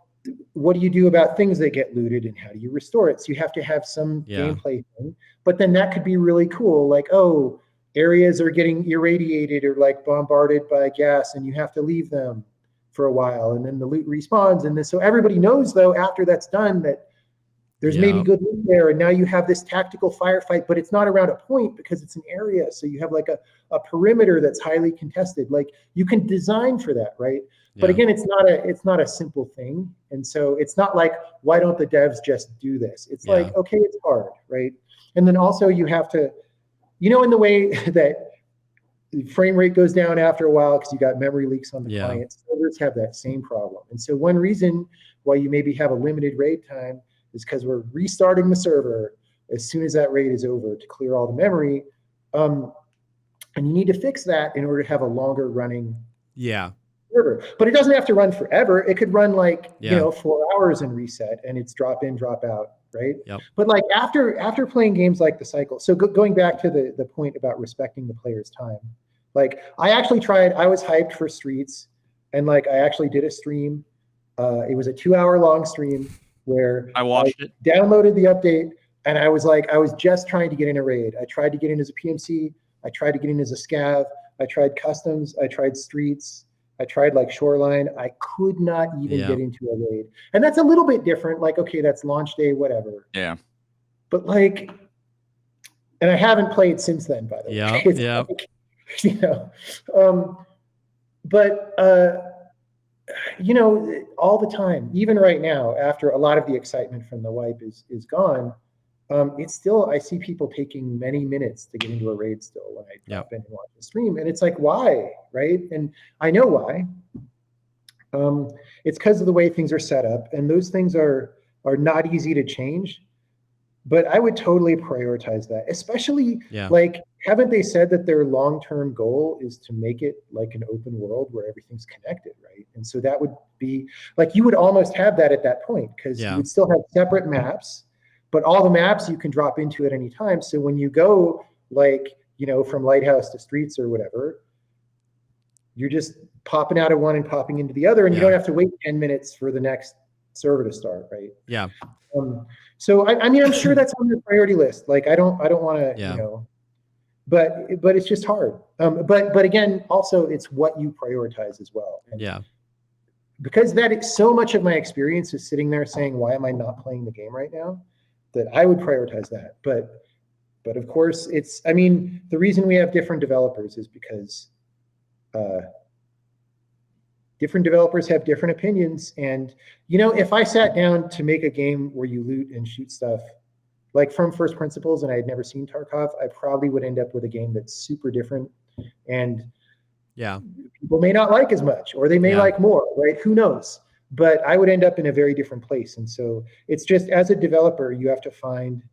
Speaker 3: what do you do about things that get looted and how do you restore it? So you have to have some gameplay thing, but then that could be really cool. Like, oh, areas are getting irradiated or like bombarded by gas and you have to leave them for a while and then the loot respawns. And then, so everybody knows though, after that's done, that there's maybe good loot there. And now you have this tactical firefight, but it's not around a point because it's an area. So you have like a perimeter that's highly contested. Like you can design for that, right? But again, it's not a simple thing. And so it's not like, why don't the devs just do this? It's like, okay, it's hard, right? And then also you have to, you know, in the way that the frame rate goes down after a while because you got memory leaks on the client, servers have that same problem. And so one reason why you maybe have a limited raid time is because we're restarting the server as soon as that raid is over to clear all the memory. And you need to fix that in order to have a longer running server. But it doesn't have to run forever. It could run like, you know, 4 hours and reset and it's drop in, drop out, right? But like after playing games like the Cycle, so going back to the point about respecting the player's time, like I actually tried, I was hyped for Streets and like I actually did a stream. It was a 2-hour long stream where
Speaker 2: I watched it,
Speaker 3: downloaded the update, and I was just trying to get in a raid. I tried to get in as a PMC. I tried to get in as a scav. I tried customs. I tried Streets. I tried like Shoreline. I could not even get into a raid. And that's a little bit different. Like, okay, that's launch day, whatever.
Speaker 2: Yeah.
Speaker 3: But like, and I haven't played since then, by the way.
Speaker 1: Yeah.
Speaker 3: Like, you know, but you know, all the time, even right now, after a lot of the excitement from the wipe is gone, it's still, I see people taking many minutes to get into a raid still when I drop in and watch the stream. And it's like, why, right? And I know why. It's because of the way things are set up. And those things are not easy to change. But I would totally prioritize that, especially like, haven't they said that their long-term goal is to make it like an open world where everything's connected, right? And so that would be like, you would almost have that at that point because you would still have separate maps, but all the maps you can drop into at any time. So when you go like, you know, from Lighthouse to Streets or whatever, you're just popping out of one and popping into the other, and you don't have to wait 10 minutes for the next server to start, right? So I mean, I'm sure that's on your priority list. Like, I don't want to, you know, but it's just hard. But again, also it's what you prioritize as well. And because so much of my experience is sitting there saying, why am I not playing the game right now? That I would prioritize that. But of course I mean, the reason we have different developers is because different developers have different opinions. And, you know, if I sat down to make a game where you loot and shoot stuff, like from first principles, and I had never seen Tarkov, I probably would end up with a game that's super different. And people may not like as much, or they may like more, right? Who knows? But I would end up in a very different place. And so it's just, as a developer, you have to find,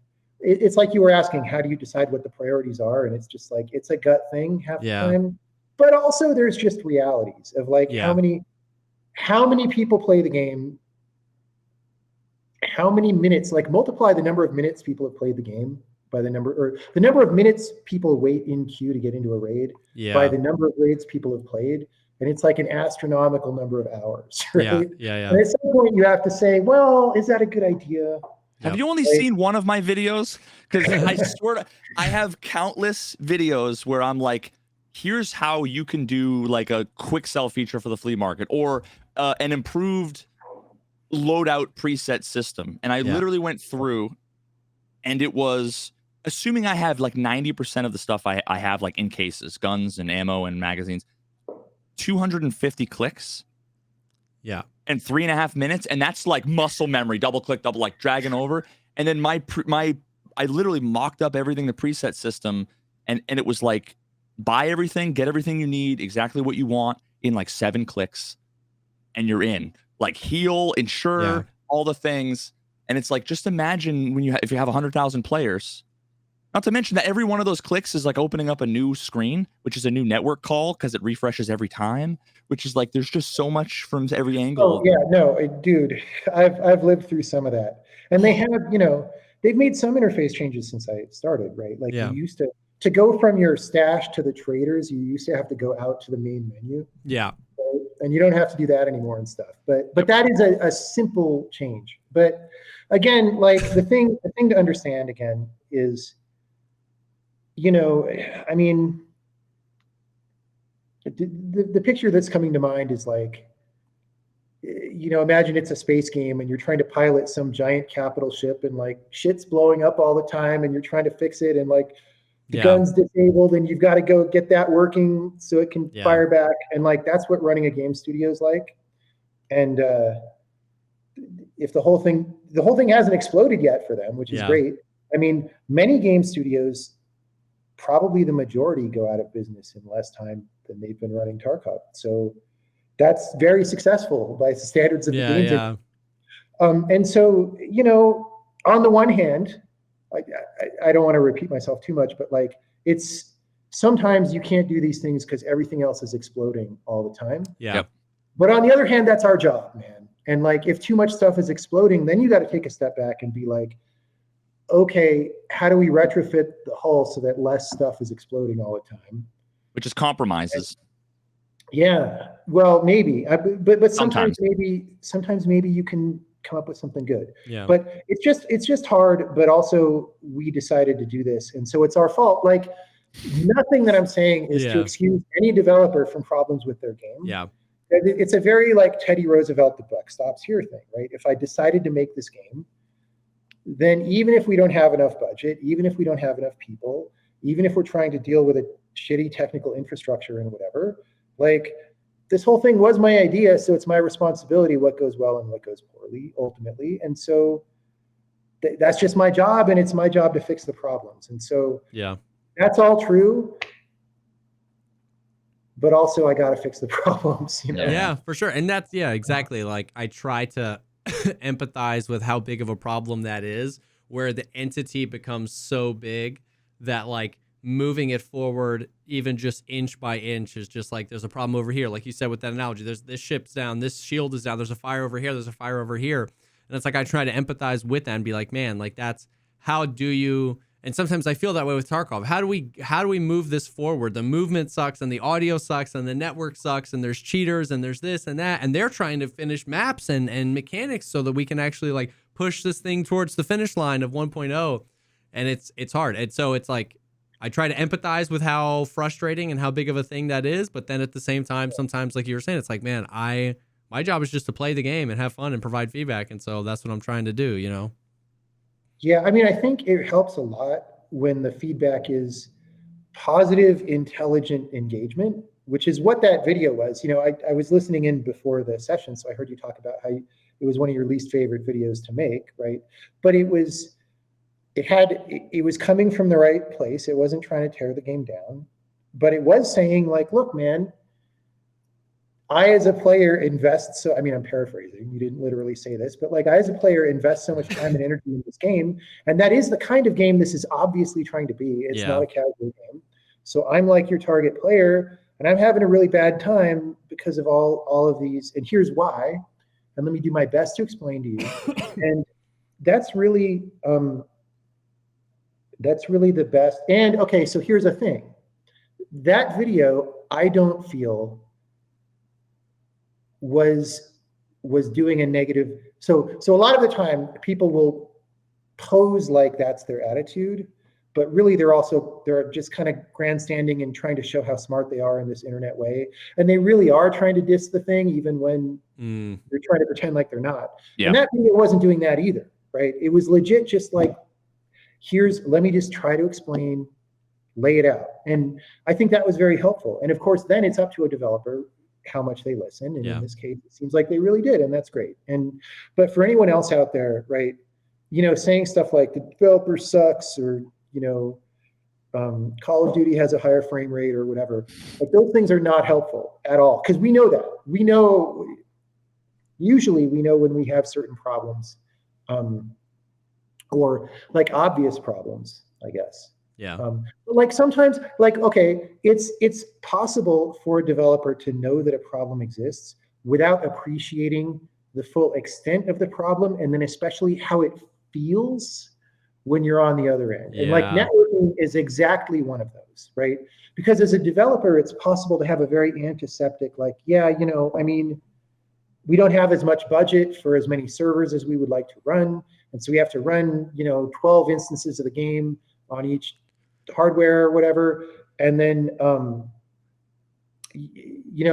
Speaker 3: it's like you were asking, how do you decide what the priorities are? And it's just like, it's a gut thing half the time. But also there's just realities of like how many people play the game, how many minutes, like multiply the number of minutes people have played the game by the number of minutes people wait in queue to get into a raid by the number of raids people have played. And it's like an astronomical number of hours, right? And at some point you have to say, well, is that a good idea?
Speaker 2: Have you only seen one of my videos? Because I swear I have countless videos where I'm like, here's how you can do like a quick sell feature for the flea market, or an improved loadout preset system. And I literally went through, and it was, assuming I have like 90% of the stuff I have like in cases, guns and ammo and magazines, 250 clicks.
Speaker 1: Yeah.
Speaker 2: And 3.5 minutes. And that's like muscle memory, double click, double, like dragging over. And then I literally mocked up everything, the preset system. And it was like, buy everything, get everything you need, exactly what you want in like 7 clicks. And you're in. Like heal, insure, all the things. And it's like, just imagine when if you have 100,000 players, not to mention that every one of those clicks is like opening up a new screen, which is a new network call because it refreshes every time, which is like, there's just so much from every angle.
Speaker 3: Oh yeah, no, dude, I've lived through some of that. And they have, they've made some interface changes since I started, right? Like you used to go from your stash to the traders, you used to have to go out to the main menu.
Speaker 1: Yeah.
Speaker 3: Right? And you don't have to do that anymore and stuff. But that is a simple change. But again, like the thing to understand again is, I mean, the picture that's coming to mind is like, imagine it's a space game and you're trying to pilot some giant capital ship and like shit's blowing up all the time and you're trying to fix it and like the gun's disabled and you've got to go get that working so it can fire back. And like, that's what running a game studio is like. And if the whole thing hasn't exploded yet for them, which is great. I mean, many game studios, probably the majority, go out of business in less time than they've been running Tarkov. So that's very successful by the standards of the games.
Speaker 1: Yeah.
Speaker 3: And so, on the one hand, I don't want to repeat myself too much, but like it's sometimes you can't do these things because everything else is exploding all the time.
Speaker 1: Yeah. Yep.
Speaker 3: But on the other hand, that's our job, man. And like if too much stuff is exploding, then you got to take a step back and be like, okay, how do we retrofit the hull so that less stuff is exploding all the time?
Speaker 2: Which is compromises.
Speaker 3: Yeah, well, maybe, but sometimes maybe you can come up with something good.
Speaker 1: Yeah.
Speaker 3: But it's just hard. But also, we decided to do this, and so it's our fault. Like nothing that I'm saying is to excuse any developer from problems with their game.
Speaker 1: Yeah.
Speaker 3: It's a very like Teddy Roosevelt, the buck stops here thing, right? If I decided to make this game, then even if we don't have enough budget, even if we don't have enough people, even if we're trying to deal with a shitty technical infrastructure and whatever, like this whole thing was my idea, so it's my responsibility what goes well and what goes poorly ultimately. And so that's just my job, and it's my job to fix the problems. And so that's all true. But also I got to fix the problems,
Speaker 1: Yeah, for sure. And that's, exactly. Like I try to empathize with how big of a problem that is, where the entity becomes so big that like moving it forward, even just inch by inch, is just like, there's a problem over here. Like you said with that analogy, there's this ship's down, this shield is down, there's a fire over here, there's a fire over here. And it's like, I try to empathize with that and be like, man, like that's, how do you, and sometimes I feel that way with Tarkov. How do we move this forward? The movement sucks and the audio sucks and the network sucks and there's cheaters and there's this and that. And they're trying to finish maps and mechanics so that we can actually like push this thing towards the finish line of 1.0. And it's hard. And so it's like, I try to empathize with how frustrating and how big of a thing that is. But then at the same time, sometimes like you were saying, it's like, man, my job is just to play the game and have fun and provide feedback. And so that's what I'm trying to do,
Speaker 3: Yeah, I mean, I think it helps a lot when the feedback is positive, intelligent engagement, which is what that video was. I was listening in before the session, so I heard you talk about how it was one of your least favorite videos to make, right? But it was coming from the right place. It wasn't trying to tear the game down, but it was saying like, look, man, I, as a player, invest so, I mean, I'm paraphrasing, you didn't literally say this, but like I, as a player, invest so much time and energy in this game. And that is the kind of game this is obviously trying to be. It's not a casual game. So I'm like your target player, and I'm having a really bad time because of all of these. And here's why. And let me do my best to explain to you. And that's really the best. And okay, so here's the thing. That video, I don't feel was doing a negative. So a lot of the time people will pose like that's their attitude, but really they're just kind of grandstanding and trying to show how smart they are in this internet way. And they really are trying to diss the thing, even when they're trying to pretend like they're not. And that video wasn't doing that either, right? It was legit just like, let me just try to explain, lay it out. And I think that was very helpful. And of course, then it's up to a developer how much they listen. And in this case, it seems like they really did, and that's great. But for anyone else out there, right, saying stuff like the developer sucks, or Call of Duty has a higher frame rate or whatever, like those things are not helpful at all, because we know that. Usually we know when we have certain problems, or like obvious problems, I guess. But like sometimes, like, okay, it's possible for a developer to know that a problem exists without appreciating the full extent of the problem, and then especially how it feels when you're on the other end. And like networking is exactly one of those, right? Because as a developer, it's possible to have a very antiseptic, like, I mean, we don't have as much budget for as many servers as we would like to run. And so we have to run, 12 instances of the game on each hardware or whatever. And then,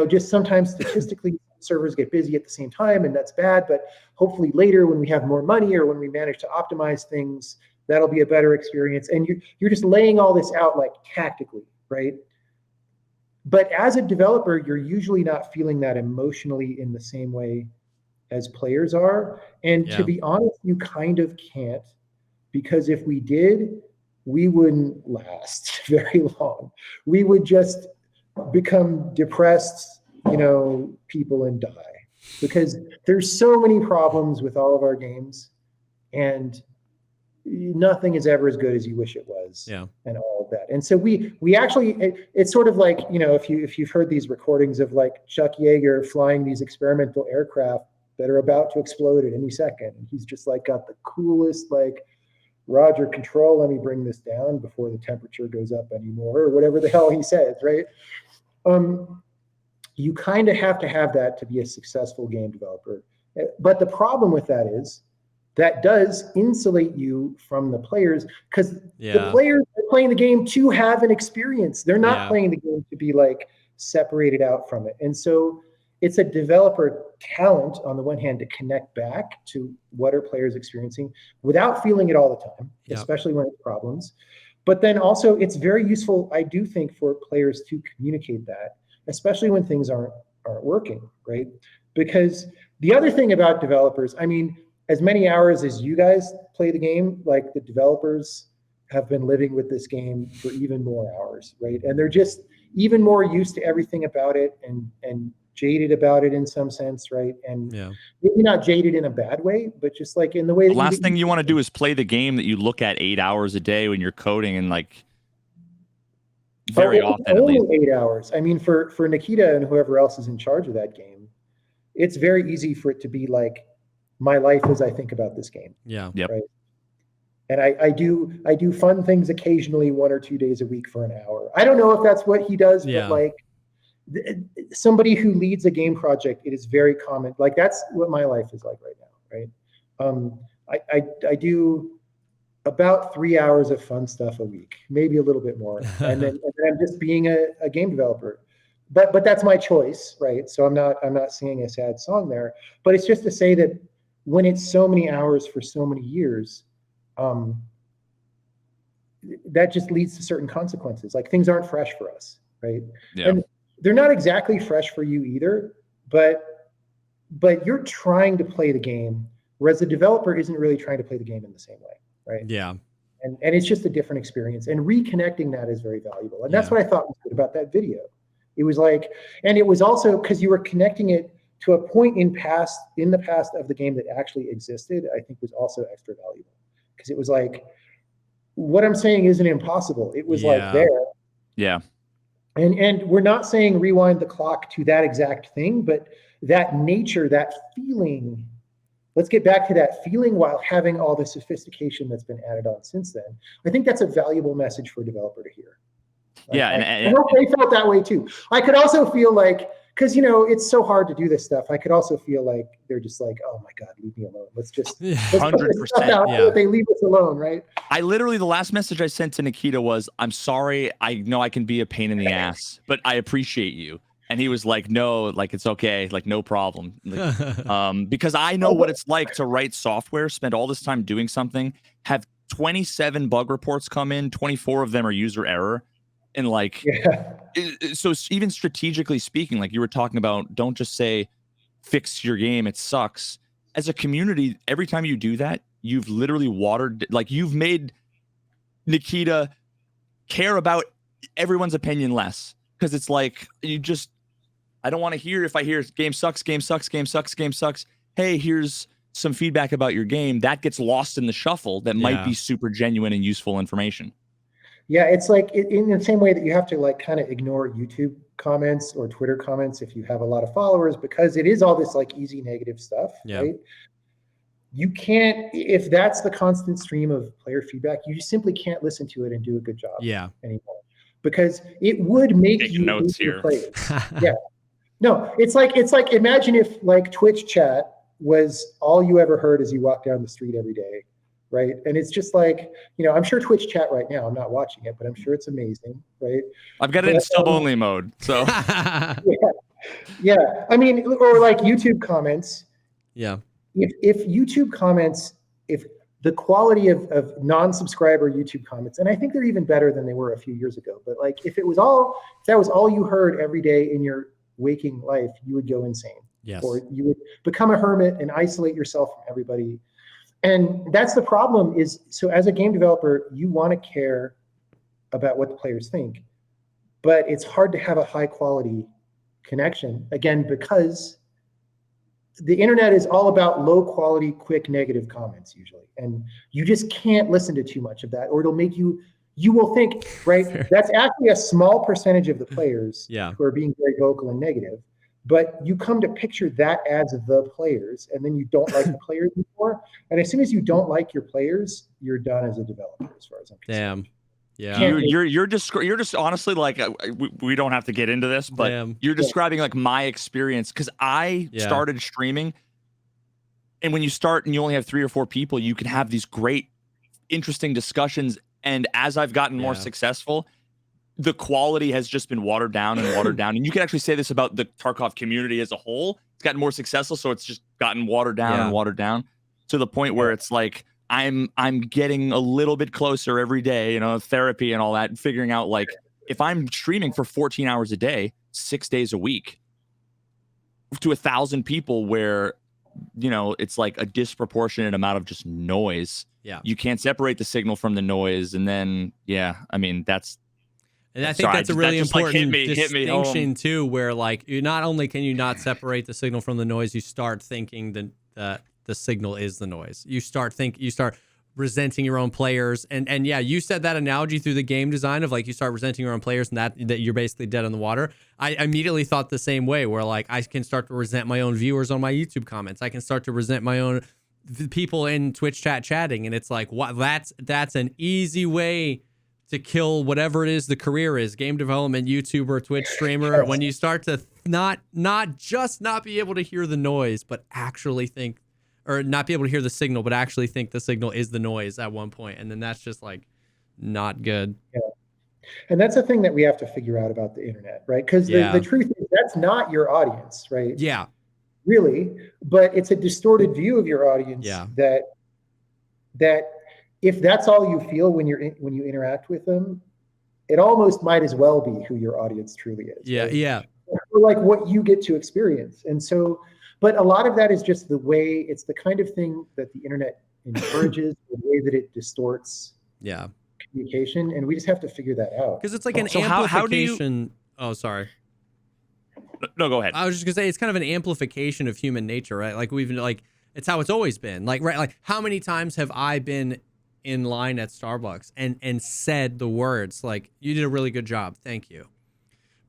Speaker 3: just sometimes statistically servers get busy at the same time, and that's bad. But hopefully later, when we have more money or when we manage to optimize things, that'll be a better experience. And you're just laying all this out like tactically, right? But as a developer, you're usually not feeling that emotionally in the same way as players are. And to be honest, you kind of can't, because if we did, we wouldn't last very long. We would just become depressed, people, and die, because there's so many problems with all of our games, and nothing is ever as good as you wish it was, and all of that. And so we actually, it's sort of like, if you've heard these recordings of like Chuck Yeager flying these experimental aircraft that are about to explode at any second, and he's just like got the coolest, like, Roger, control, let me bring this down before the temperature goes up anymore, or whatever the hell he says, right? You kind of have to have that to be a successful game developer. But the problem with that is that does insulate you from the players, because the players are playing the game to have an experience. They're not playing the game to be like separated out from it. And so it's a developer talent on the one hand to connect back to what are players experiencing without feeling it all the time, especially when it's problems. But then also it's very useful, I do think, for players to communicate that, especially when things aren't working, right? Because the other thing about developers, I mean, as many hours as you guys play the game, like the developers have been living with this game for even more hours, right? And they're just even more used to everything about it, and jaded about it in some sense, right? And maybe not jaded in a bad way, but just like in the way that
Speaker 2: the last thing you want to do is play the game that you look at 8 hours a day when you're coding, and like very often at least
Speaker 3: 8 hours. I mean, for Nikita and whoever else is in charge of that game, it's very easy for it to be like my life as I think about this game. Right? And I do fun things occasionally 1 or 2 days a week for an hour. I don't know if that's what he does, but like somebody who leads a game project, it is very common. Like that's what my life is like right now, right? I do about 3 hours of fun stuff a week, maybe a little bit more, and then I'm just being a game developer. But that's my choice, right? So I'm not singing a sad song there. But it's just to say that when it's so many hours for so many years, that just leads to certain consequences. Like things aren't fresh for us, right? And they're not exactly fresh for you either, but you're trying to play the game, whereas the developer isn't really trying to play the game in the same way, right? And it's just a different experience, and reconnecting that is very valuable. And that's what I thought was good about that video. It was like, and it was also because you were connecting it to a point in the past of the game that actually existed, I think was also extra valuable. Because it was like, what I'm saying isn't impossible. It was like there. And we're not saying rewind the clock to that exact thing, but that nature, that feeling, let's get back to that feeling while having all the sophistication that's been added on since then. I think that's a valuable message for a developer to hear. I hope they felt that way too. I could also feel like, because, you know, it's so hard to do this stuff. I could also feel like they're just like, oh my God, leave me alone. Let's just
Speaker 2: 100%.
Speaker 3: They leave us alone, right?
Speaker 2: I literally, the last message I sent to Nikita was, I'm sorry. I know I can be a pain in the ass, but I appreciate you. And he was like, no, like, it's okay. Like, no problem. Like, because I know what it's like to write software, spend all this time doing something, have 27 bug reports come in, 24 of them are user error. And like, so even strategically speaking, like you were talking about, don't just say, fix your game, it sucks. As a community, every time you do that, you've literally you've made Nikita care about everyone's opinion less. Because it's like, I don't want to hear, if I hear game sucks. Hey, here's some feedback about your game. That gets lost in the shuffle that might be super genuine and useful information.
Speaker 3: Yeah, it's like in the same way that you have to like kind of ignore YouTube comments or Twitter comments if you have a lot of followers, because it is all this like easy negative stuff, right? You can't, if that's the constant stream of player feedback, you just simply can't listen to it and do a good job anymore. Because it would make you
Speaker 2: notes here.
Speaker 3: Players. No, it's like imagine if like Twitch chat was all you ever heard as you walk down the street every day, right? And it's just like, you know, I'm sure Twitch chat right now, I'm not watching it, but I'm sure it's amazing, right?
Speaker 2: I've got it in sub only mode, so
Speaker 3: yeah. I mean, or like YouTube comments.
Speaker 1: Yeah.
Speaker 3: If YouTube comments, if the quality of non-subscriber YouTube comments, and I think they're even better than they were a few years ago, but like if that was all you heard every day in your waking life, you would go insane.
Speaker 1: Yes.
Speaker 3: Or you would become a hermit and isolate yourself from everybody. And that's the problem is, so as a game developer, you want to care about what the players think, but it's hard to have a high quality connection, again, because the internet is all about low quality, quick, negative comments usually. And you just can't listen to too much of that, or it'll make you will think, right? That's actually a small percentage of the players who are being very vocal and negative, but you come to picture that as the players, and then you don't like the players anymore. And as soon as you don't like your players, you're done as a developer, as far as I'm concerned.
Speaker 1: Damn. Yeah.
Speaker 2: You're just honestly like, we don't have to get into this, but you're describing like my experience, because I started streaming, and when you start and you only have 3 or 4 people, you can have these great, interesting discussions. And as I've gotten more successful, the quality has just been watered down and watered down. And you can actually say this about the Tarkov community as a whole. It's gotten more successful, so it's just gotten watered down and watered down to the point where it's like I'm getting a little bit closer every day, you know, therapy and all that, and figuring out like if I'm streaming for 14 hours a day, 6 days a week to 1,000 people where, you know, it's like a disproportionate amount of just noise.
Speaker 1: Yeah.
Speaker 2: You can't separate the signal from the noise. And then, I mean, that's,
Speaker 1: and I think that's a really important distinction too, where like you not only can you not separate the signal from the noise, you start thinking that the signal is the noise. You start resenting your own players, and yeah, you said that analogy through the game design of like you start resenting your own players, and that you're basically dead in the water. I immediately thought the same way, where like I can start to resent my own viewers on my YouTube comments. I can start to resent my own people in Twitch chatting, and it's like what that's an easy way to kill whatever it is the career is, game development, YouTuber, Twitch streamer, when you start to not be able to hear the noise, but actually think, or not be able to hear the signal, but actually think the signal is the noise at one point. And then that's just like not good.
Speaker 3: Yeah. And that's the thing that we have to figure out about the internet, right? Because the truth is that's not your audience, right?
Speaker 1: Yeah.
Speaker 3: Really, but it's a distorted view of your audience that if that's all you feel when you interact with them, it almost might as well be who your audience truly is.
Speaker 1: Yeah,
Speaker 3: right?
Speaker 1: yeah.
Speaker 3: Or like what you get to experience. And so, but a lot of that is just the way, it's the kind of thing that the internet encourages, the way that it distorts communication, and we just have to figure that out.
Speaker 1: Because it's like an amplification. Oh, sorry.
Speaker 2: No, go ahead.
Speaker 1: I was just gonna say it's kind of an amplification of human nature, right? Like it's how it's always been. Like, right, like how many times have I been in line at Starbucks and said the words like, "You did a really good job, thank you."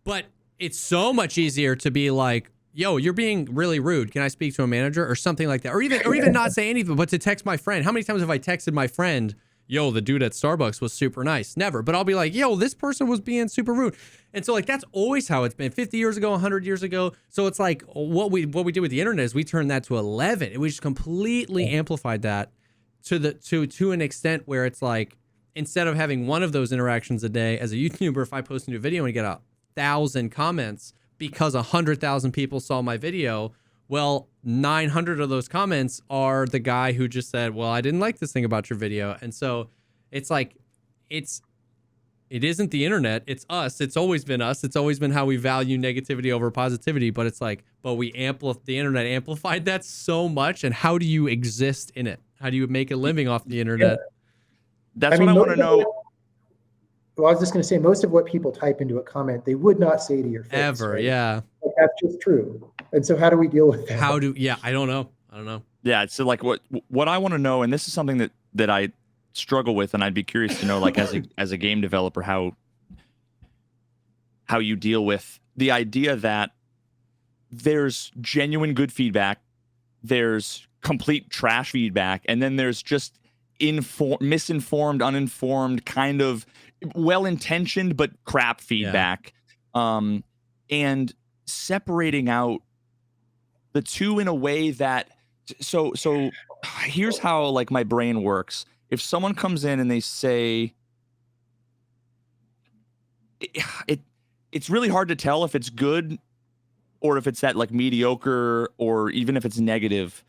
Speaker 1: But it's so much easier to be like, "Yo, you're being really rude. Can I speak to a manager?" or something like that, or even not say anything, but to text my friend. How many times have I texted my friend, yo, the dude at Starbucks was super nice. Never. But I'll be like, yo, this person was being super rude. And so like that's always how it's been 50 years ago, 100 years ago. So it's like what we did with the internet is we turned that to 11 and we just completely amplified that to an extent where it's like instead of having one of those interactions a day as a YouTuber, if I post a new video and get 1,000 comments because 100,000 people saw my video, well, 900 of those comments are the guy who just said, well, I didn't like this thing about your video. And so it's like, it isn't the internet, it's us. It's always been us. It's always been how we value negativity over positivity. But it's like, but the internet amplified that so much. And how do you exist in it? How do you make a living off the internet?
Speaker 2: That's what I want to know.
Speaker 3: Well, I was just going to say, most of what people type into a comment, they would not say to your face.
Speaker 1: Ever,
Speaker 3: right?
Speaker 1: yeah.
Speaker 3: Like, that's just true. And so how do we deal with that?
Speaker 1: I don't know.
Speaker 2: Yeah, so like what I want to know, and this is something that I struggle with, and I'd be curious to know, like as a game developer, how you deal with the idea that there's genuine good feedback, there's complete trash feedback, and then there's just misinformed, uninformed, kind of well-intentioned but crap feedback. Yeah. And separating out the two in a way that so here's how like my brain works. If someone comes in and they say it's really hard to tell if it's good or if it's that like mediocre or even if it's negative.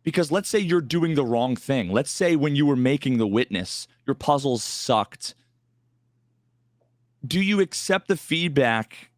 Speaker 2: Because let's say you're doing the wrong thing. Let's say when you were making The Witness, your puzzles sucked. Do you accept the feedback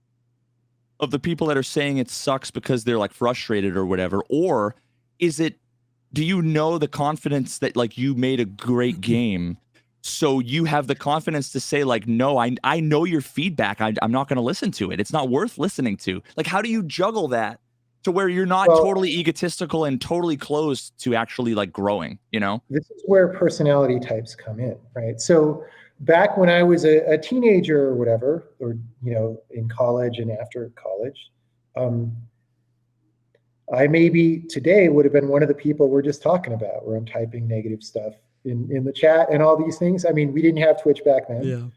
Speaker 2: of the people that are saying it sucks because they're like frustrated or whatever? Or do you know the confidence that like you made a great game? So you have the confidence to say like, no, I know your feedback. I'm not going to listen to it. It's not worth listening to. Like, how do you juggle that to where you're not totally egotistical and totally closed to actually like growing, you know?
Speaker 3: This is where personality types come in, right? So back when I was a teenager or whatever, or, in college and after college, I maybe today would have been one of the people we're just talking about, where I'm typing negative stuff in the chat and all these things. I mean, we didn't have Twitch back then,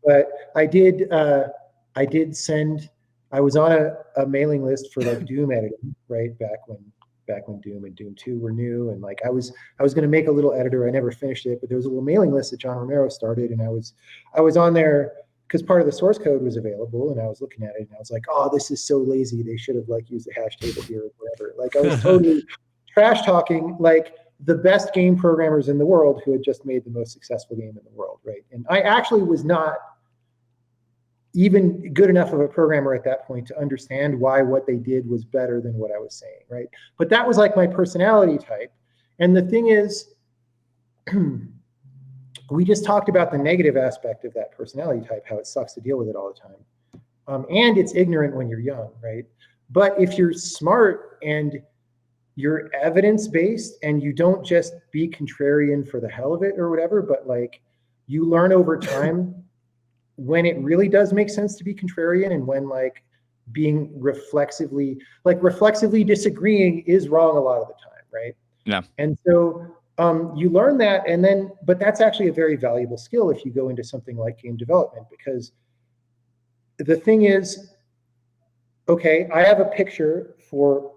Speaker 3: but I did send. I was on a mailing list for like Doom editing, right? Back when Doom and Doom 2 were new, and like I was going to make a little editor. I never finished it, but there was a little mailing list that John Romero started, and I was on there because part of the source code was available, and I was looking at it, and I was like, oh, this is so lazy. They should have like used the hash table here or whatever. Like I was totally trash talking like the best game programmers in the world who had just made the most successful game in the world, right? And I actually was not even good enough of a programmer at that point to understand why what they did was better than what I was saying, right? But that was like my personality type. And the thing is, we just talked about the negative aspect of that personality type, how it sucks to deal with it all the time. And it's ignorant when you're young, right? But if you're smart and you're evidence-based and you don't just be contrarian for the hell of it or whatever, but like you learn over time when it really does make sense to be contrarian and when like being reflexively disagreeing is wrong a lot of the time, right?
Speaker 2: Yeah.
Speaker 3: And so you learn that, but that's actually a very valuable skill if you go into something like game development, because the thing is, okay, I have a picture for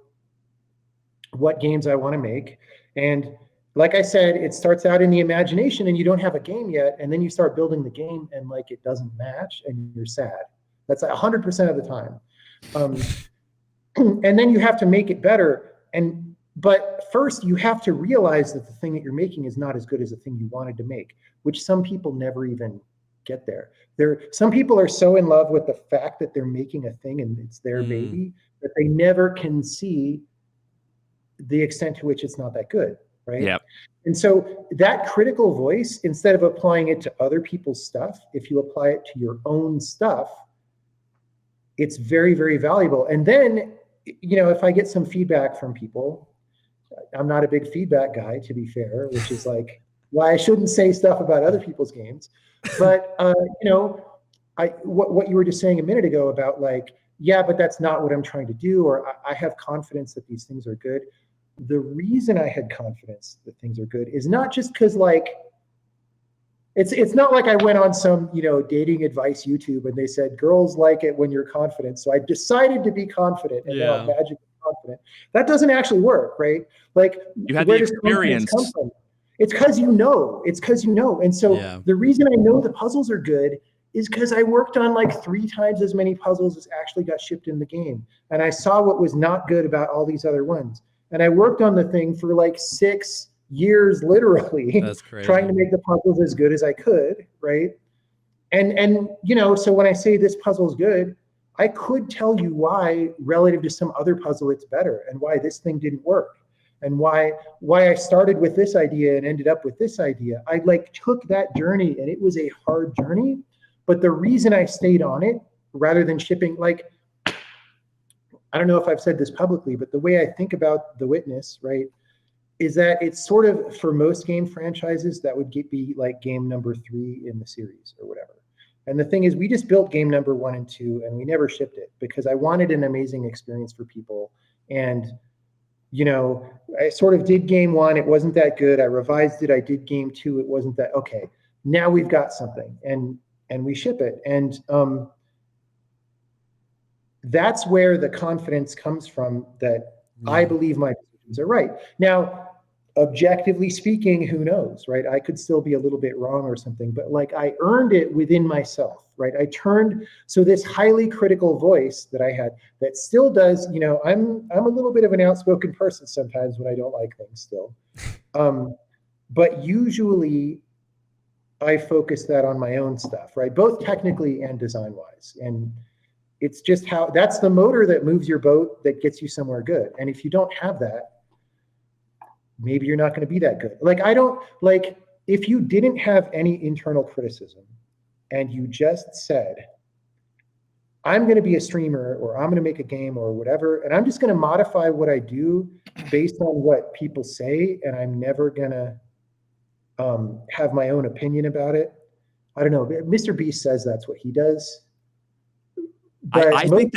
Speaker 3: what games I want to make, and like I said, it starts out in the imagination and you don't have a game yet. And then you start building the game and like it doesn't match and you're sad. That's 100% of the time. And then you have to make it better. But first you have to realize that the thing that you're making is not as good as the thing you wanted to make, which some people never even get there. Some people are so in love with the fact that they're making a thing and it's their baby that they never can see the extent to which it's not that good. Right.
Speaker 2: Yeah.
Speaker 3: And so that critical voice, instead of applying it to other people's stuff, if you apply it to your own stuff, it's very, very valuable. And then, if I get some feedback from people, I'm not a big feedback guy, to be fair, which is like why I shouldn't say stuff about other people's games. But, what you were just saying a minute ago about like, yeah, but that's not what I'm trying to do, or I have confidence that these things are good. The reason I had confidence that things are good is not just because like It's not like I went on some, dating advice YouTube and they said girls like it when you're confident. So I decided to be confident and now I'm magically confident. That doesn't actually work, right? Like,
Speaker 2: you had
Speaker 3: where
Speaker 2: the
Speaker 3: does confidence
Speaker 2: experience.
Speaker 3: come from? It's because you know. It's because you know. And so the reason I know the puzzles are good is because I worked on like 3 times as many puzzles as actually got shipped in the game. And I saw what was not good about all these other ones. And I worked on the thing for like 6 years, literally.
Speaker 1: That's crazy.
Speaker 3: Trying to make the puzzles as good as I could, right? And so when I say this puzzle's good, I could tell you why relative to some other puzzle it's better, and why this thing didn't work, and why I started with this idea and ended up with this idea. I like took that journey, and it was a hard journey, but the reason I stayed on it rather than shipping, like, I don't know if I've said this publicly, but the way I think about The Witness, right, is that it's sort of, for most game franchises, that would be like game number 3 in the series or whatever. And the thing is, we just built game number 1 and 2, and we never shipped it because I wanted an amazing experience for people. And, I sort of did game 1. It wasn't that good. I revised it. I did game 2. It wasn't that, okay. Now we've got something, and we ship it. And that's where the confidence comes from, that I believe my decisions are right. Now, objectively speaking, who knows, right? I could still be a little bit wrong or something, but like, I earned it within myself, right? So this highly critical voice that I had, that still does, I'm a little bit of an outspoken person sometimes when I don't like things still. But usually I focus that on my own stuff, right? Both technically and design wise. And it's just that's the motor that moves your boat, that gets you somewhere good. And if you don't have that, maybe you're not going to be that good. Like, if you didn't have any internal criticism and you just said, I'm going to be a streamer, or I'm going to make a game or whatever, and I'm just going to modify what I do based on what people say, and I'm never going to have my own opinion about it. I don't know. Mr. Beast says that's what he does.
Speaker 2: I think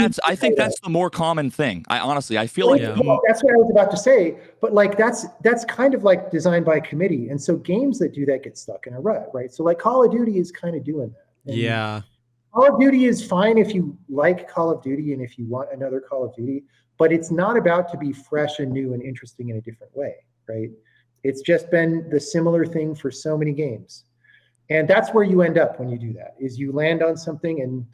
Speaker 2: that's the more common thing. I feel like
Speaker 3: that's what I was about to say. But like, that's kind of like design by committee. And so games that do that get stuck in a rut, right? So like Call of Duty is kind of doing that. And Call of Duty is fine if you like Call of Duty and if you want another Call of Duty, but it's not about to be fresh and new and interesting in a different way, right? It's just been the similar thing for so many games. And that's where you end up when you do that, is you land on something, and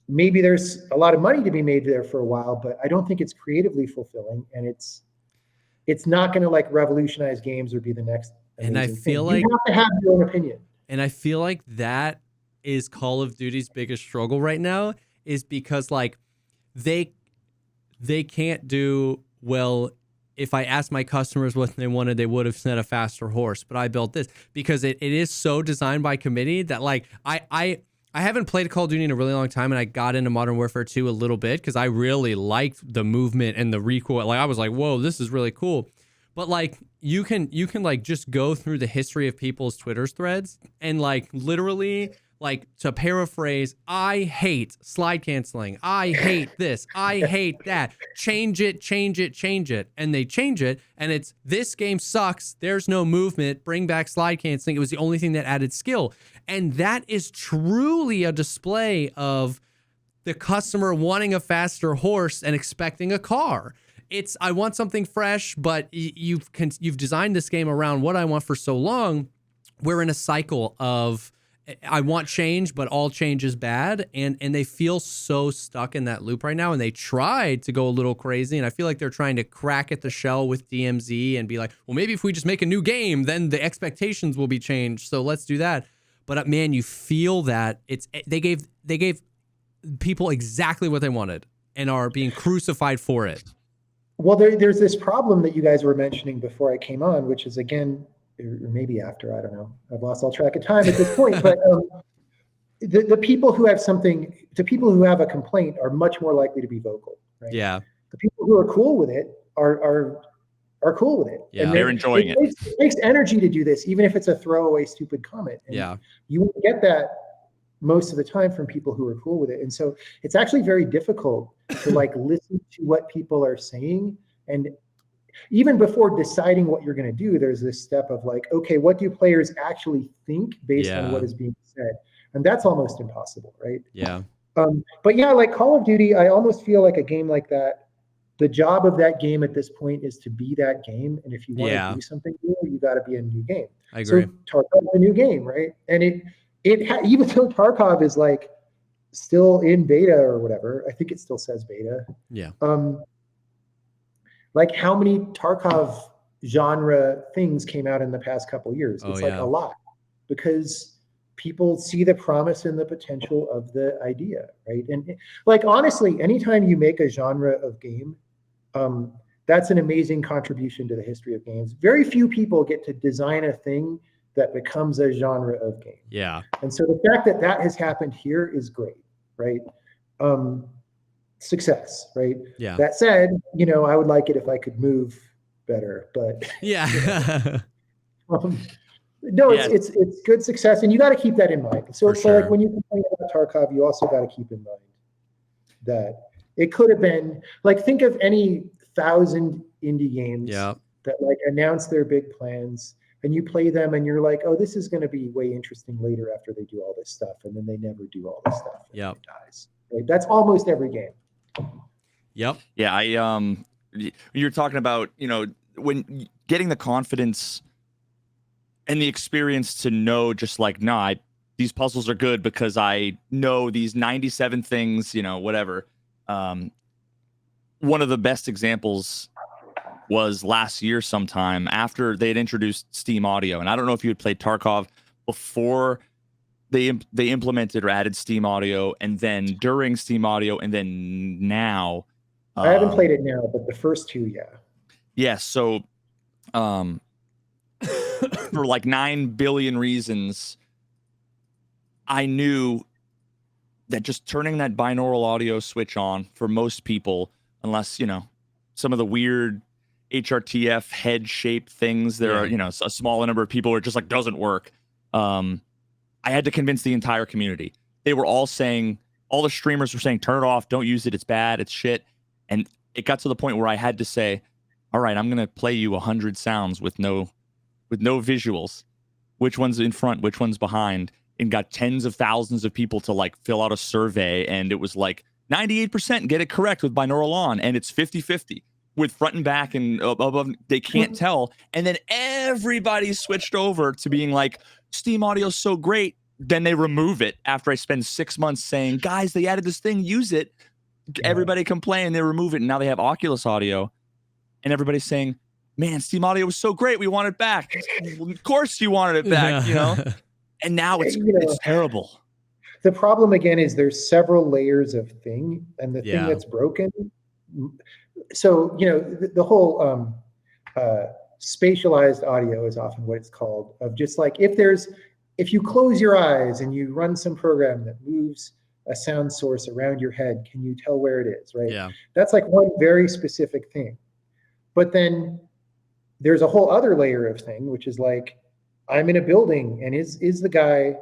Speaker 3: maybe there's a lot of money to be made there for a while, but I don't think it's creatively fulfilling, and it's not going to like revolutionize games or be the next amazing
Speaker 1: and I feel
Speaker 3: thing.
Speaker 1: like
Speaker 3: you have to have your own opinion.
Speaker 1: And I feel like that is Call of Duty's biggest struggle right now, is because like they can't do, well, if I asked my customers what they wanted, they would have said a faster horse, but I built this, because it is so designed by committee that like I haven't played Call of Duty in a really long time, and I got into Modern Warfare 2 a little bit because I really liked the movement and the recoil. Like, I was like, whoa, this is really cool. But like, you can like just go through the history of people's Twitter threads, and like literally, like, to paraphrase, I hate slide canceling. I hate this. I hate that. Change it, change it, change it. And they change it, and it's, this game sucks. There's no movement. Bring back slide canceling. It was the only thing that added skill. And that is truly a display of the customer wanting a faster horse and expecting a car. It's, I want something fresh, but you've designed this game around what I want for so long. We're in a cycle of, I want change, but all change is bad. And they feel so stuck in that loop right now. And they tried to go a little crazy. And I feel like they're trying to crack at the shell with DMZ and be like, well, maybe if we just make a new game, then the expectations will be changed. So let's do that. But man, you feel that they gave people exactly what they wanted and are being crucified for it.
Speaker 3: Well, there's this problem that you guys were mentioning before I came on, which is, again, or maybe after, I don't know, I've lost all track of time at this point, but the people who have a complaint are much more likely to be vocal, right?
Speaker 1: Yeah.
Speaker 3: The people who are cool with it are cool with it.
Speaker 2: Yeah. And they're enjoying it.
Speaker 3: It takes energy to do this, even if it's a throwaway stupid comment. And
Speaker 1: yeah.
Speaker 3: You won't get that most of the time from people who are cool with it. And so it's actually very difficult to like listen to what people are saying. And even before deciding what you're going to do, there's this step of like, okay, what do players actually think based on what is being said? And that's almost impossible, right?
Speaker 1: Yeah.
Speaker 3: But yeah, like Call of Duty, I almost feel like a game like that, the job of that game at this point is to be that game. And if you want to do something new, you got to be a new game.
Speaker 1: I agree.
Speaker 3: So Tarkov's a new game, right? And even though Tarkov is like still in beta or whatever, I think it still says beta.
Speaker 1: Yeah.
Speaker 3: Like how many Tarkov genre things came out in the past couple of years? It's like a lot, because people see the promise and the potential of the idea, right? And like, honestly, anytime you make a genre of game, that's an amazing contribution to the history of games. Very few people get to design a thing that becomes a genre of game.
Speaker 1: Yeah.
Speaker 3: And so the fact that that has happened here is great, right? Success, right?
Speaker 1: Yeah.
Speaker 3: That said, you know, I would like it if I could move better, but
Speaker 1: yeah.
Speaker 3: no, it's good success, and you got to keep that in mind. So it's like when you complain about Tarkov, you also got to keep in mind that it could have been like, think of any 1,000 indie games that like announce their big plans, and you play them and you're like, oh, this is going to be way interesting later after they do all this stuff, and then they never do all this stuff. And it dies. Right? That's almost every game.
Speaker 1: Yep.
Speaker 2: Yeah, you're talking about, you know, when getting the confidence and the experience to know, just like, nah, these puzzles are good because I know these 97 things, you know, whatever. One of the best examples was last year sometime after they had introduced Steam Audio. And I don't know if you had played Tarkov before they implemented or added Steam Audio, and then during Steam Audio, and then now.
Speaker 3: I haven't played it now, but the first two,
Speaker 2: Yeah, so for like 9 billion reasons, I knew that just turning that binaural audio switch on for most people, unless, you know, some of the weird HRTF head shape things, there are, you know, a small number of people where it just like doesn't work. I had to convince the entire community. They were all saying, all the streamers were saying, turn it off, don't use it, it's bad, it's shit. And it got to the point where I had to say, all right, I'm going to play you 100 sounds with no visuals. Which one's in front, which one's behind, and got tens of thousands of people to like fill out a survey. And it was like 98% get it correct with binaural on, and it's 50-50 with front and back and above. They can't tell. And then everybody switched over to being like, Steam Audio is so great. Then they remove it after I spend 6 months saying, guys, they added this thing, use it. Everybody complained, they remove it, and now they have Oculus Audio, and everybody's saying, man, Steam Audio was so great, we want it back. Well, of course you wanted it back, you know? And now it's terrible.
Speaker 3: The problem again is there's several layers of thing, and the thing that's broken. So, you know, the whole spatialized audio is often what it's called, of just like, if you close your eyes and you run some program that moves a sound source around your head, can you tell where it is, right?
Speaker 1: Yeah.
Speaker 3: That's like one very specific thing. But then there's a whole other layer of thing, which is like, I'm in a building, and is the guy,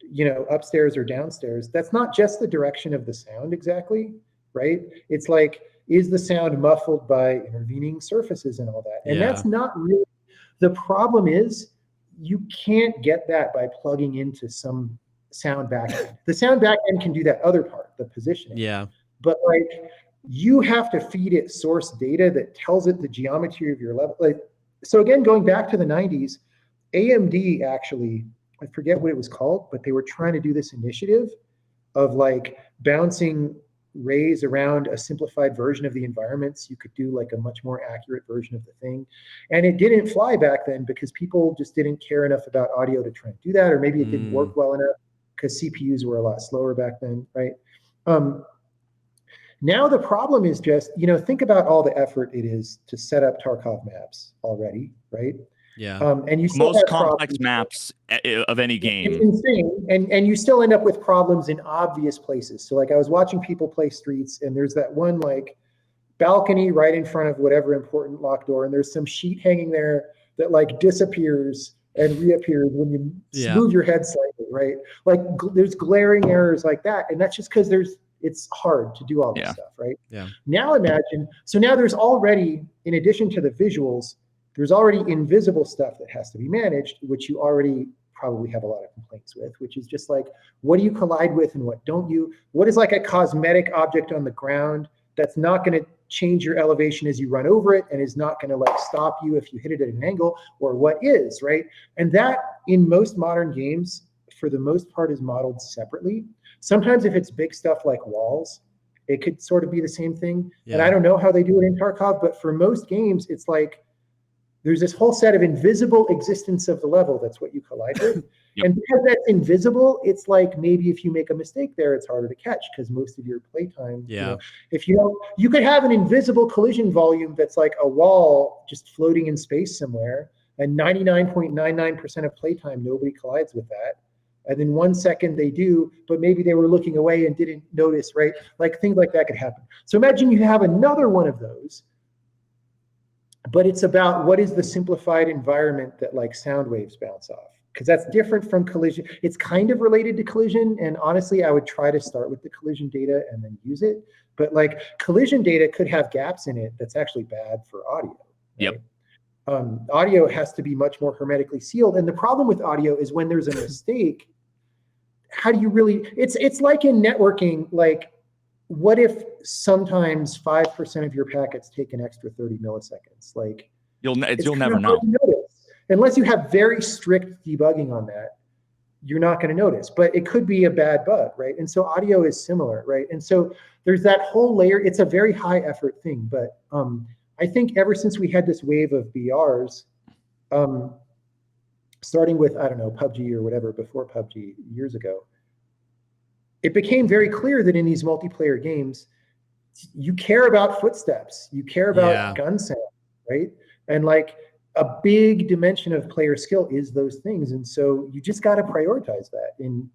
Speaker 3: you know, upstairs or downstairs? That's not just the direction of the sound exactly, right? It's like, is the sound muffled by intervening surfaces and all that? And that's not really, the problem is you can't get that by plugging into some sound backend. The sound backend can do that other part, the positioning.
Speaker 1: Yeah.
Speaker 3: But like, you have to feed it source data that tells it the geometry of your level. Like, so again, going back to the 90s, AMD actually, I forget what it was called, but they were trying to do this initiative of like bouncing rays around a simplified version of the environments. You could do like a much more accurate version of the thing. And it didn't fly back then because people just didn't care enough about audio to try and do that, or maybe it didn't work well enough because CPUs were a lot slower back then, right? Now the problem is just, you know, think about all the effort it is to set up Tarkov maps already, right?
Speaker 1: Yeah.
Speaker 3: And you still
Speaker 2: most complex maps of any game.
Speaker 3: It's insane, and you still end up with problems in obvious places. So like, I was watching people play Streets, and there's that one like balcony right in front of whatever important locked door, and there's some sheet hanging there that like disappears and reappears when you move your head slightly, right? Like there's glaring errors like that, and that's just because it's hard to do all this stuff, right?
Speaker 1: Yeah.
Speaker 3: Now imagine, so now there's already, in addition to the visuals, there's already invisible stuff that has to be managed, which you already probably have a lot of complaints with, which is just like, what do you collide with and what don't you? What is like a cosmetic object on the ground that's not going to change your elevation as you run over it and is not going to like stop you if you hit it at an angle, or what is, right? And that in most modern games, for the most part, is modeled separately. Sometimes if it's big stuff like walls, it could sort of be the same thing. Yeah. And I don't know how they do it in Tarkov, but for most games, it's like, there's this whole set of invisible existence of the level. That's what you collide with. Yep. And because that's invisible, it's like maybe if you make a mistake there, it's harder to catch because most of your playtime, if you don't, you could have an invisible collision volume that's like a wall just floating in space somewhere, and 99.99% of playtime, nobody collides with that. And then 1 second they do, but maybe they were looking away and didn't notice, right? Like things like that could happen. So imagine you have another one of those, but it's about what is the simplified environment that like sound waves bounce off, because that's different from collision. It's kind of related to collision, and honestly, I would try to start with the collision data and then use it. But like collision data could have gaps in it that's actually bad for audio. Right?
Speaker 2: Yep.
Speaker 3: Audio has to be much more hermetically sealed, and the problem with audio is when there's a mistake, how do you really? It's like in networking, like. What if sometimes 5% of your packets take an extra 30 milliseconds? Like
Speaker 2: you'll never know.
Speaker 3: Unless you have very strict debugging on that, you're not going to notice. But it could be a bad bug, right? And so audio is similar, right? And so there's that whole layer. It's a very high effort thing, but I think ever since we had this wave of BRs, starting with I don't know PUBG or whatever before PUBG years ago. It became very clear that in these multiplayer games, you care about footsteps, you care about gun sound, right? And like a big dimension of player skill is those things. And so you just got to prioritize that. And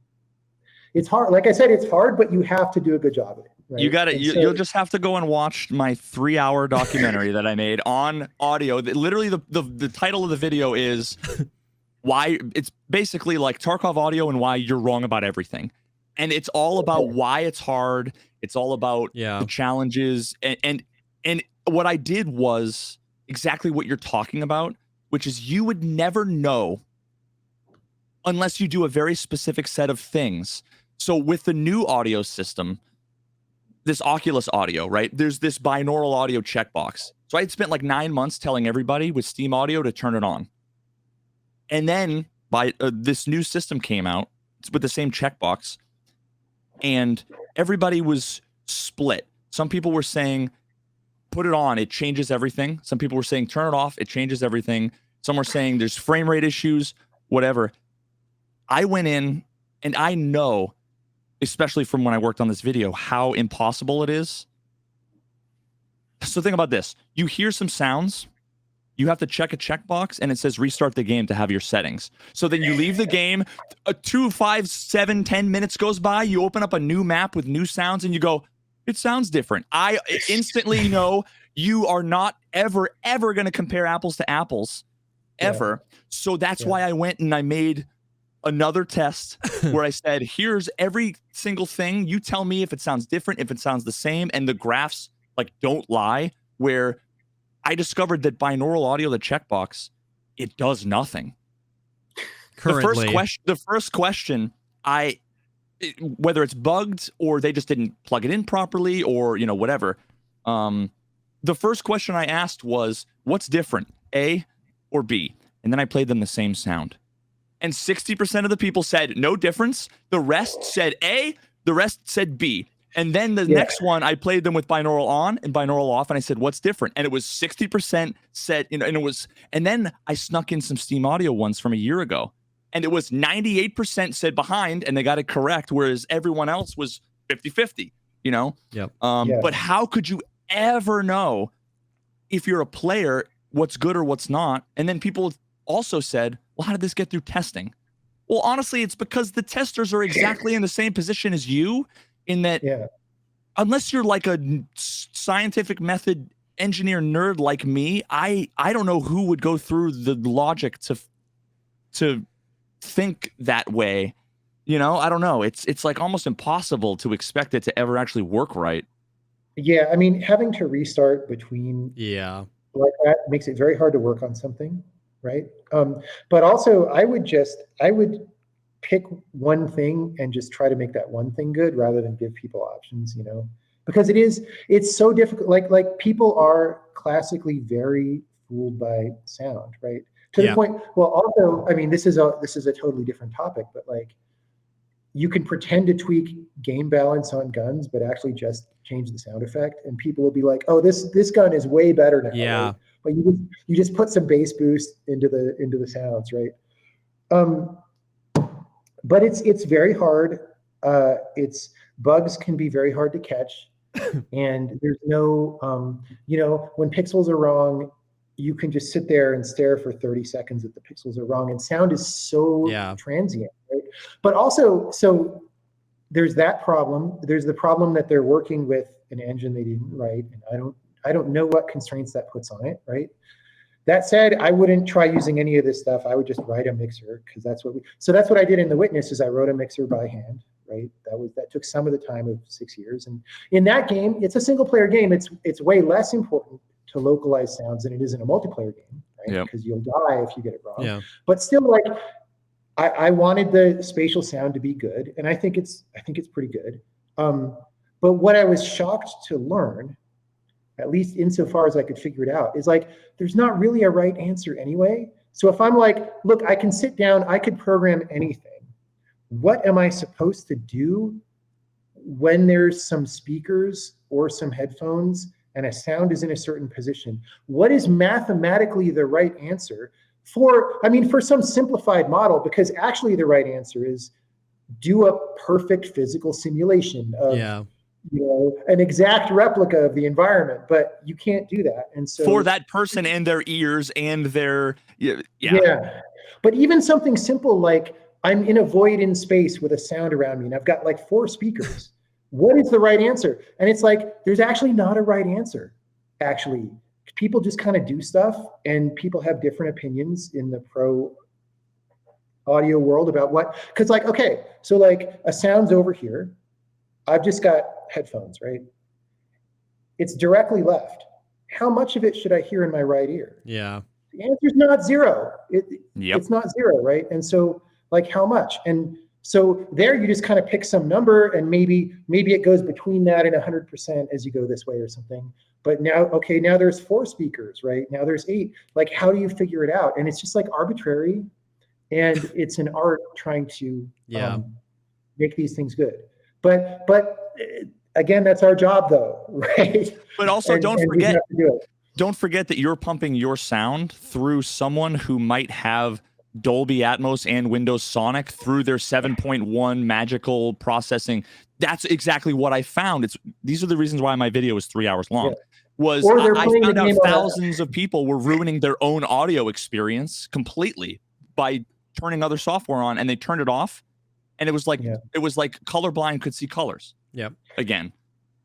Speaker 3: it's hard. Like I said, it's hard, but you have to do a good job of it. Right?
Speaker 2: You got to, you'll just have to go and watch my 3-hour documentary that I made on audio. Literally the title of the video is why it's basically like Tarkov audio and why you're wrong about everything. And it's all about why it's hard. It's all about the challenges. And what I did was exactly what you're talking about, which is you would never know unless you do a very specific set of things. So with the new audio system, this Oculus audio, right? There's this binaural audio checkbox. So I had spent like 9 months telling everybody with Steam Audio to turn it on. And then this new system came out with the same checkbox. And everybody was split. Some people were saying, put it on, it changes everything. Some people were saying, turn it off, it changes everything. Some were saying there's frame rate issues, whatever. I went in and I know, especially from when I worked on this video, how impossible it is. So think about this. You hear some sounds, you have to check a checkbox and it says restart the game to have your settings. So then you leave the game, 2, 5, 7, 10 minutes goes by, you open up a new map with new sounds and you go, it sounds different. I instantly know you are not ever going to compare apples to apples, ever. Yeah. So that's why I went and I made another test where I said, here's every single thing. You tell me if it sounds different, if it sounds the same. And the graphs like don't lie, where I discovered that binaural audio, the checkbox, it does nothing.
Speaker 1: Currently.
Speaker 2: The first question, whether it's bugged or they just didn't plug it in properly or, whatever. The first question I asked was, what's different, A or B? And then I played them the same sound. And 60% of the people said no difference. The rest said A, the rest said B. And then the next one, I played them with binaural on and binaural off, and I said, what's different? And it was 60% said, and then I snuck in some Steam Audio ones from a year ago, and it was 98% said behind, and they got it correct, whereas everyone else was 50-50,
Speaker 1: Yep.
Speaker 2: But how could you ever know if you're a player what's good or what's not? And then people also said, well, how did this get through testing? Well, honestly, it's because the testers are exactly in the same position as you, in that unless you're like a scientific method engineer nerd like me, I don't know who would go through the logic to think that way. I don't know. It's like almost impossible to expect it to ever actually work right.
Speaker 3: Yeah, I mean, having to restart between like that makes it very hard to work on something, right? But also, I would pick one thing and just try to make that one thing good rather than give people options, because it's so difficult. Like people are classically very fooled by sound, right? To the point. Well, also, I mean, this is a totally different topic, but like, you can pretend to tweak game balance on guns, but actually just change the sound effect, and people will be like, "Oh, this gun is way better now."
Speaker 1: Yeah.
Speaker 3: Right? But you just put some bass boost into the sounds, right? But it's very hard. It's bugs can be very hard to catch, and there's no when pixels are wrong, you can just sit there and stare for 30 seconds that the pixels are wrong, and sound is so transient, right? But also, so there's that problem. There's the problem that they're working with an engine they didn't write, and I don't know what constraints that puts on it, right? That said, I wouldn't try using any of this stuff. I would just write a mixer, because that's what I did in The Witness, is I wrote a mixer by hand, right? That took some of the time of 6 years. And in that game, it's a single player game. It's way less important to localize sounds than it is in a multiplayer game, right? Because you'll die if you get it wrong.
Speaker 1: Yeah.
Speaker 3: But still, like, I wanted the spatial sound to be good, and I think it's pretty good. But what I was shocked to learn, at least insofar as I could figure it out, is like, there's not really a right answer anyway. So if I'm like, look, I can sit down, I could program anything. What am I supposed to do when there's some speakers or some headphones and a sound is in a certain position? What is mathematically the right answer for some simplified model? Because actually the right answer is do a perfect physical simulation of an exact replica of the environment, but you can't do that. And so
Speaker 2: for that person and their ears and their
Speaker 3: but even something simple like, I'm in a void in space with a sound around me and I've got like 4 speakers. What is the right answer? And it's like, there's actually not a right answer. Actually, people just kind of do stuff, and people have different opinions in the pro audio world about what, because like, okay, so like a sound's over here. I've just got headphones, right? It's directly left. How much of it should I hear in my right ear?
Speaker 1: Yeah.
Speaker 3: The answer's not 0. It's not 0, right? And so, like, how much? And so there you just kind of pick some number, and maybe it goes between that and 100% as you go this way or something. But now there's 4 speakers, right? Now there's 8. Like, how do you figure it out? And it's just like arbitrary, and it's an art trying to make these things good. But again, that's our job, though, right?
Speaker 2: But also, don't forget that you're pumping your sound through someone who might have Dolby Atmos and Windows Sonic through their 7.1 magical processing. That's exactly what I found. These are the reasons why my video is 3 hours long. I found out thousands of people were ruining their own audio experience completely by turning other software on, and they turned it off, and it was like colorblind could see colors.
Speaker 1: Yep.
Speaker 2: Again.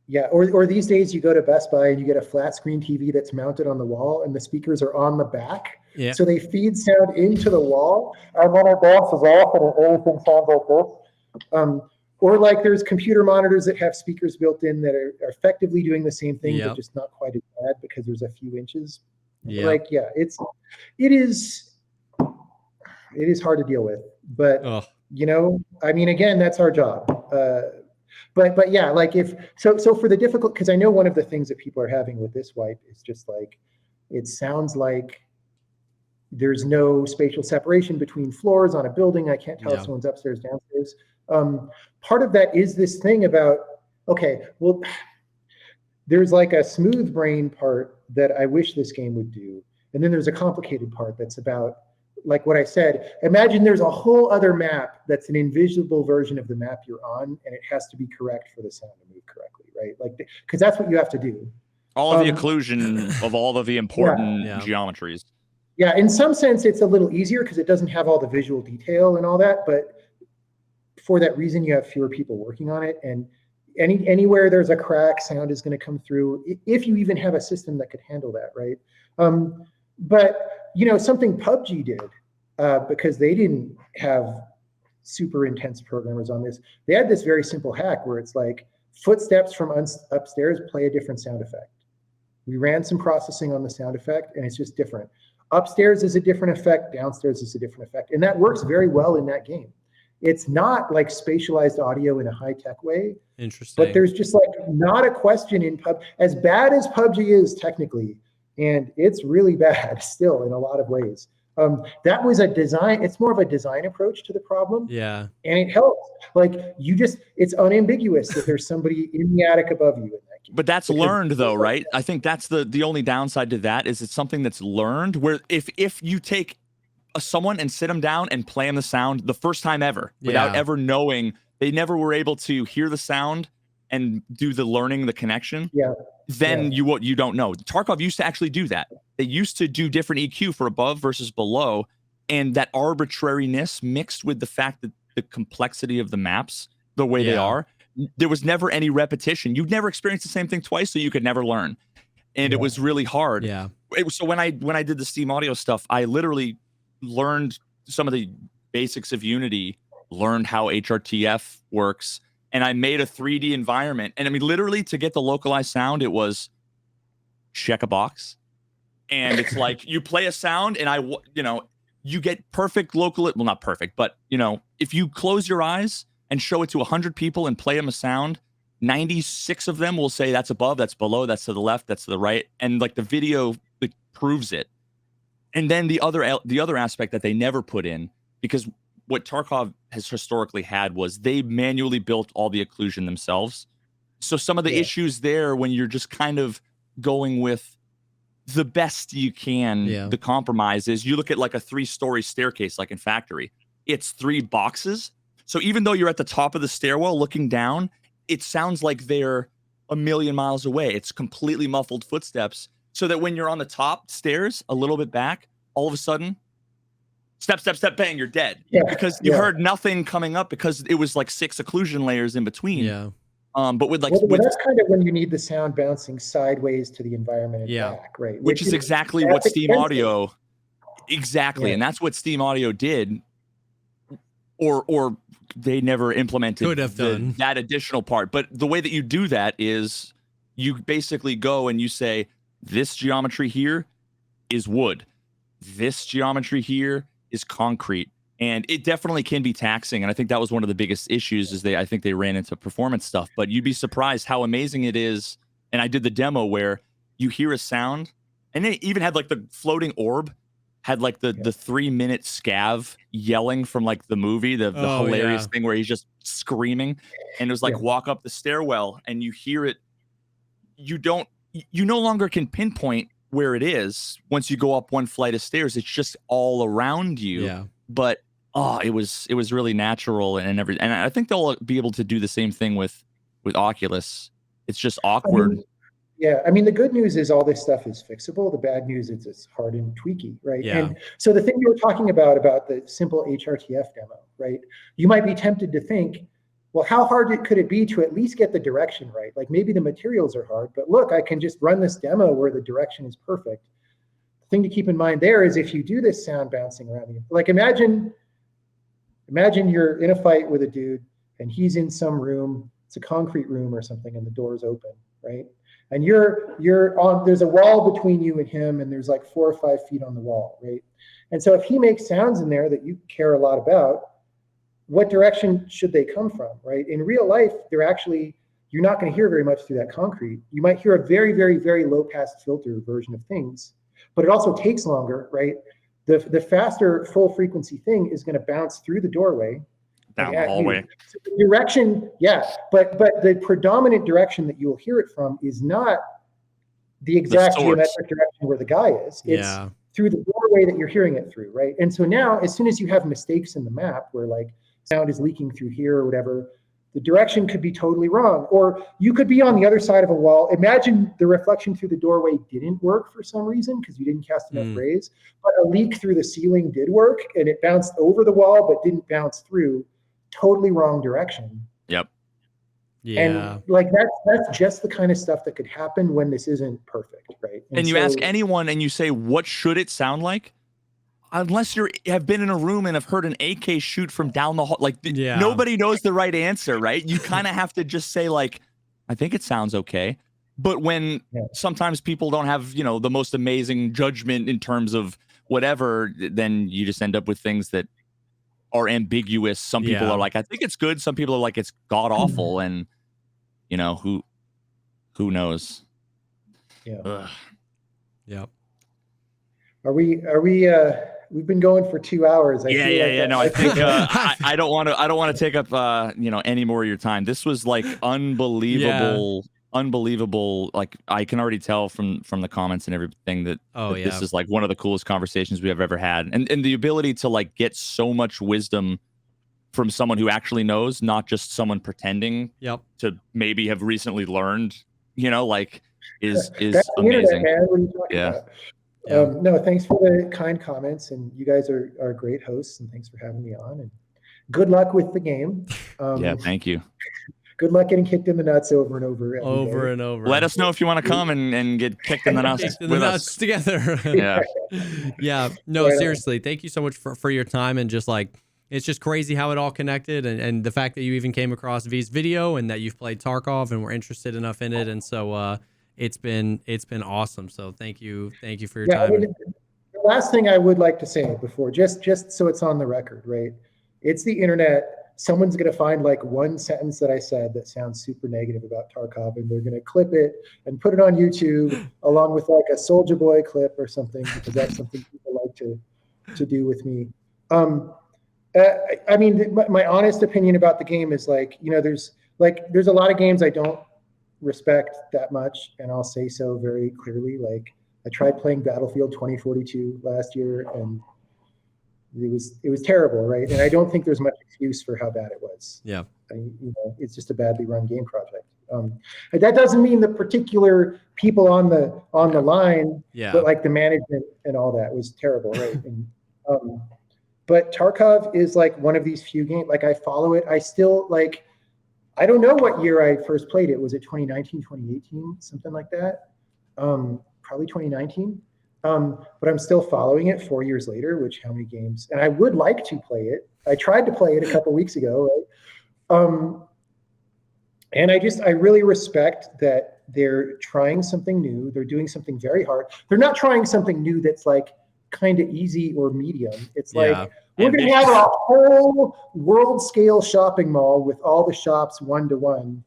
Speaker 3: Yeah, or these days you go to Best Buy and you get a flat screen TV that's mounted on the wall, and the speakers are on the back.
Speaker 1: Yeah.
Speaker 3: So they feed sound into the wall, and then it bounces off, and everything sounds like this. Or like there's computer monitors that have speakers built in that are effectively doing the same thing, but just not quite as bad because there's a few inches.
Speaker 1: Yeah.
Speaker 3: Like, it is hard to deal with, but again, that's our job. But yeah, like so for the difficult, because I know one of the things that people are having with this wipe is just like, it sounds like there's no spatial separation between floors on a building. I can't tell if someone's upstairs, downstairs. Part of that is this thing about, okay, well, there's like a smooth brain part that I wish this game would do. And then there's a complicated part that's about, like what I said, imagine there's a whole other map that's an invisible version of the map you're on, and it has to be correct for the sound to move correctly, right? Like, because that's what you have to do.
Speaker 2: All of the occlusion of all of the important geometries.
Speaker 3: Yeah, in some sense, it's a little easier because it doesn't have all the visual detail and all that, but for that reason, you have fewer people working on it, and anywhere there's a crack, sound is going to come through, if you even have a system that could handle that, right? But something PUBG did, because they didn't have super intense programmers on this. They had this very simple hack where it's like footsteps from upstairs play a different sound effect. We ran some processing on the sound effect, and it's just different. Upstairs is a different effect, downstairs is a different effect. And that works very well in that game. It's not like spatialized audio in a high-tech way.
Speaker 1: Interesting.
Speaker 3: But there's just like not a question in PUBG. As bad as PUBG is technically, and it's really bad still in a lot of ways. That was a design, it's more of a design approach to the problem.
Speaker 1: Yeah.
Speaker 3: And it helps. Like it's unambiguous that there's somebody in the attic above you in that game.
Speaker 2: But that's learned though, right? I think that's the only downside to that is it's something that's learned where if you take someone and sit them down and play them the sound the first time ever without ever knowing, they never were able to hear the sound and do the learning, the connection. Then you don't know. Tarkov used to actually do that. They used to do different EQ for above versus below, and that arbitrariness mixed with the fact that the complexity of the maps, the way they are, there was never any repetition. You'd never experienced the same thing twice, so you could never learn. And it was really hard. So when I did the Steam Audio stuff, I literally learned some of the basics of Unity, learned how HRTF works, and I made a 3D environment. And I mean, literally to get the localized sound, it was check a box. And it's like you play a sound and you get perfect local, well, not perfect, but if you close your eyes and show it to 100 people and play them a sound, 96 of them will say that's above, that's below, that's to the left, that's to the right. And like the video proves it. And then the other aspect that they never put in, because what Tarkov has historically had was they manually built all the occlusion themselves. So some of the issues there when you're just kind of going with the best you can, the compromise is you look at like a 3-story staircase, like in Factory, it's 3 boxes. So even though you're at the top of the stairwell looking down, it sounds like they're a million miles away. It's completely muffled footsteps. So that when you're on the top stairs, a little bit back, all of a sudden, step, step, step, bang, you're dead. Because you heard nothing coming up because it was like 6 occlusion layers in between. But with
Speaker 3: that's kind of when you need the sound bouncing sideways to the environment and back, right?
Speaker 2: Which is exactly what Steam Audio, and that's what Steam Audio did, or they never implemented
Speaker 1: Could have done
Speaker 2: that additional part. But the way that you do that is you basically go and you say, this geometry here is wood. This geometry here is concrete. And it definitely can be taxing. And I think that was one of the biggest issues is I think they ran into performance stuff. But you'd be surprised how amazing it is. And I did the demo where you hear a sound, and they even had like the floating orb, had like the 3-minute scav yelling from like the movie, the hilarious thing where he's just screaming. And it was like walk up the stairwell and you hear it. You no longer can pinpoint where it is once you go up one flight of stairs. It's just all around you. But it was really natural and everything. And I think they'll be able to do the same thing with Oculus. It's just awkward.
Speaker 3: I mean, the good news is all this stuff is fixable. The bad news is it's hard and tweaky, right? And so the thing you were talking about the simple HRTF demo, right? You might be tempted to think, well, how hard could it be to at least get the direction right? Like maybe the materials are hard, but look, I can just run this demo where the direction is perfect. The thing to keep in mind there is if you do this sound bouncing around you, like imagine you're in a fight with a dude and he's in some room, it's a concrete room or something, and the door's open, right? And there's a wall between you and him, and there's like 4 or 5 feet on the wall, right? And so if he makes sounds in there that you care a lot about, what direction should they come from, right? In real life, you're not going to hear very much through that concrete. You might hear a very, very, very low pass filter version of things, but it also takes longer, right? The faster full frequency thing is going to bounce through the doorway.
Speaker 2: Down the hallway.
Speaker 3: So the direction, but the predominant direction that you will hear it from is not the exact geometric direction where the guy is. It's through the doorway that you're hearing it through, right? And so now, as soon as you have mistakes in the map where like sound is leaking through here or whatever, the direction could be totally wrong. Or you could be on the other side of a wall. Imagine the reflection through the doorway didn't work for some reason because you didn't cast enough rays, but a leak through the ceiling did work and it bounced over the wall but didn't bounce through. Totally wrong direction. And like that's just the kind of stuff that could happen when this isn't perfect, right?
Speaker 2: And you ask anyone and you say, what should it sound like? unless you have been in a room and have heard an AK shoot from down the hall, like nobody knows the right answer, right? You kind of have to just say like, I think it sounds okay. But when sometimes people don't have, the most amazing judgment in terms of whatever, then you just end up with things that are ambiguous. Some people are like, I think it's good. Some people are like, it's god awful. And who knows?
Speaker 3: Yeah.
Speaker 2: Ugh.
Speaker 1: Yep.
Speaker 3: Are we we've been going for 2 hours.
Speaker 2: No, I think I don't want to take up any more of your time. This was like unbelievable. Like I can already tell from the comments and everything that this is like one of the coolest conversations we have ever had, and the ability to like get so much wisdom from someone who actually knows, not just someone pretending to maybe have recently learned, like is amazing.
Speaker 3: Internet, what are you talking about? No, thanks for the kind comments, and you guys are great hosts, and thanks for having me on, and good luck with the game.
Speaker 2: Thank you.
Speaker 3: Good luck getting kicked in the nuts over and over.
Speaker 1: And over.
Speaker 2: Let us know if you want to come and get kicked in the nuts with us
Speaker 1: together. Yeah. No, seriously. Thank you so much for your time, and just like, it's just crazy how it all connected, and the fact that you even came across V's video and that you've played Tarkov and were interested enough in it. And so it's been awesome. So thank you for your time.
Speaker 3: The last thing I would like to say before, just so it's on the record, right? It's the internet. Someone's going to find like one sentence that I said that sounds super negative about Tarkov, and they're going to clip it and put it on YouTube along with like a Soulja Boy clip or something, because that's something people like to do with me. I mean, my honest opinion about the game is like, there's a lot of games I don't respect that much, and I'll say so very clearly. Like, I tried playing Battlefield 2042 last year, and it was terrible, right? And I don't think there's much excuse for how bad it was.
Speaker 1: Yeah.
Speaker 3: It's just a badly run game project. That doesn't mean the particular people on the line, but like the management and all that was terrible, right? And, but Tarkov is like one of these few games. Like, I follow it. I still like. I don't know what year I first played it. Was it 2019, 2018, something like that? Probably 2019. But I'm still following it 4 years later, which how many games? And I would like to play it. I tried to play it a couple weeks ago, right? And I really respect that they're trying something new. They're doing something very hard. They're not trying something new that's like kind of easy or medium. It's like, we're going to have a whole world scale shopping mall with all the shops 1-to-1,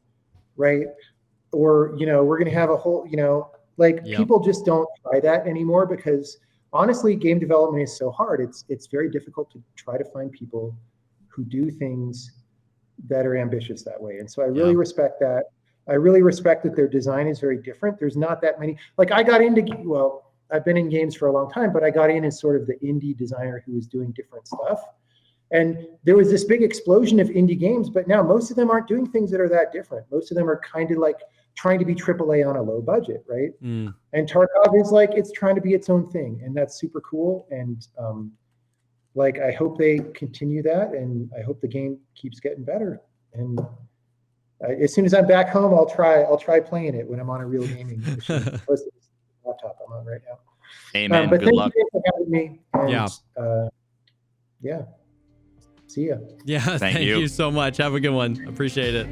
Speaker 3: right? Or, we're going to have a whole, people just don't try that anymore, because honestly, game development is so hard. It's very difficult to try to find people who do things that are ambitious that way. And so I really respect that. I really respect that their design is very different. There's not that many, like I've been in games for a long time, but I got in as sort of the indie designer who was doing different stuff. And there was this big explosion of indie games, but now most of them aren't doing things that are that different. Most of them are kind of like trying to be AAA on a low budget, right? And Tarkov is like, it's trying to be its own thing, and that's super cool. And I hope they continue that, and I hope the game keeps getting better. And as soon as I'm back home, I'll try playing it when I'm on a real gaming machine. Laptop I'm on right now.
Speaker 2: Amen.
Speaker 3: But
Speaker 2: good luck.
Speaker 3: Thank you for having me. And, see ya.
Speaker 1: Yeah, thank you so much. Have a good one. Appreciate it.